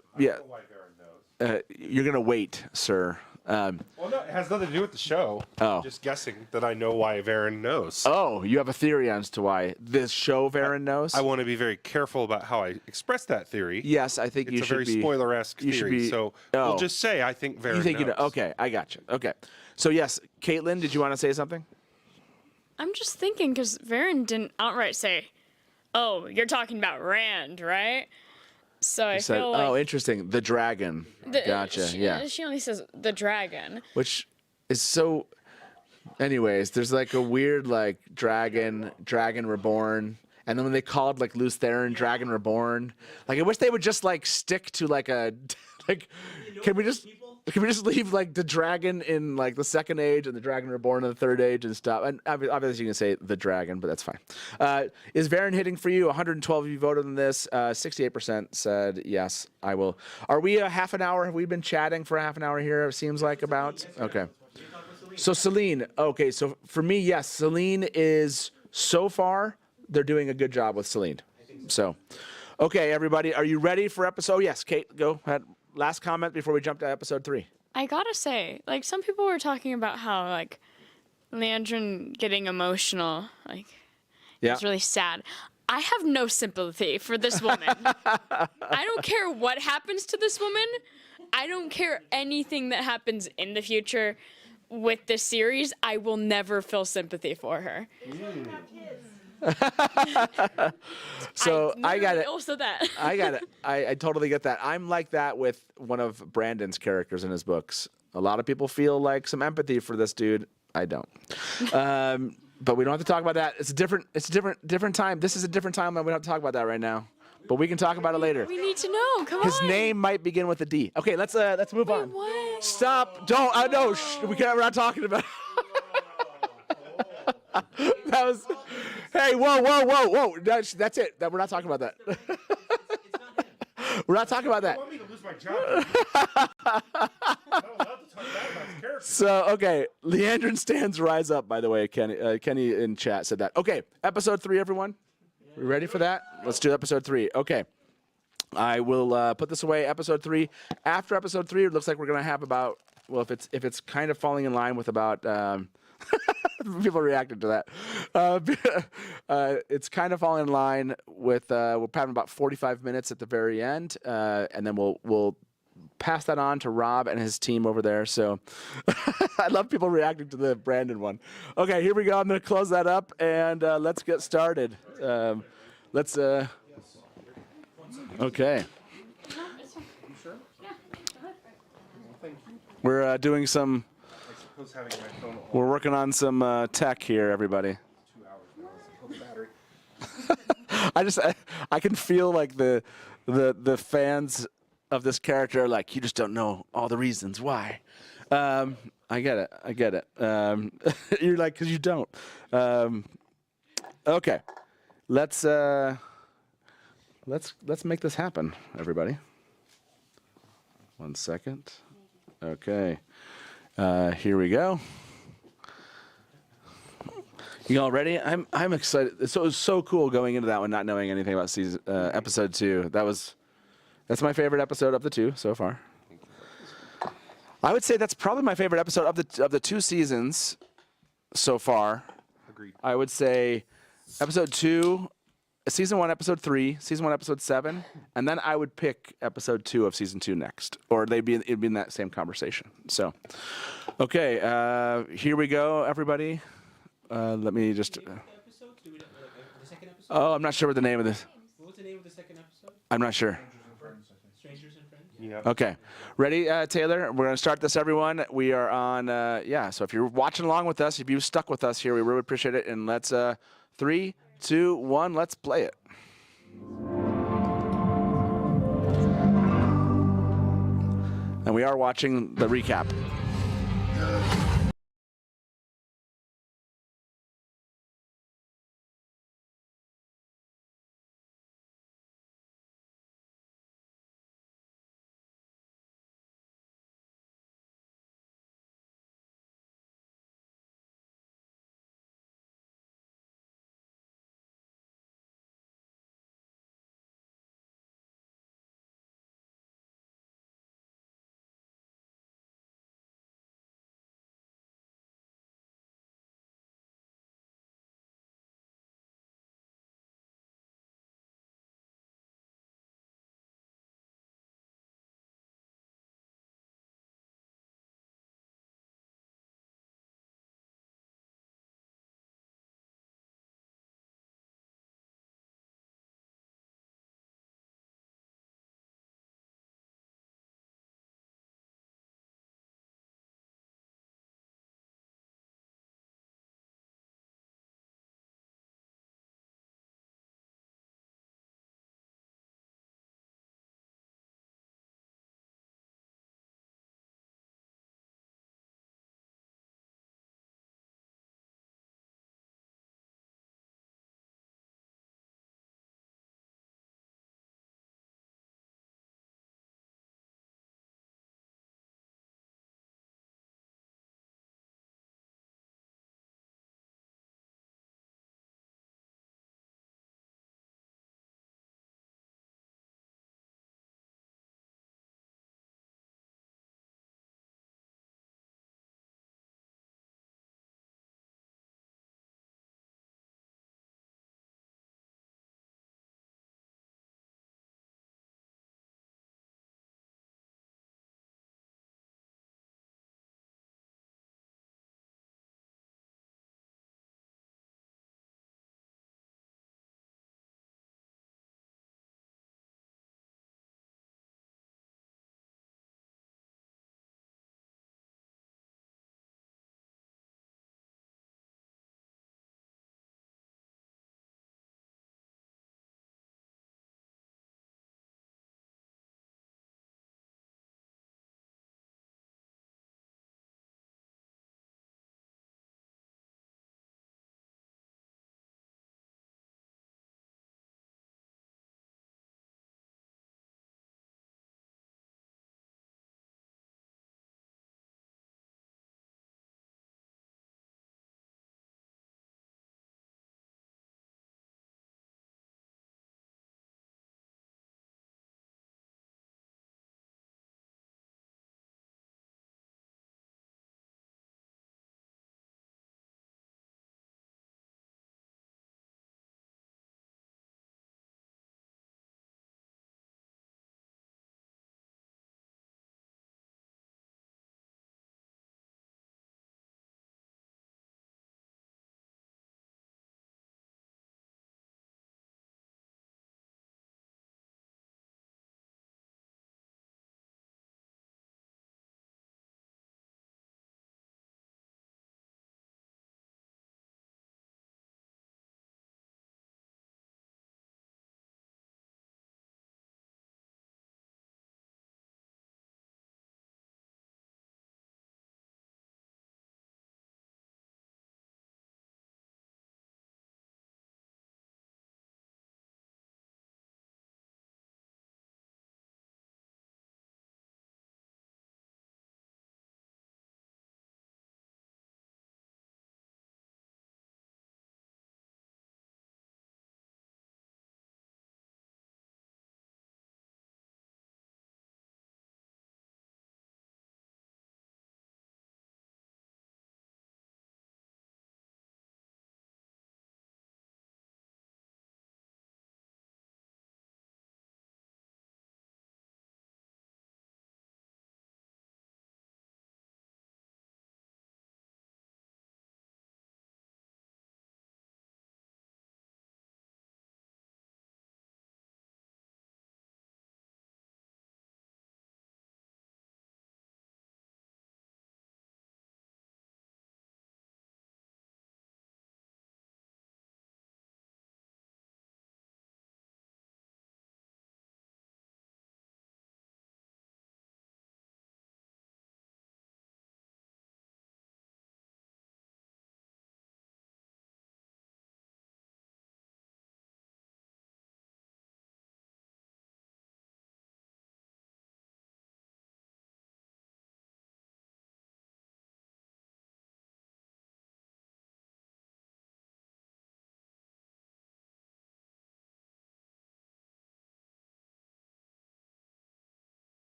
you're gonna wait, sir. Well, no, it has nothing to do with the show. Oh. I'm just guessing that I know why Varen knows. Oh, you have a theory as to why this show Varen knows? I want to be very careful about how I express that theory. Yes, I think it's you a should very be. spoiler-esque you should theory. be- So oh. we'll just say I think Varen You think knows. you know? Okay, I got you. Okay, so yes, Caitlin, did you want to say something? I'm just thinking because Varen didn't outright say, "Oh, you're talking about Rand, right?" So I You said, feel like oh, interesting. The dragon. Gotcha. She, she only says the dragon. Which is so. Anyways, there's like a weird like dragon reborn, and then when they called like Luce Theron Dragon Reborn, like I wish they would just like stick to like a like. Can we just leave like the dragon in like the second age and the dragon reborn in the third age and stop? And obviously you can say the dragon, but that's fine. Is Varen hitting for you? 112 of you voted on this. 68% said yes, I will. Are we a half an hour? Have we been chatting for a half an hour here? It seems like about. Okay. So Celine. Okay. So for me, yes, Celine is so far. They're doing a good job with Celine. So, okay, everybody, are you ready for episode? Yes, Kate, go ahead. Last comment before we jump to episode 3. I gotta say, like some people were talking about how like Leandrin getting emotional, like it's really sad. I have no sympathy for this woman. I don't care what happens to this woman. I don't care anything that happens in the future with this series. I will never feel sympathy for her. So I got it. Also that. I got it. I totally get that. I'm like that with one of Brandon's characters in his books. A lot of people feel like some empathy for this dude. I don't. But we don't have to talk about that. It's a different time. This is a different time, and we don't have to talk about that right now. But we can talk about it later. We need to know. Come His on. name might begin with a D. Okay, let's move on. What? Stop! Don't! No! We're not talking about. That was. Hey! Whoa! That's it. We're not talking about that. We're not talking about that. You want me to lose my job? I'm not allowed to talk bad about his character. So okay, Leandrin stands rise up. By the way, Kenny in chat said that. Okay, episode 3, everyone. We ready for that? Let's do episode 3. Okay, I will put this away. Episode 3. After episode 3, it looks like we're gonna have about. Well, if it's kind of falling in line with about. People reacted to that. It's kind of falling in line with we're having about 45 minutes at the very end, and then we'll pass that on to Rob and his team over there. So I love people reacting to the Brandon one. Okay, here we go. I'm going to close that up and let's get started. Okay. We're doing some. We're working on some tech here, everybody. I can feel like the fans of this character are like, you just don't know all the reasons why. I get it. You're like, because you don't. Okay, let's make this happen, everybody. 1 second. Okay. Here we go. You all ready? I'm excited. So it was so cool going into that one, not knowing anything about episode 2. That's my favorite episode of the 2 so far. I would say that's probably my favorite episode of the 2 seasons so far. Agreed. I would say episode 2, season 1, episode 3, season 1, episode 7, and then I would pick episode 2 of season 2 next, or it'd be in that same conversation. So, okay, here we go, everybody. Let me just. Oh, I'm not sure what the name of this. What was the name of the second episode? I'm not sure. Strangers and Friends? Yeah. Okay, ready, Taylor? We're gonna start this, everyone. We are on. So if you're watching along with us, if you stuck with us here, we really appreciate it. And let's 3, 2, 1, let's play it. And we are watching the recap.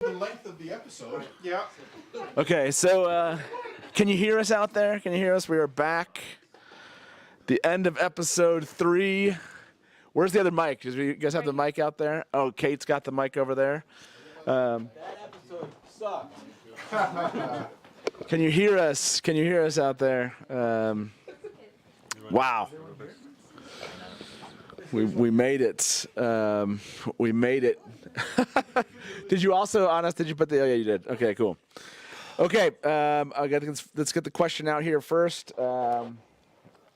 The length of the episode. Yeah. Okay, so can you hear us out there? Can you hear us? We are back. The end of episode 3. Where's the other mic? Do you guys have the mic out there? Oh, Kate's got the mic over there. That episode sucked. Can you hear us? Can you hear us out there? Wow. We made it. We made it. Did you also, Honest, did you put the, oh yeah, you did. Okay, cool. Okay, let's get the question out here first. You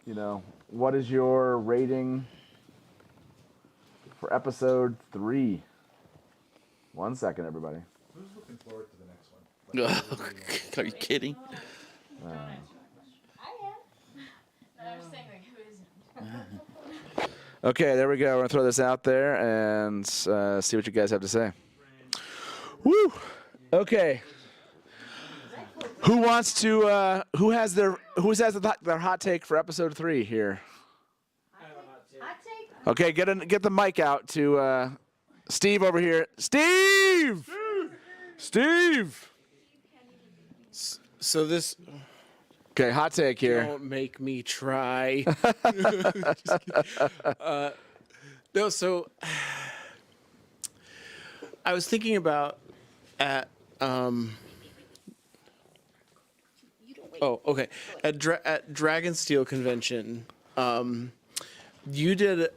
know, what is your rating for episode 3? 1 second, everybody. Who's looking forward to the next one? Are you kidding? Okay, there we go. We're going to throw this out there and see what you guys have to say. Woo! Okay. Who wants to, who has their hot take for episode 3 here? Okay, get the mic out to Steve over here. Steve! Steve! So this... Okay, hot take here. Don't make me try. No, so I was thinking about at at Dragonsteel convention, you did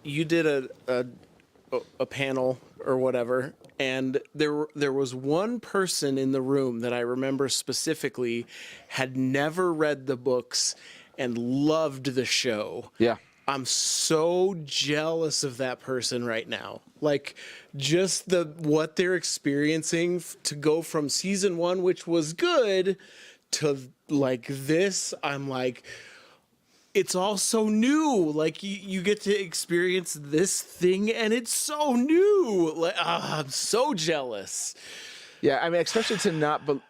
a panel or whatever, and there was one person in the room that I remember specifically had never read the books and loved the show. Yeah. I'm so jealous of that person right now. Like, just what they're experiencing to go from season 1, which was good, to like this. I'm like, it's all so new. Like, you get to experience this thing, and it's so new. Like, I'm so jealous. Yeah, I mean, especially to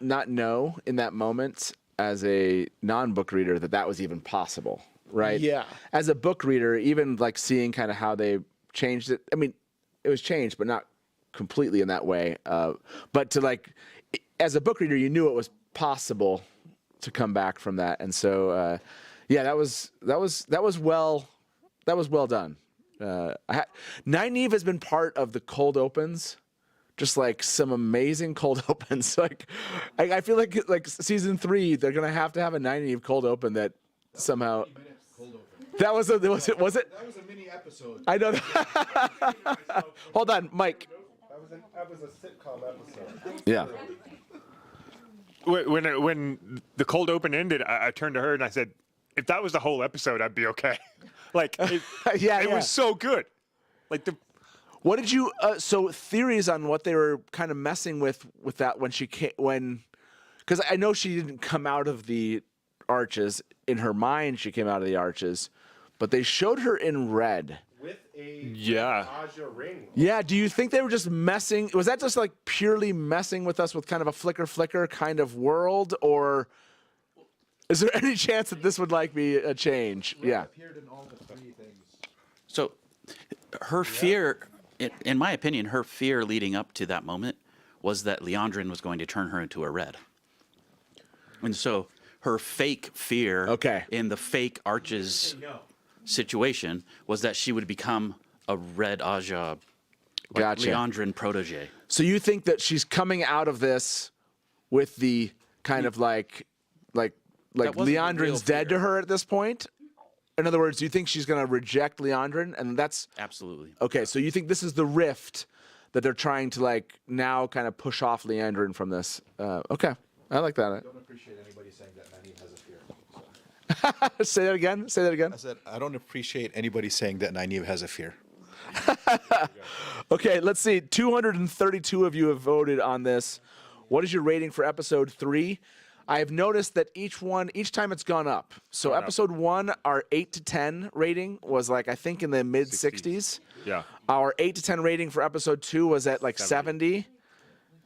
not know in that moment as a non-book reader that was even possible, right? Yeah. As a book reader, even like seeing kind of how they changed it. I mean, it was changed, but not completely in that way. But to like, as a book reader, you knew it was possible to come back from that, and so yeah, that was well done. Nynaeve has been part of the cold opens. Just like some amazing cold opens. Like, I feel like season 3, they're gonna have to have a Nynaeve cold open that somehow. That was it? Was it? That was a mini episode. I know. Hold on, Mike. That was a sitcom episode. Yeah. When the cold open ended, I turned to her and I said, "If that was the whole episode, I'd be okay." Like, it was so good. Like the. What did you? So theories on what they were kind of messing with that when she came because I know she didn't come out of the arches. In her mind, she came out of the arches, but they showed her in red. With a Aja ring. Yeah. Do you think they were just messing? Was that just like purely messing with us with kind of a flicker kind of world, or is there any chance that this would like be a change? Yeah. Appeared in all the 3 things. So, her fear. In my opinion, her fear leading up to that moment was that Leandrin was going to turn her into a red. And so her fake fear in the fake arches situation was that she would become a red Aja, Leandrin protege. So you think that she's coming out of this with the kind of like Leandrin's dead to her at this point? In other words, do you think she's going to reject Leandrin? And that's... Absolutely. Okay, so you think this is the rift that they're trying to, like, now kind of push off Leandrin from this. Okay, I like that. I don't appreciate anybody saying that Nynaeve has a fear. Say that again? Say that again? I said, I don't appreciate anybody saying that Nynaeve has a fear. Okay, let's see. 232 of you have voted on this. What is your rating for episode 3? I have noticed that each time it's gone up. So episode 1, our 8 to 10 rating was like, I think in the mid 60s. Yeah. Our 8 to 10 rating for episode 2 was at like 70.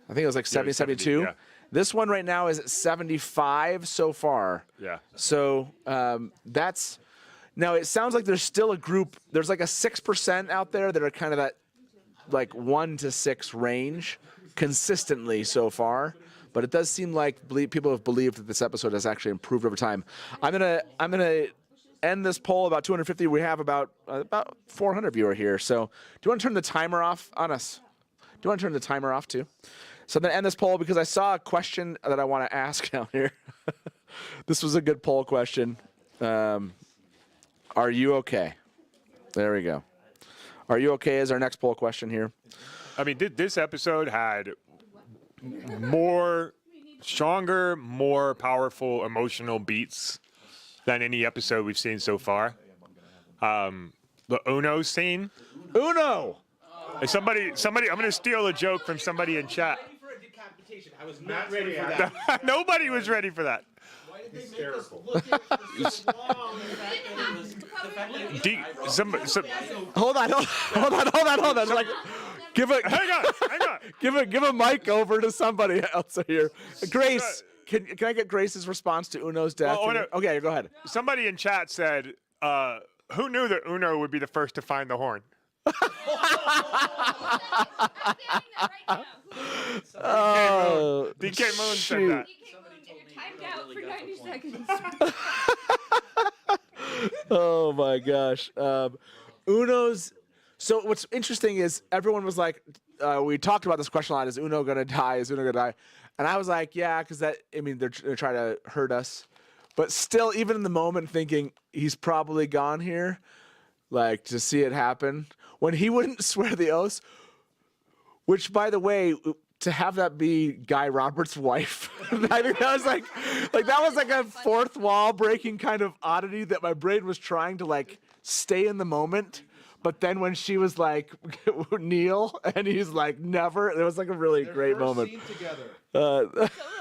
I think it was like 70, 72. Yeah. This one right now is at 75 so far. Yeah. So that's, now it sounds like there's still a group, there's like a 6% out there that are kind of that like 1 to 6 range. consistently so far, but it does seem like people have believed that this episode has actually improved over time. I'm gonna end this poll about 250. We have about 400 viewer here. So do you want to turn the timer off on us? Do you want to turn the timer off too? So I'm gonna end this poll because I saw a question that I want to ask down here. This was a good poll question. Are you okay? There we go. Are you okay is our next poll question here. I mean, this episode had stronger, more powerful emotional beats than any episode we've seen so far. The Uno scene. Uno! Somebody, I'm going to steal a joke from somebody in chat. I was not ready for that. Nobody was ready for that. Why did they make us look at it for so long? Hold on. Like, hang on. Give a mic over to somebody else here. Grace, can I get Grace's response to Uno's death? Okay, go ahead. Somebody in chat said, who knew that Uno would be the first to find the horn? Oh, DK Moon said that. Timed out for 90 seconds. Oh my gosh. Uno's. So what's interesting is everyone was like, we talked about this question a lot. Is Uno gonna die? Is Uno gonna die? And I was like, yeah, because they're trying to hurt us. But still, even in the moment, thinking he's probably gone here, like to see it happen when he wouldn't swear the oath. Which, by the way, to have that be Guy Roberts' wife, I think that was like that was like a fourth wall breaking kind of oddity that my brain was trying to like stay in the moment. But then when she was like, Neil, and he's like, never, it was like a really great moment. Scene together. So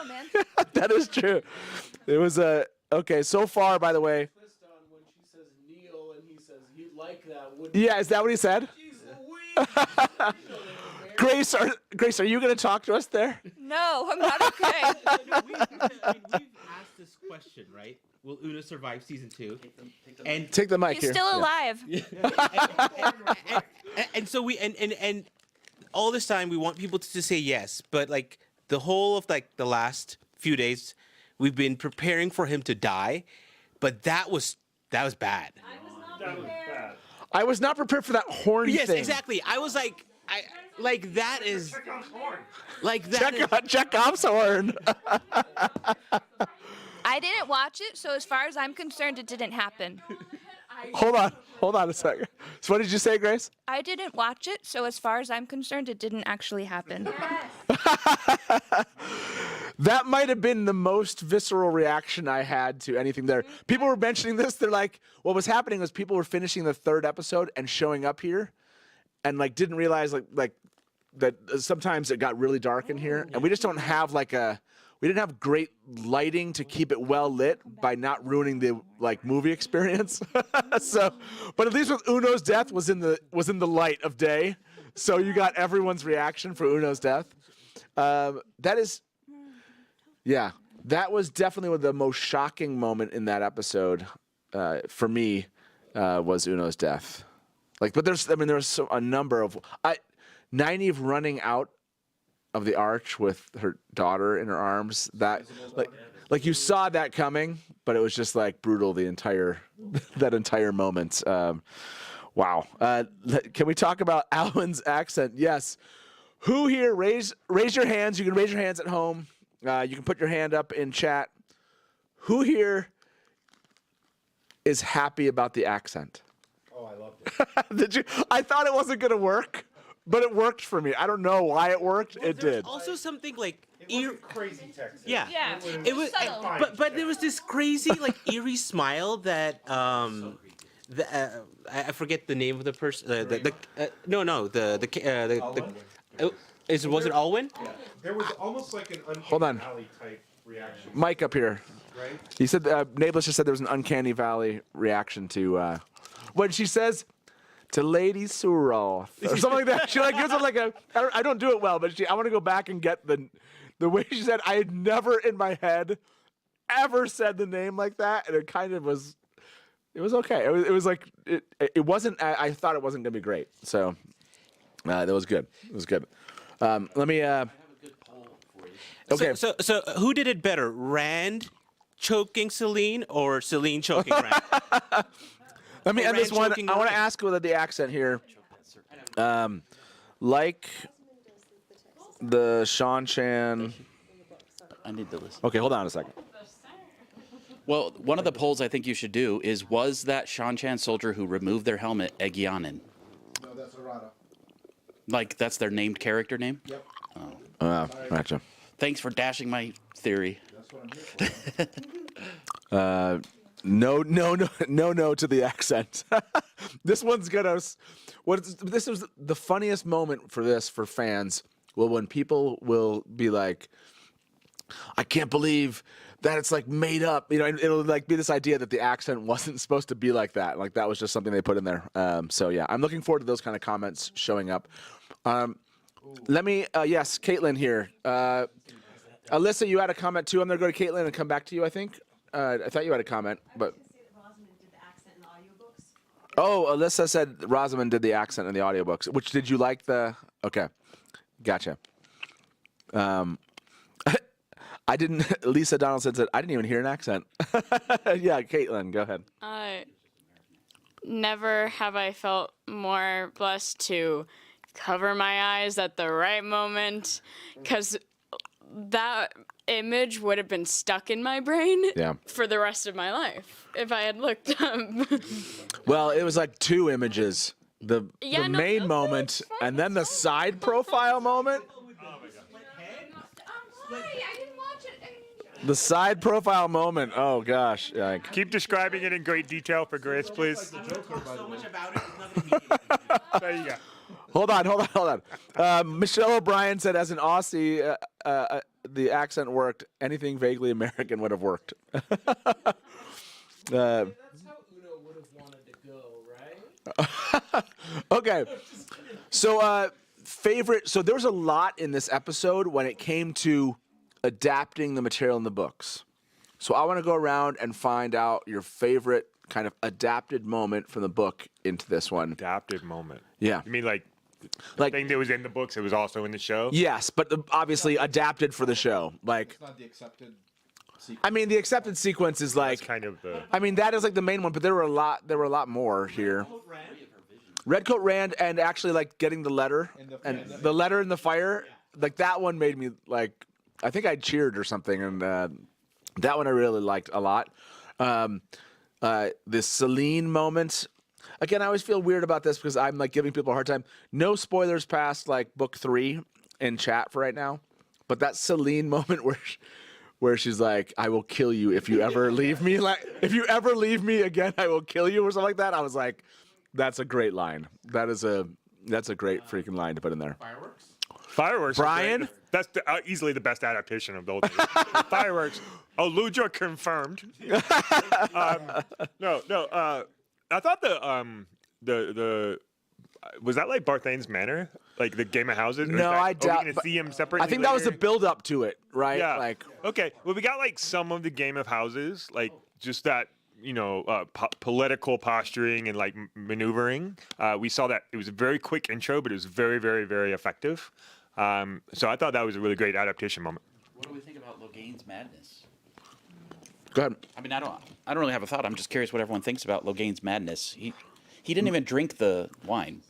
romantic. That is true. It was okay. So far, by the way. Twist on when she says Neil and he says you'd like that, wouldn't Yeah, is that what he said? Grace, are you going to talk to us there? No, I'm not okay. We've asked this question, right? Will Uno survive season 2? And take the mic He's here. still alive. And so and all this time we want people to say yes, but like the whole of like the last few days we've been preparing for him to die, but that was bad. I was not prepared for that horn Yes, thing. exactly. I was like that is like that. Chekhov's horn. I didn't watch it, so as far as I'm concerned, it didn't happen. Hold on a second. So what did you say, Grace? I didn't watch it, so as far as I'm concerned, it didn't actually happen. That might have been the most visceral reaction I had to anything there. People were mentioning this. They're like, what was happening was people were finishing the 3rd episode and showing up here and like didn't realize like that sometimes it got really dark in here and we just don't have we didn't have great lighting to keep it well lit by not ruining the like movie experience. So, but at least with Uno's death was in the light of day. So you got everyone's reaction for Uno's death. That was definitely the most shocking moment in that episode for me was Uno's death. Like, but there's a number of Nynaeve running out of the arch with her daughter in her arms. That like you saw that coming, but it was just like brutal that entire moment. Wow. Can we talk about Alan's accent? Yes. Who here raise your hands? You can raise your hands at home. You can put your hand up in chat. Who here is happy about the accent? Oh, I loved it. Did you? I thought it wasn't gonna work, but it worked for me. I don't know why it worked. Well, it did. Also something like crazy Texas. Yeah. Yeah. It was but there was this crazy like eerie smile that I forget the name of the person. Was it Alwyn? Yeah. There was almost like an Hold on. uncanny valley type reaction. Mike up here. Right? He said Nablus just said there was an uncanny valley reaction to when she says to Lady Suroth or something like that. She like gives it like I don't do it well, but I want to go back and get the way she said. I had never in my head ever said the name like that, and it kind of was. It was okay. It was like it wasn't. I thought it wasn't gonna be great. So that was good. It was good. Let me. Okay. So who did it better, Rand choking Celine or Celine choking Rand? Let me Or end this Rand one. choking I want to Lorraine? ask with the accent here. Like the Sean Chan. I need to listen. Okay, hold on a second. Well, one of the polls I think you should do is, was that Shan Chan soldier who removed their helmet Egyanin? No, that's Arata. Like, that's their named character name? Yep. Oh. Gotcha. Thanks for dashing my theory. That's what I'm here for. No to the accent. This one's gonna. This was the funniest moment for fans. Well, when people will be like, I can't believe that it's like made up. You know, it'll like be this idea that the accent wasn't supposed to be like that. Like that was just something they put in there. So yeah, I'm looking forward to those kind of comments showing up. Let me. Yes, Caitlin here. Alyssa, you had a comment too. I'm gonna go to Caitlin and come back to you. I think. I thought you had a comment, but. Oh, Alyssa said Rosamund did the accent in the audiobooks. Which did you like the? Okay, gotcha. I didn't. Lisa Donaldson said I didn't even hear an accent. Yeah, Caitlin, go ahead. Never have I felt more blessed to cover my eyes at the right moment, because that image would have been stuck in my brain for the rest of my life if I had looked up. Well, it was like two images. The main moment and then the side profile moment. The side profile moment. Oh gosh. Like. Keep describing it in great detail for Grace, please. So much about it, it's not gonna There you go. Hold on. Michelle O'Brien said, as an Aussie, the accent worked. Anything vaguely American would have worked. That's how Uno would have wanted to go, right? Okay. So, favorite. So there was a lot in this episode when it came to adapting the material in the books. So I want to go around and find out your favorite kind of adapted moment from the book into this one. Adapted moment. Yeah. You mean like the thing that was in the books, it was also in the show? Yes, but obviously adapted for the show. Like, It's not the accepted sequence. I mean, the accepted sequence is like That's kind of the. I mean, that is like the main one, but there were a lot more here. Redcoat Rand and actually like getting the letter and the letter in the fire, like that one made me like I think I cheered or something, and that one I really liked a lot. The Celine moment. Again, I always feel weird about this because I'm like giving people a hard time. No spoilers past like book 3 in chat for right now, but that Celine moment where she's like, "I will kill you if you ever leave me. Like, if you ever leave me again, I will kill you," or something like that. I was like, "That's a great line. That's a great freaking line to put in there." Fireworks. Brian? That's easily the best adaptation of the whole thing. Fireworks. Oh, Luja confirmed. No. I thought the was that like Barthane's Manor, like the Game of Houses? Or No, I doubt. Are we gonna see him separately? I think that was the later? build up to it, right? Yeah. Like, Okay. Well, we got like some of the Game of Houses, like just that, political posturing and like maneuvering. We saw that it was a very quick intro, but it was very, very, very effective. So I thought that was a really great adaptation moment. What do we think about Loghain's madness? Go ahead. I mean, I don't really have a thought. I'm just curious what everyone thinks about Loghain's madness. He didn't even drink the wine.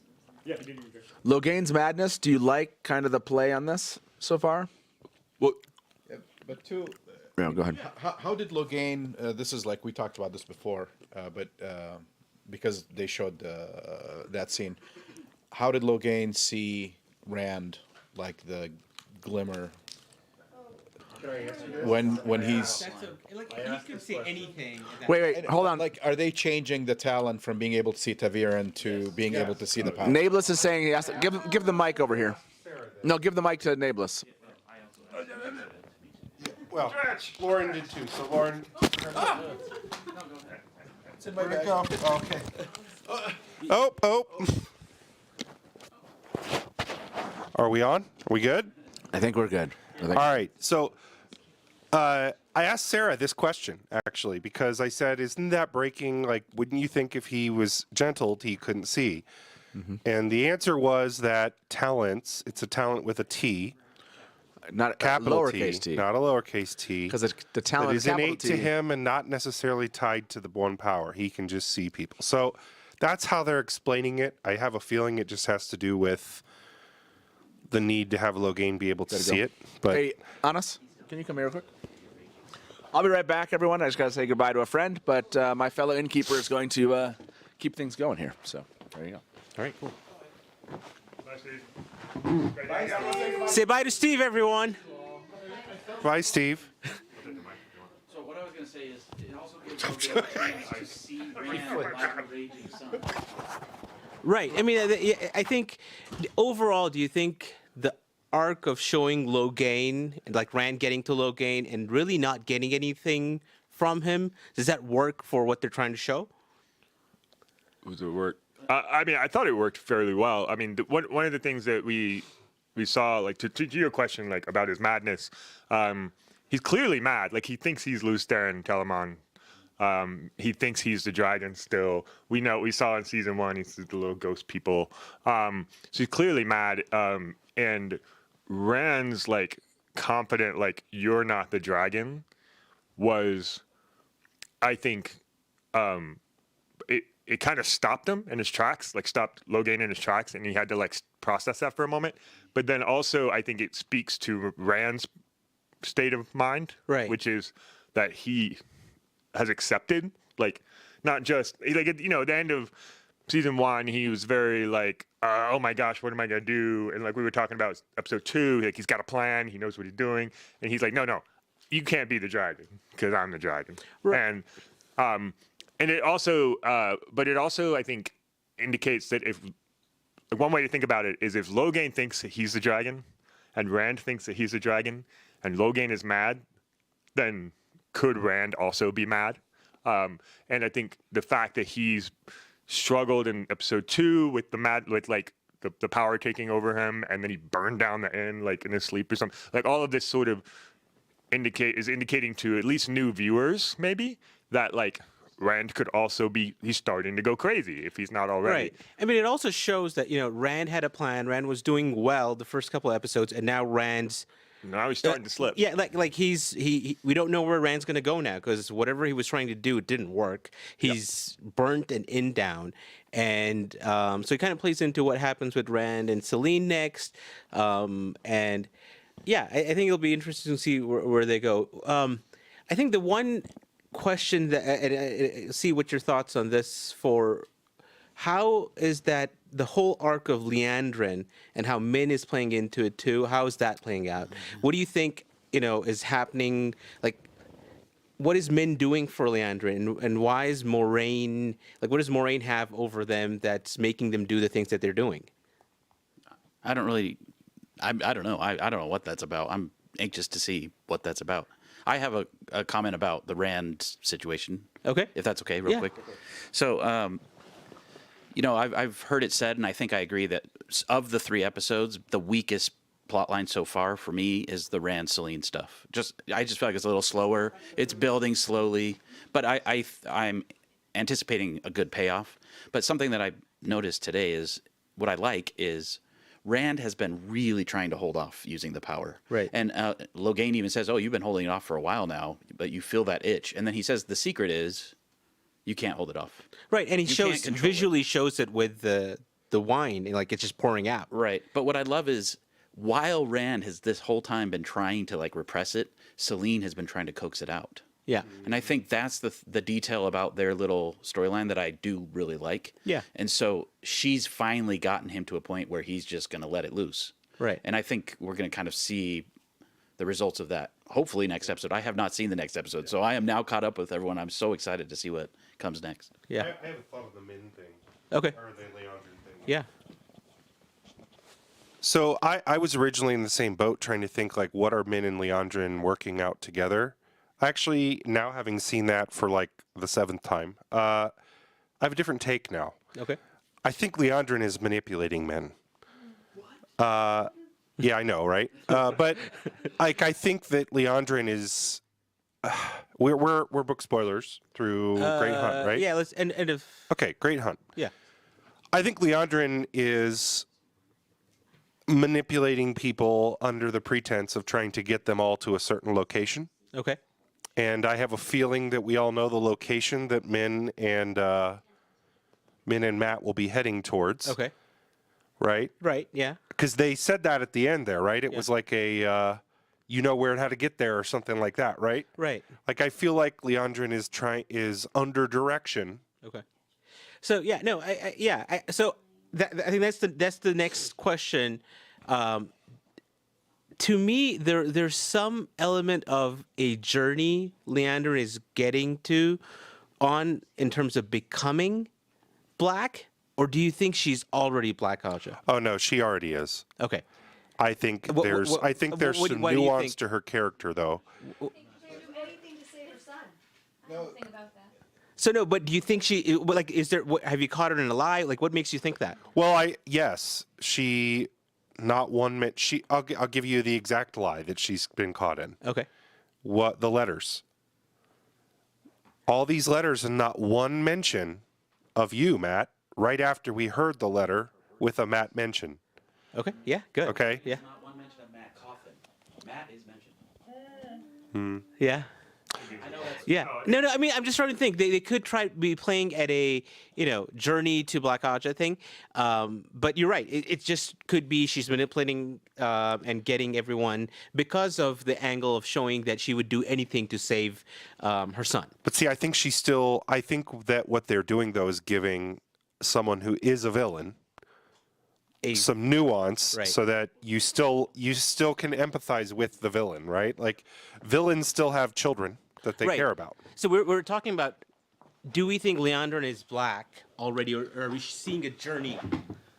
Yeah, he didn't even drink. Loghain's madness. Do you like kind of the play on this so far? Well, but two. Yeah, go ahead. How did Loghain? This is like we talked about this before, but because they showed that scene, how did Loghain see Rand like the glimmer when he's? Like he could say anything. Wait, hold on. Like, are they changing the talent from being able to see Taviran to being able to see the power? Nablus is saying he has to give the mic over here. No, give the mic to Nablus. Well, Lauren did too. So Lauren. It's in my bag. Okay. Oh. Are we on? Are we good? I think we're good. All right. So I asked Sarah this question, actually, because I said, isn't that breaking? Like, wouldn't you think if he was gentled, he couldn't see? Mm-hmm. And the answer was that talents, it's a talent with a T. not capital lowercase t, not a lowercase t, because the talent that is is capital innate T. to him and not necessarily tied to the one power. He can just see people. So that's how they're explaining it. I have a feeling it just has to do with the need to have Logain be able to see it. But hey, Anas, can you come here real quick? I'll be right back, everyone. I just got to say goodbye to a friend, but my fellow innkeeper is going to keep things going here. So there you go. All right, cool. Bye, Steve. Say bye to Steve, everyone. bye, Steve. So what I was going to say is, it also gives you a chance to see Rand like a raging sun. Right. I mean, I think overall, do you think the arc of showing Logain, like Rand getting to Logain and really not getting anything from him, does that work for what they're trying to show? Was it work? I mean, I thought it worked fairly well. I mean, one of the things that we saw, like to your question, like about his madness, he's clearly mad. Like he thinks he's Luster and Telemon. He thinks he's the dragon still. We saw in season 1, he's the little ghost people. So he's clearly mad. And Rand's like confident, like you're not the dragon, was, I think, it kind of stopped him in his tracks, like stopped Logain in his tracks, and he had to like process that for a moment. But then also, I think it speaks to Rand's state of mind, right? Which is that he has accepted, like, not just like at the end of season 1, he was very like, oh my gosh, what am I gonna do? And like we were talking about episode 2, like he's got a plan, he knows what he's doing, and he's like, no, you can't be the dragon because I'm the dragon, right. And it also, but it also, I think, indicates that if one way to think about it is if Logain thinks that he's the dragon, and Rand thinks that he's the dragon, and Logain is mad, then could Rand also be mad? And I think the fact that he's struggled in episode 2 with the power taking over him, and then he burned down the inn like in his sleep or something, like all of this sort of is indicating to at least new viewers maybe that like Rand could also be, he's starting to go crazy if he's not already. Right. I mean, it also shows that, Rand had a plan. Rand was doing well the first couple of episodes, and now now he's starting to slip. Yeah, like we don't know where Rand's going to go now, because whatever he was trying to do, it didn't work. He's burnt an inn down. And so it kind of plays into what happens with Rand and Selene next. And yeah, I think it'll be interesting to see where they go. I think the one question that, and see what your thoughts on this for, how is that the whole arc of Liandrin and how Min is playing into it too, how is that playing out? What do you think, is happening? Like, what is Min doing for Liandrin, and why is Moraine, like, what does Moraine have over them that's making them do the things that they're doing? I don't know. I don't know what that's about. I'm anxious to see what that's about. I have a comment about the Rand situation. Okay. If that's okay, real quick. So, I've heard it said, and I think I agree, that of the 3 episodes, the weakest plotline so far for me is the Rand Selene stuff. I just feel like it's a little slower. It's building slowly, but I'm anticipating a good payoff. But something that I noticed today is what I like is Rand has been really trying to hold off using the power. Right. And Logain even says, oh, you've been holding it off for a while now, but you feel that itch. And then he says the secret is you can't hold it off. Right, and he visually shows it with the wine, like it's just pouring out. Right, but what I love is while Rand has this whole time been trying to like repress it, Selene has been trying to coax it out. Yeah. And I think that's the detail about their little storyline that I do really like. Yeah. And so she's finally gotten him to a point where he's just going to let it loose. Right. And I think we're going to kind of see the results of that. Hopefully next episode. I have not seen the next episode, so I am now caught up with everyone. I'm so excited to see what comes next. Yeah. I haven't thought of the Min thing. Okay. Or the Leandrin thing. Yeah. So I was originally in the same boat trying to think, like, what are Min and Leandrin working out together? Actually, now having seen that for like the 7th time, I have a different take now. Okay. I think Leandrin is manipulating Min. Yeah, I know, right? But like, I think that Leandrin is. We're book spoilers through Great Hunt, right? Yeah. Let's end of. Okay, Great Hunt. Yeah. I think Leandrin is manipulating people under the pretense of trying to get them all to a certain location. Okay. And I have a feeling that we all know the location that Min and Matt will be heading towards. Okay. Right? Right, yeah. Because they said that at the end there, right? It was like a, you know where and how to get there or something like that, right? Right. Like I feel like Leandrin is under direction. Okay. So yeah, no, so I think that's the next question. To me, there's some element of a journey Leander is getting to on in terms of becoming black, or do you think she's already Black Aja? Oh no, she already is. Okay. I think there's some nuance to her character though. So no, but do you think she like? Is there? Have you caught her in a lie? Like, what makes you think that? Well, yes, she, not one minute. I'll give you the exact lie that she's been caught in. Okay. What the letters? All these letters and not one mention of you, Matt. Right after we heard the letter with a Matt mention. Okay. Yeah. Good. Okay. Yeah. Not one mention of Matt Coffin. Matt is mentioned. Yeah. Yeah. No. I mean, I'm just trying to think. They could try to be playing at a journey to Black Aja thing, but you're right. It just could be she's manipulating and getting everyone because of the angle of showing that she would do anything to save her son. But see, I think I think that what they're doing though is giving someone who is a villain some nuance, Right. so that you still can empathize with the villain, right? Like villains still have children that they Right. care about. So we're talking about, do we think Leandrin is black already, or are we seeing a journey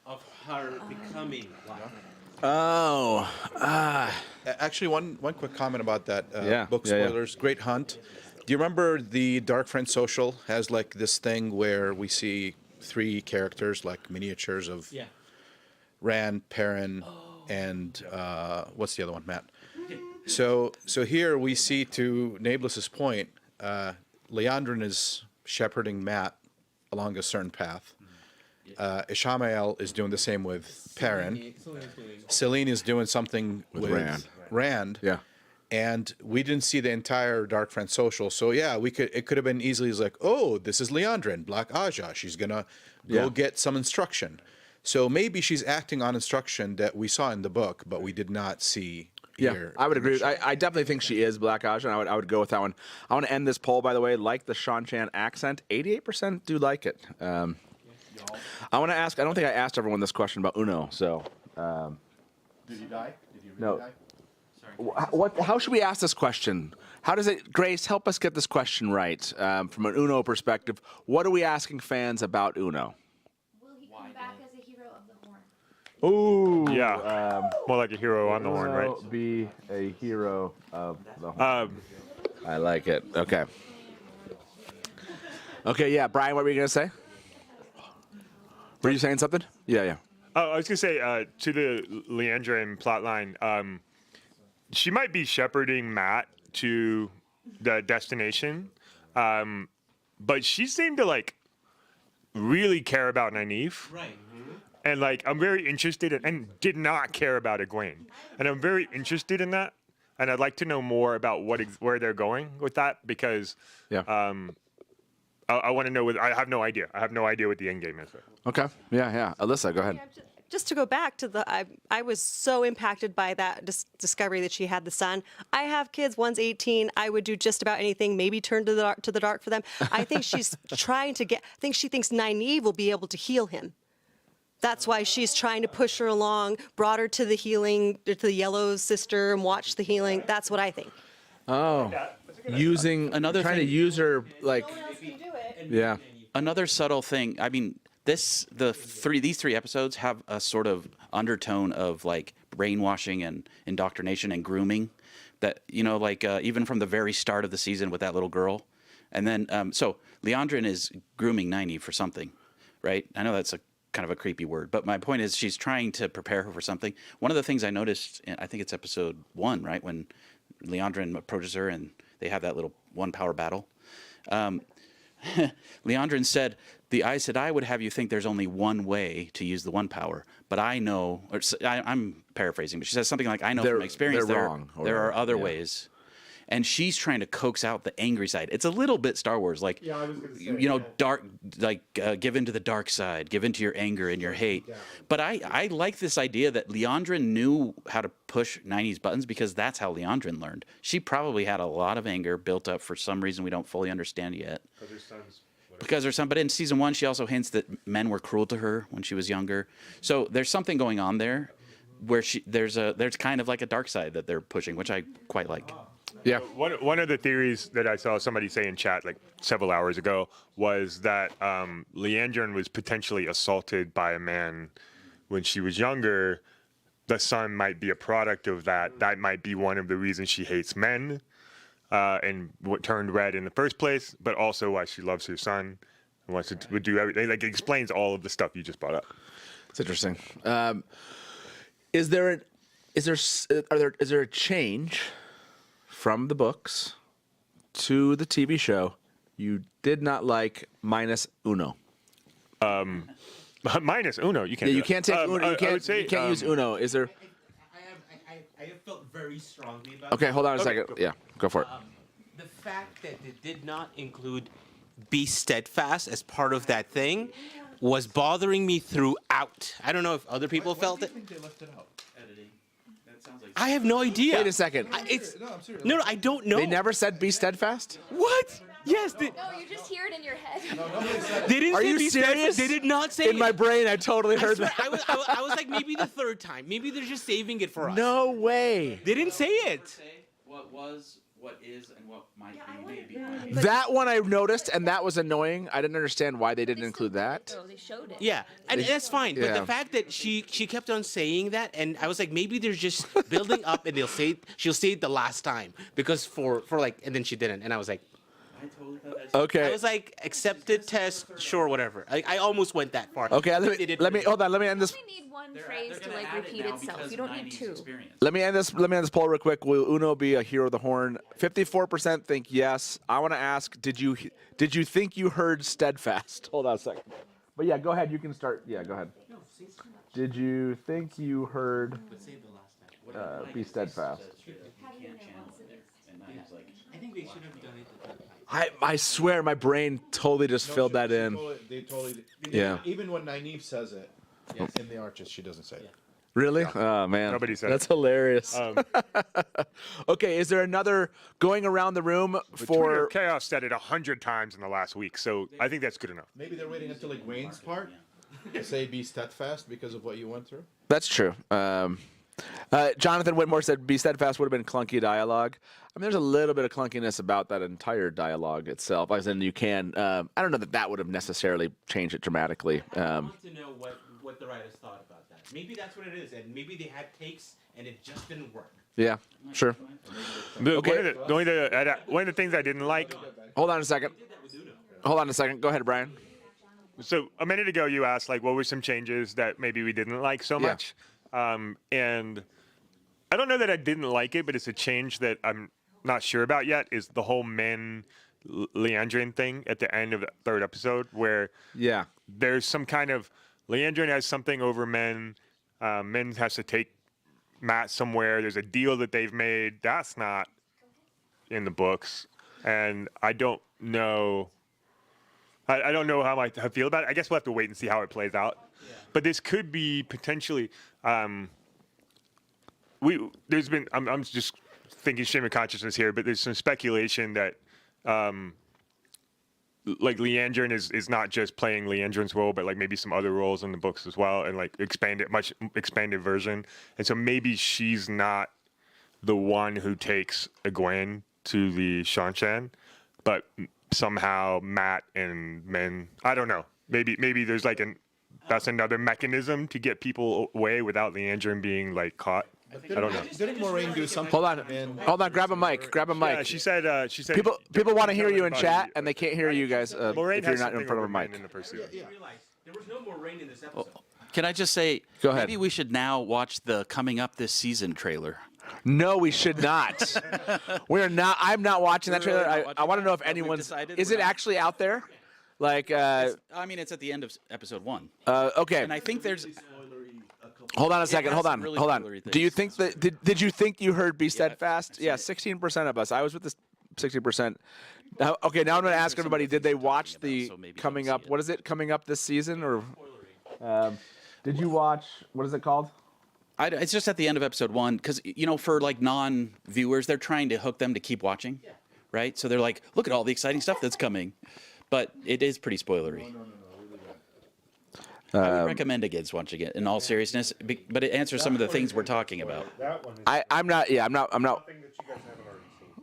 of her becoming black? Oh, actually, one quick comment about that book spoilers. Great Hunt. Do you remember the Dark Friend Social has like this thing where we see 3 characters like miniatures of Rand, Perrin, and what's the other one, Matt? So here we see, to Nablis's point, Leandrin is shepherding Matt along a certain path. Ishamael is doing the same with Perrin. Celine is doing something with Rand. Yeah. And we didn't see the entire Dark Friend Social. So yeah, it could have been easily like, oh, this is Leandrin, Black Aja. She's gonna go get some instruction. So maybe she's acting on instruction that we saw in the book, but we did not see here. I would agree. I definitely think she is Black Aja, and I would go with that one. I want to end this poll, by the way. Like the Sean Chan accent, 88% do like it. I want to ask. I don't think I asked everyone this question about Uno. So. Did he die? Did he really die? How should we ask this question? How does it, Grace, help us get this question right from an Uno perspective? What are we asking fans about Uno? Will he come back as a hero of the horn? Ooh. Yeah. More like a hero on the horn, right? Uno be a hero of the horn. I like it. Okay. Okay, yeah. Brian, what were you going to say? Were you saying something? Yeah. Oh, I was going to say, to the Leandrin plotline, she might be shepherding Matt to the destination, but she seemed to really care about Nynaeve. Right. And I'm very interested in, and did not care about Egwene. And I'm very interested in that. And I'd like to know more about where they're going with that, because I want to know. I have no idea. I have no idea what the end game is. Okay. Yeah. Alyssa, go ahead. Just to go back to I was so impacted by that discovery that she had the son. I have kids. One's 18. I would do just about anything. Maybe turn to the dark for them. I think she's trying to I think she thinks Nynaeve will be able to heal him. That's why she's trying to push her along. Brought her to the healing, to the Yellow Sister, and watch the healing. That's what I think. Oh, trying to use her yeah. Another subtle thing. I mean, these 3 episodes have a sort of undertone of brainwashing and indoctrination and grooming that, even from the very start of the season with that little girl. And then, so Leandrin is grooming Nynaeve for something, right? I know that's kind of a creepy word, but my point is she's trying to prepare her for something. One of the things I noticed, I think it's episode 1, right? When Leandrin approaches her and they have that little 1 power battle. Leandrin said, the Aes Sedai would have you think there's only one way to use the one power, but I know, or I'm paraphrasing, but she says something like, I know from experience they're wrong, or there are other yeah. ways. And she's trying to coax out the angry side. It's a little bit Star Wars, like, you know, dark, like give into the dark side, give into your anger and your hate. But I like this idea that Leandrin knew how to push Nynaeve's buttons because that's how Leandrin learned. She probably had a lot of anger built up for some reason we don't fully understand yet. Because her son, but in season 1, she also hints that men were cruel to her when she was younger. So there's something going on there where there's kind of like a dark side that they're pushing, which I quite like. Yeah. One of the theories that I saw somebody say in chat like several hours ago was that Leandrin was potentially assaulted by a man when she was younger. The son might be a product of that. That might be one of the reasons she hates men and what turned red in the first place, but also why she loves her son and wants to do everything. Like, it explains all of the stuff you just brought up. It's interesting. Is there a change from the books to the TV show you did not like minus uno? Minus uno, you can't. Yeah, do you that. can't take uno. You can't, say, you can't use uno. Is there? I have felt very strongly about Okay, this. hold on a second. Yeah, go for it. The fact that they did not include be steadfast as part of that thing was bothering me throughout. I don't know if other people felt it. They left it out. Editing. That sounds like. I have no idea. Wait a second. I'm serious. No, I don't know. They never said be steadfast? What? Yes. No, you just hear it in your head. They didn't Are say you be serious? steadfast. They did not say In my brain, I totally I heard swear, that. I was like maybe the third time. Maybe they're just saving it for us. No way. They didn't say it. Say what was, what is, and what might be, maybe. That one I noticed, and that was annoying. I didn't understand why they didn't include that. They showed it. Yeah, and that's fine. But Yeah. the fact that she kept on saying that, and I was like, maybe they're just building up, and she'll say it the last time because for like, and then she didn't, and I was like, Okay. I was like, accepted test, sure, whatever. I almost went that far. Okay, They let me hold on. Let me end this. You only need one phrase to like repeat itself. You don't need two. Let me end this poll real quick. Will Uno be a hero of the Horn? 54% think yes. I want to ask, did you think you heard steadfast? Hold on a second. But yeah, go ahead. You can start. Yeah, go ahead. Did you think you heard be steadfast? I think they should have done it the third time. I swear my brain totally just filled that in. They totally. Yeah. Even when Nynaeve says it in the Arches, she doesn't say it. Really? Oh man, Nobody said that's it. hilarious. Okay, is there another going around the room Twitter for? Chaos said it 100 times in the last week, so I think that's good enough. Maybe they're waiting until like Wayne's part to say be steadfast because of what you went through. That's true. Jonathan Whitmore said be steadfast would have been clunky dialogue. I mean, there's a little bit of clunkiness about that entire dialogue itself. As in, you can. I don't know that would have necessarily changed it dramatically. I want to know what the writers thought about that. Maybe that's what it is, and maybe they had takes and it just didn't work. Yeah, sure. Okay. One of the things I didn't like. Hold on a second. Hold on a second. Go ahead, Brian. So a minute ago, you asked like, what were some changes that maybe we didn't like so much? And I don't know that I didn't like it, but it's a change that I'm not sure about yet. Is the whole men Leandrin thing at the end of the third episode, where there's some kind of Leandrin has something over men. Men has to take Matt somewhere. There's a deal that they've made. That's not in the books, and I don't know. I don't know how I feel about it. I guess we'll have to wait and see how it plays out. Yeah. But this could be potentially. There's been. I'm just thinking stream of consciousness here, but there's some speculation that, like Leandrin is not just playing Leandrin's role, but like maybe some other roles in the books as well, and like much expanded version. And so maybe she's not the one who takes Egwene to the Shanshan, but somehow Matt and Men. I don't know. Maybe there's like that's another mechanism to get people away without Leandrin being like caught. I don't know. Didn't Moraine do something? Hold on. Grab a mic. Yeah, she said. People want to hear you in chat, and they can't hear you guys if you're not in front of a mic. There was no more rain in this episode. Can I just say, Go ahead. maybe we should now watch the coming up this season trailer. No, we should not. We're not. I'm not watching that trailer. I want to know if anyone's. decided Is we're it not? actually out there? Like, I mean, it's at the end of episode 1. okay. And I think there's. Hold on a second. has Hold some on. really Hold on. spoilery Do you things, think that? Did you think you heard "Be Steadfast"? Yeah, 16% of us. I was with this 60%. Now, okay, now I'm going to ask everybody: did they watch the coming up? What is it coming up this season? Or did you watch? What is it called? It's just at the end of episode 1 because for like non-viewers, they're trying to hook them to keep watching, right? So they're like, look at all the exciting stuff that's coming, but it is pretty spoilery. I would recommend against watching it in all seriousness, but it answers some of the things we're talking about. I'm not. Yeah, I'm not. I'm not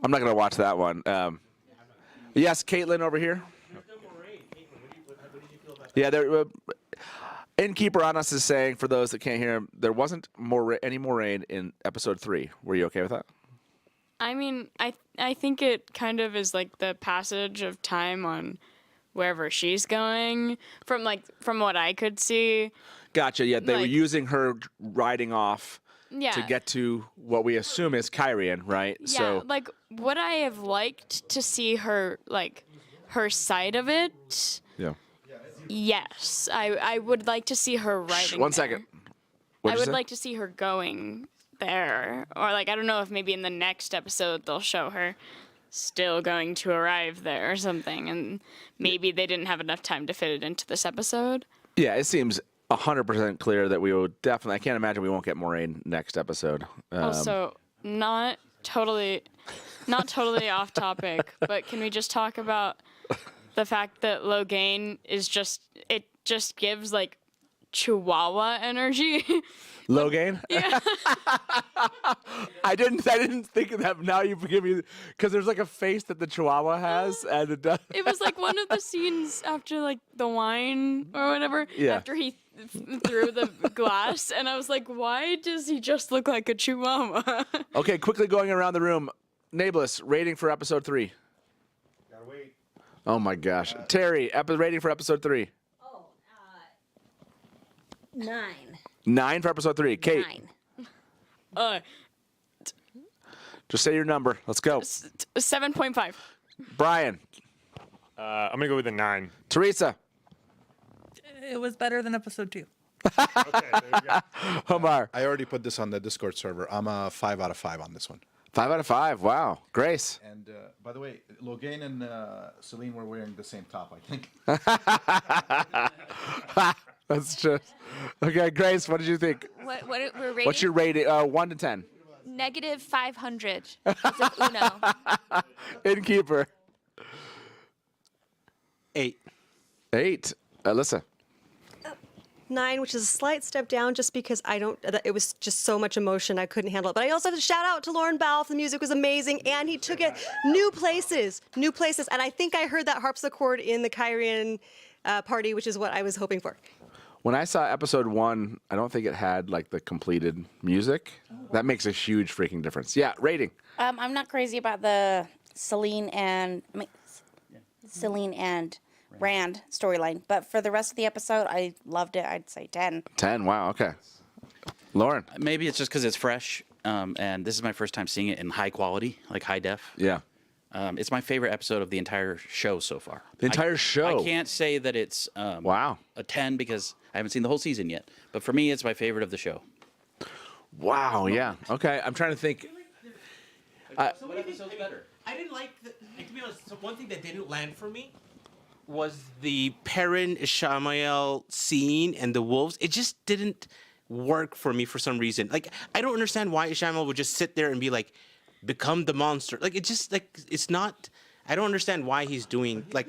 going to watch that one. Yes, Caitlin over here. Yeah, there. Innkeeper on us is saying, for those that can't hear him, there wasn't any more rain in episode 3. Were you okay with that? I mean, I think it kind of is like the passage of time on wherever she's going from what I could see. Gotcha. Yeah, they were using her riding off Yeah. to get to what we assume is Kyrian, right? Yeah, So like would I have liked to see her her side of it? yeah. Yes, I would like to see her riding. One there. second. I What'd you would say? like to see her going there, or I don't know if maybe in the next episode they'll show her still going to arrive there or something, and maybe they didn't have enough time to fit it into this episode. Yeah, it seems 100% clear that we will definitely. I can't imagine we won't get Moraine next episode. Also, not totally off topic, but can we just talk about the fact that Logain is just gives like Chihuahua energy. Logain? Yeah. I didn't think of that. Now you forgive me, because there's like a face that the Chihuahua has, and it does. It was like one of the scenes after like the wine or whatever. Yeah. After he threw the glass, and I was like, why does he just look like a Chihuahua? Okay, quickly going around the room. Nablus, rating for episode 3. Gotta wait. Oh my gosh, Terry, rating for episode 3. 9. 9 for episode 3. Kate, 9. just say your number. Let's go. 7.5. Brian, I'm gonna go with a 9. Teresa, It was better than episode 2. Omar. I already put this on the Discord server. I'm a 5 out of 5 on this one. 5 out of 5. Wow. Grace. And by the way, Logain and Celine were wearing the same top, I think. That's just okay. Grace, what did you think? What we're rating? What's your rating? 1 to 10. Negative 500. As in Uno. Innkeeper. 8. 8. Alyssa. 9, which is a slight step down just because it was just so much emotion I couldn't handle it. But I also have to shout out to Lauren Balfe. The music was amazing, and he took it new places. And I think I heard that harpsichord in the Kyrian party, which is what I was hoping for. When I saw episode 1, I don't think it had like the completed music. That makes a huge freaking difference. Yeah, rating. I'm not crazy about the Celine and Rand storyline, but for the rest of the episode, I loved it. I'd say 10. 10. Wow. Okay. Lauren. Maybe it's just because it's fresh, and this is my first time seeing it in high quality, like high def. Yeah. It's my favorite episode of the entire show so far. The entire show? I can't say that it's wow a 10 because I haven't seen the whole season yet. But for me, it's my favorite of the show. Wow. Yeah. Okay. I'm trying to think. What episode's better? I didn't like and to be honest, one thing that didn't land for me Was the Perrin Ishamael scene and the wolves? It just didn't work for me for some reason. Like, I don't understand why Ishamael would just sit there and be like, become the monster. Like, it just like it's not. I don't understand why he's doing like.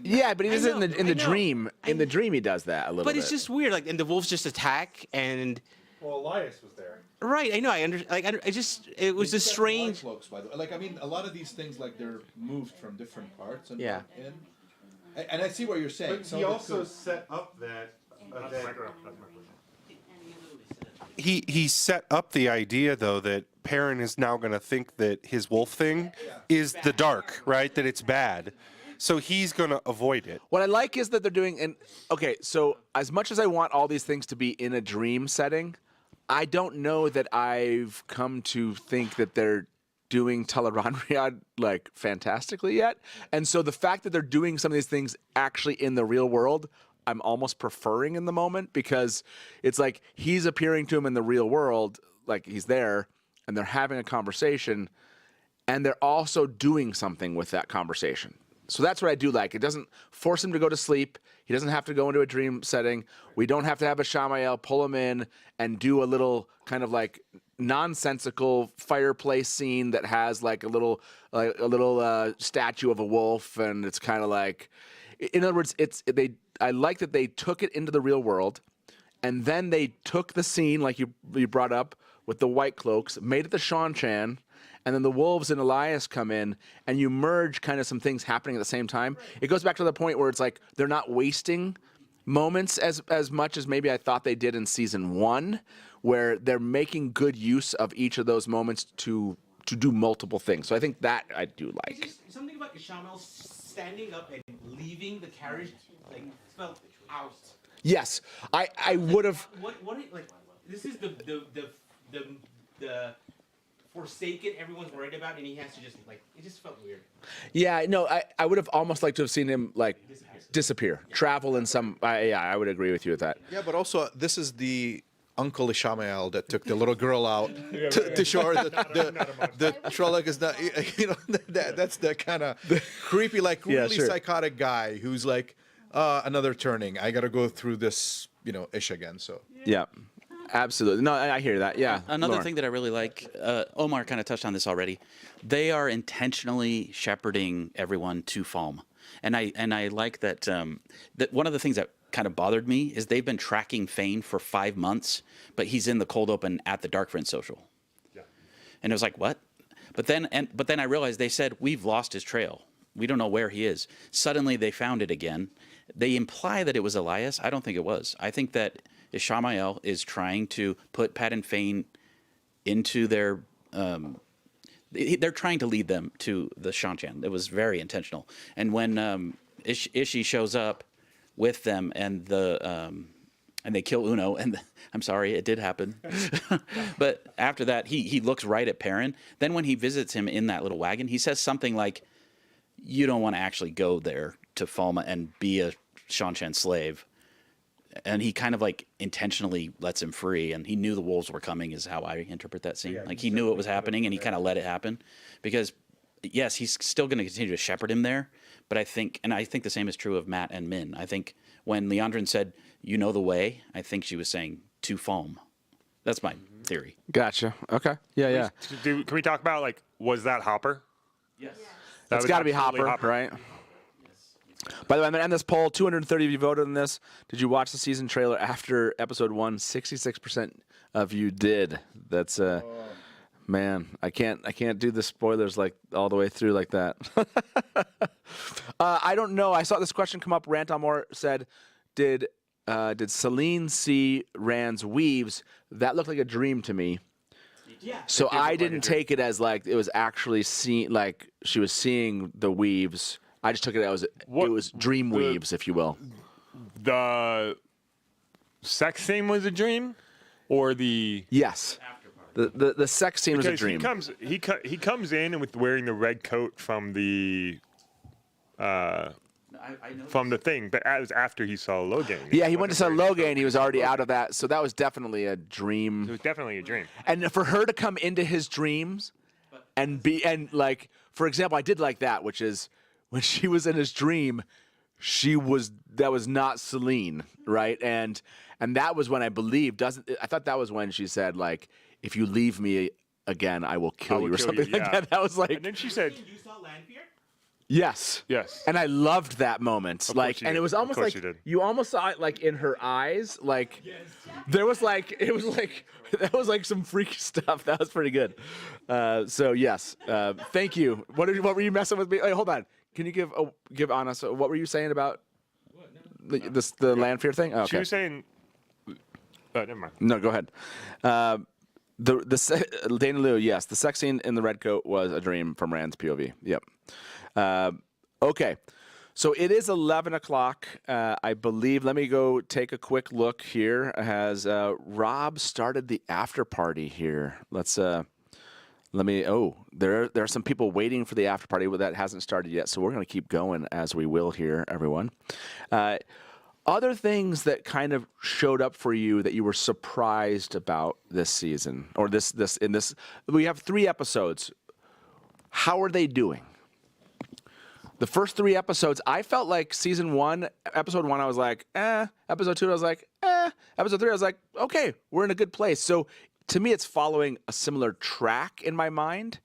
Yeah, but he does it in the dream. In the dream, he does that a little bit. But it's just weird. Like, and the wolves just attack and. Well, Elias was there. Right, I know. It was a strange. Cloaks, by the way. Like, I mean, a lot of these things, like, they're moved from different parts and Yeah. brought in. And I see what you're saying. But Some he of it also could- set up that. He set up the idea, though, that Perrin is now going to think that his wolf thing is the dark, right? That it's bad. So he's going to avoid it. What I like is that they're doing, and okay, so as much as I want all these things to be in a dream setting, I don't know that I've come to think that they're doing Tel'aran'rhiod like fantastically yet. And so the fact that they're doing some of these things actually in the real world, I'm almost preferring in the moment, because it's like he's appearing to him in the real world, like he's there, and they're having a conversation, and they're also doing something with that conversation. So that's what I do like. It doesn't force him to go to sleep. He doesn't have to go into a dream setting. We don't have to have a Shamael pull him in and do a little kind of like nonsensical fireplace scene that has like a little statue of a wolf, and it's kind of like, in other words, I like that they took it into the real world, and then they took the scene like you brought up with the white cloaks, made it the Shan-Chan, and then the wolves and Elias come in, and you merge kind of some things happening at the same time. It goes back to the point where it's like they're not wasting moments as much as maybe I thought they did in season 1, where they're making good use of each of those moments to do multiple things. So I think that I do like. It's just something about Shamel standing up and leaving the carriage, like, felt out. Yes, I would have. What like, this is the Forsaken everyone's worried about, and he has to just, like, it just felt weird. Yeah, no, I would have almost liked to have seen him like disappear, travel in some. Yeah, I would agree with you with that. Yeah, but also this is the Uncle Ishamael that took the little girl out to show her that the Trolloc is not. You know, that's the kind of creepy, like really psychotic guy who's like, another turning. I got to go through this, ish again. So yeah. Absolutely. No, I hear that. Yeah. Another Lauren. thing that I really like, Omar kind of touched on this already. They are intentionally shepherding everyone to Falm, and I like that. That one of the things that kind of bothered me is they've been tracking Fane for 5 months, but he's in the cold open at the Dark Friend social. Yeah. And it was like, what? But then I realized they said we've lost his trail. We don't know where he is. Suddenly they found it again. They imply that it was Elias. I don't think it was. I think that Ishamael is trying to put Pat and Fane into their. They're trying to lead them to the Shan-Chan. It was very intentional. And when Ishi shows up with them and they kill Uno, and I'm sorry, it did happen. But after that, he looks right at Perrin. Then when he visits him in that little wagon, he says something like, "You don't want to actually go there to Falma and be a Shan-Chan slave." And he kind of like intentionally lets him free, and he knew the wolves were coming, is how I interpret that scene. Like he knew it was happening, and he kind of let it happen, because yes, he's still going to continue to shepherd him there. But I think the same is true of Matt and Min. I think when Leandrin said, "You know the way," I think she was saying to Falm. That's my theory. Gotcha. Okay. Yeah. Can we talk about, like, was that Hopper? Yes. It's got to be Hopper, right? By the way, I'm going to end this poll. 230 of you voted on this. Did you watch the season trailer after episode 1? 66% of you did. That's man, I can't do the spoilers like all the way through like that. I don't know. I saw this question come up. Rant on More said, did Celine see Rand's weaves? That looked like a dream to me. Yeah. So I didn't take it as like it was actually like she was seeing the weaves. I just took it as it was dream weaves, if you will. The sex scene was a dream, or the yes, the sex scene was a dream. He comes in and with wearing the red coat from the thing, but that was after he saw Logain. Yeah, he went to see Logain. He was already out of that, so that was definitely a dream. It was definitely a dream. And for her to come into his dreams, and like, for example, I did like that, which is. When she was in his dream, that was not Celine, right? And that was when I believed. I thought that was when she said, like, "If you leave me again, I will kill you," or something like that. That was like. And then she said, "You saw Lanfear?" Yes. Yes. And I loved that moment. Like, and it was almost like you almost saw it like in her eyes. Like, there was like that was like some freaky stuff. That was pretty good. So yes, thank you. What were you messing with me? Hey, hold on. Can you give Anna? So what were you saying about the Lanfear thing? Oh, okay. She was saying. Never mind. No, go ahead. Dana Liu, yes, the sex scene in the red coat was a dream from Rand's POV. Yep. Okay. So it is 11 o'clock, I believe. Let me go take a quick look here. Has Rob started the after party here? There are some people waiting for the after party, but that hasn't started yet. So we're going to keep going as we will here, everyone. Other things that kind of showed up for you that you were surprised about this season, or we have 3 episodes. How are they doing? The first 3 episodes, I felt like season 1, episode 1, I was like, Episode 2, I was like, Episode 3, I was like, okay, we're in a good place. So to me, it's following a similar track in my mind.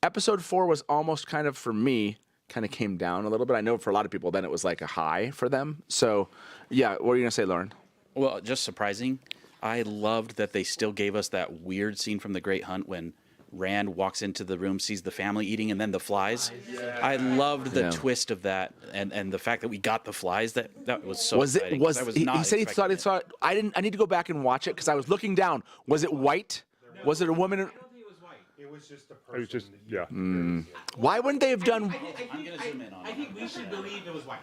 Episode 4 was almost kind of, for me, kind of came down a little bit. I know for a lot of people, then it was like a high for them. So, yeah, what were you going to say, Lauren? Well, just surprising. I loved that they still gave us that weird scene from The Great Hunt when Rand walks into the room, sees the family eating, and then the flies. Yeah. I loved the twist of that, and the fact that we got the flies. That was so exciting. He said he thought he saw it. I need to go back and watch it because I was looking down. Was it white? No, was it a woman? It was just a person. It was just, yeah. Why wouldn't they have done? I think we should believe it was white.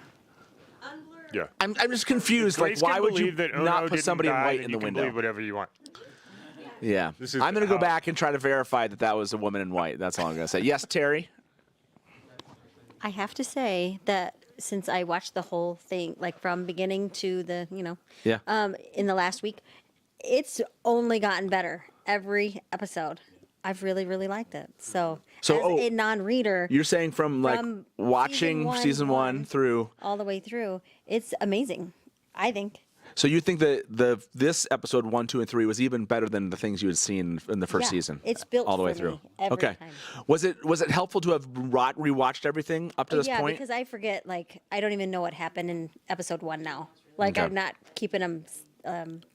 Yeah. I'm just confused. Grace Like, why would you believe that not Uno put somebody in didn't die, white and in you the can window? Believe whatever you want. Yeah. I'm going to go back and try to verify that was a woman in white. That's all I'm going to say. Yes, Terry? I have to say that since I watched the whole thing, like from beginning to the, in the last week, it's only gotten better every episode. I've really, really liked it. So as a non-reader, You're saying from watching season one through all the way through, it's amazing, I think. So you think that this episod 1, 2, and 3 was even better than the things you had seen in the first season? It's built all the way for through. me every Okay. time. Was it helpful to have rewatched everything up to this point? Yeah, because I forget. Like, I don't even know what happened in episode 1 now. Like, Okay. I'm not keeping them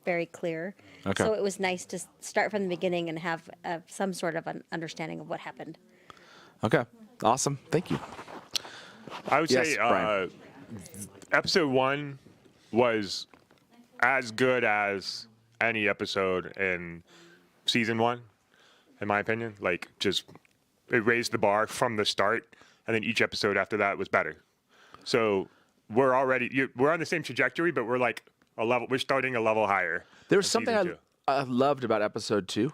very clear. Okay. So it was nice to start from the beginning and have some sort of an understanding of what happened. Okay. Awesome. Thank you. I would Yes, say Brian. episode 1 was as good as any episode in season 1, in my opinion. Like, just it raised the bar from the start, and then each episode after that was better. So we're on the same trajectory, but we're like we're starting a level higher. There was in something season 2. I loved about episode 2.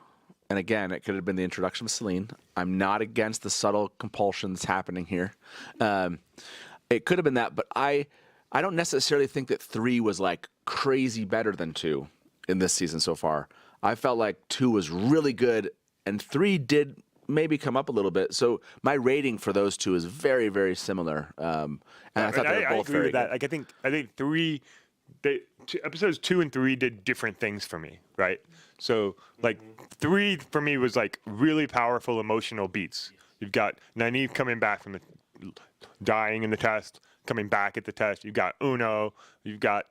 And again, it could have been the introduction of Celine. I'm not against the subtle compulsion that's happening here. It could have been that, but I don't necessarily think that 3 was like crazy better than 2 in this season so far. I felt like 2 was really good, and 3 did maybe come up a little bit. So my rating for those 2 is very, very similar. And I thought they were both agree very with that. good. Like, I think 3, episodes 2 and 3 did different things for me, right? So like 3 for me was like really powerful emotional beats. You've got Nynaeve coming back from the dying in the test, coming back at the test. You've got Uno. You've got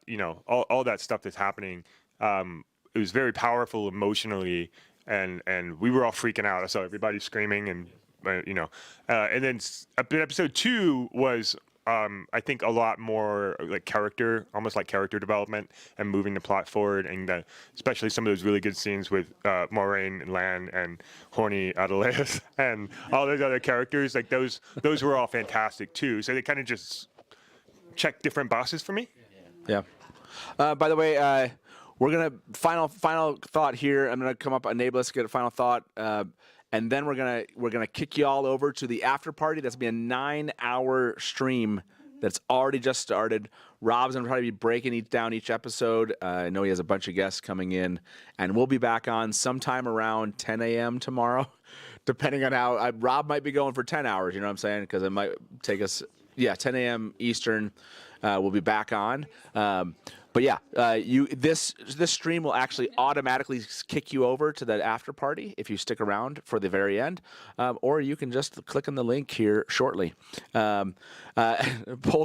all that stuff that's happening. It was very powerful emotionally, and we were all freaking out. I saw everybody screaming, and and then episode 2 was. I think a lot more like almost like character development and moving the plot forward, and especially some of those really good scenes with Moiraine and Lan and horny Adelaide and all those other characters. Like those were all fantastic too. So they kind of just check different boxes for me. Yeah. By the way, we're gonna final thought here. I'm gonna come up, enable us to get a final thought. And then we're gonna kick you all over to the after party. That's gonna be a 9-hour stream that's already just started. Rob's gonna probably be breaking down each episode. I know he has a bunch of guests coming in, and we'll be back on sometime around 10 a.m. tomorrow, depending on how Rob might be going for 10 hours. You know what I'm saying? Because it might take us 10 a.m. Eastern. We'll be back on. But yeah, this stream will actually automatically kick you over to that after party if you stick around for the very end, or you can just click on the link here shortly. Poll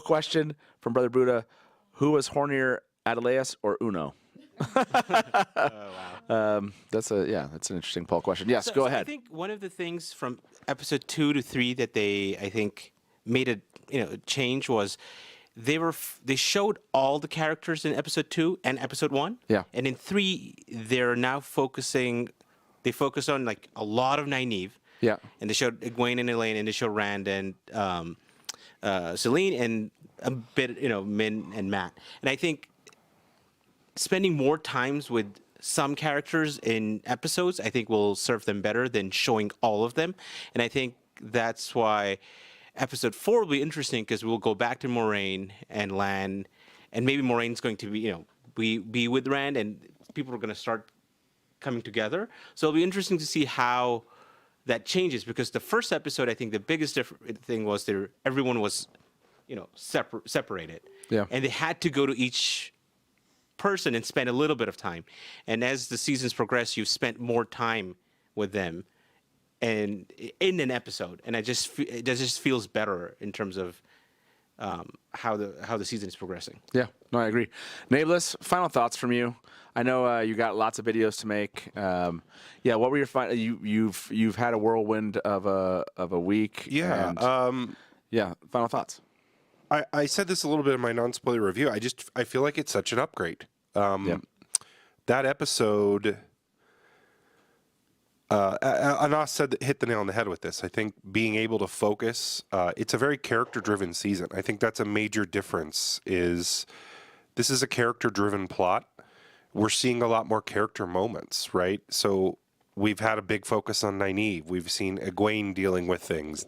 question from Brother Buddha: who was hornier, Adelaide or Uno? That's an interesting poll question. Yes, go ahead. I think one of the things from episode 2 to 3 that they made a change was. They showed all the characters in episode 2 and episode 1. Yeah. And in 3, they're now they focus on like a lot of Nynaeve. Yeah. And they showed Egwene and Elaine, and they showed Rand and Celine, and a bit, Min and Matt. And I think spending more times with some characters in episodes, I think will serve them better than showing all of them. And I think that's why episode 4 will be interesting, because we'll go back to Moraine and Lan, and maybe Moraine's going to be with Rand, and people are going to start coming together. So it'll be interesting to see how that changes, because the first episode, I think the biggest thing was everyone was, separated. Yeah. And they had to go to each person and spend a little bit of time. And as the seasons progress, you've spent more time with them and in an episode. And it just feels better in terms of how the season is progressing. Yeah, no, I agree. Nameless, final thoughts from you. I know you got lots of videos to make. What were your final? You've had a whirlwind of a week. Yeah. Final thoughts. I said this a little bit in my non-spoiler review. I feel like it's such an upgrade. That episode, Anas hit the nail on the head with this. I think being able to focus, it's a very character-driven season. I think that's a major difference. This is a character-driven plot. We're seeing a lot more character moments, right? So we've had a big focus on Nynaeve. We've seen Egwene dealing with things.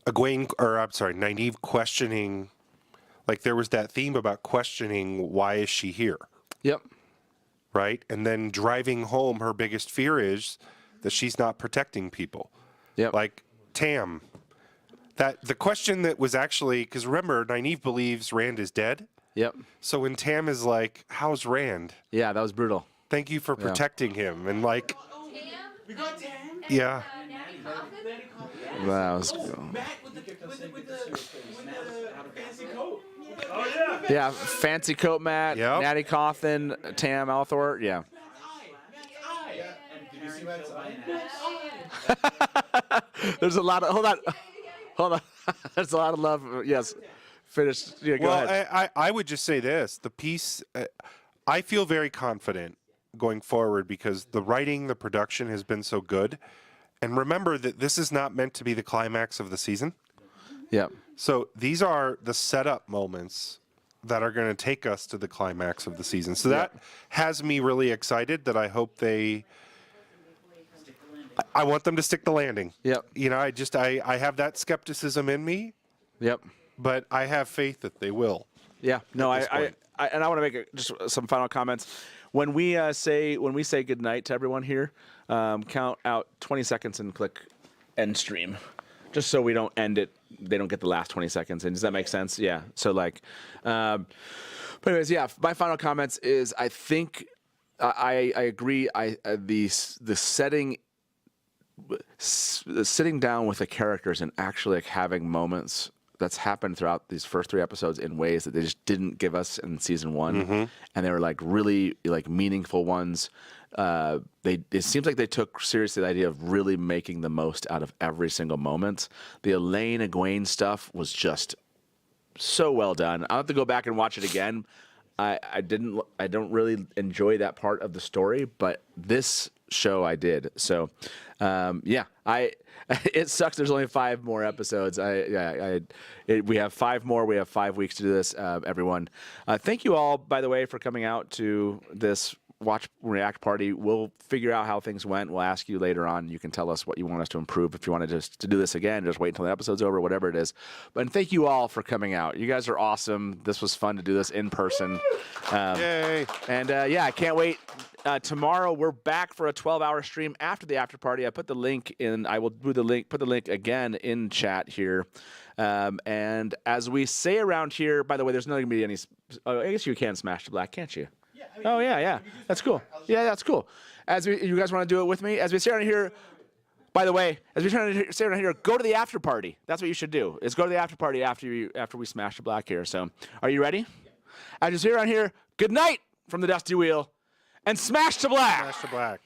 Nynaeve questioning, like there was that theme about questioning, why is she here? Yep. Right? And then driving home, her biggest fear is that she's not protecting people. Yep. Like Tam. The question that was actually, because remember, Nynaeve believes Rand is dead. Yep. So when Tam is like, how's Rand? Yeah, that was brutal. Thank you for protecting him. And like, We got Tam. yeah. That was cool. Matt with the fancy coat. Oh yeah. Yeah, fancy coat Matt, Natty Coffin, Tam Althor. Yeah. Did you see Matt's There's a lot of hold on. There's a lot of love. Yes. Finish. Yeah, go ahead. I would just say this: the piece. I feel very confident going forward because the writing, the production has been so good. And remember that this is not meant to be the climax of the season. Yeah. So these are the setup moments that are going to take us to the climax of the season. So that has me really excited that I hope I want them to stick the landing. Yep. I have that skepticism in me. Yep. But I have faith that they will. Yeah. No, I want to make just some final comments. When we say goodnight to everyone here, count out 20 seconds and click end stream, just so we don't end it. They don't get the last 20 seconds. And does that make sense? Yeah. So but anyways, yeah. My final comments is I think I agree. The setting, sitting down with the characters and actually having moments. That's happened throughout these first 3 episodes in ways that they just didn't give us in season 1, and they were really meaningful ones. It seems like they took seriously the idea of really making the most out of every single moment. The Elaine Egwene stuff was just so well done. I'll have to go back and watch it again. I don't really enjoy that part of the story, but this show I did. So it sucks. There's only 5 more episodes. We have 5 more. We have 5 weeks to do this. Everyone, thank you all, by the way, for coming out to this watch react party. We'll figure out how things went. We'll ask you later on. You can tell us what you want us to improve. If you wanted to do this again, just wait until the episode's over, whatever it is. But thank you all for coming out. You guys are awesome. This was fun to do this in person. Yay! And I can't wait. Tomorrow we're back for a 12-hour stream after the after party. I put the link in. I will put the link again in chat here. And as we say around here, by the way, there's not going to be any. I guess you can smash to black, can't you? Yeah. That's cool. Yeah, that's cool. You guys want to do it with me? As we sit around here, by the way, as we sit around here, go to the after party. That's what you should do. Is go to the after party after we smash the black here. So, are you ready? As you sit around here, good night from the Dusty Wheel, and smash to black. Smash to black.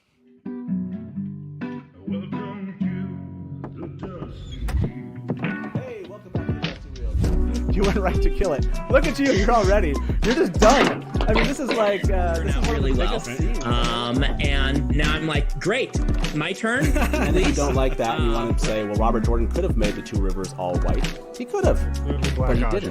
Hey, welcome back to the Dusty Wheel. You went right to kill it. Look at you. You're all ready. You're just done. I mean, this is like this is one really of the well. biggest scenes. And now I'm like, great, my turn. And if you don't like that, you want to say, well, Robert Jordan could have made the two rivers all white. He could have, but he didn't.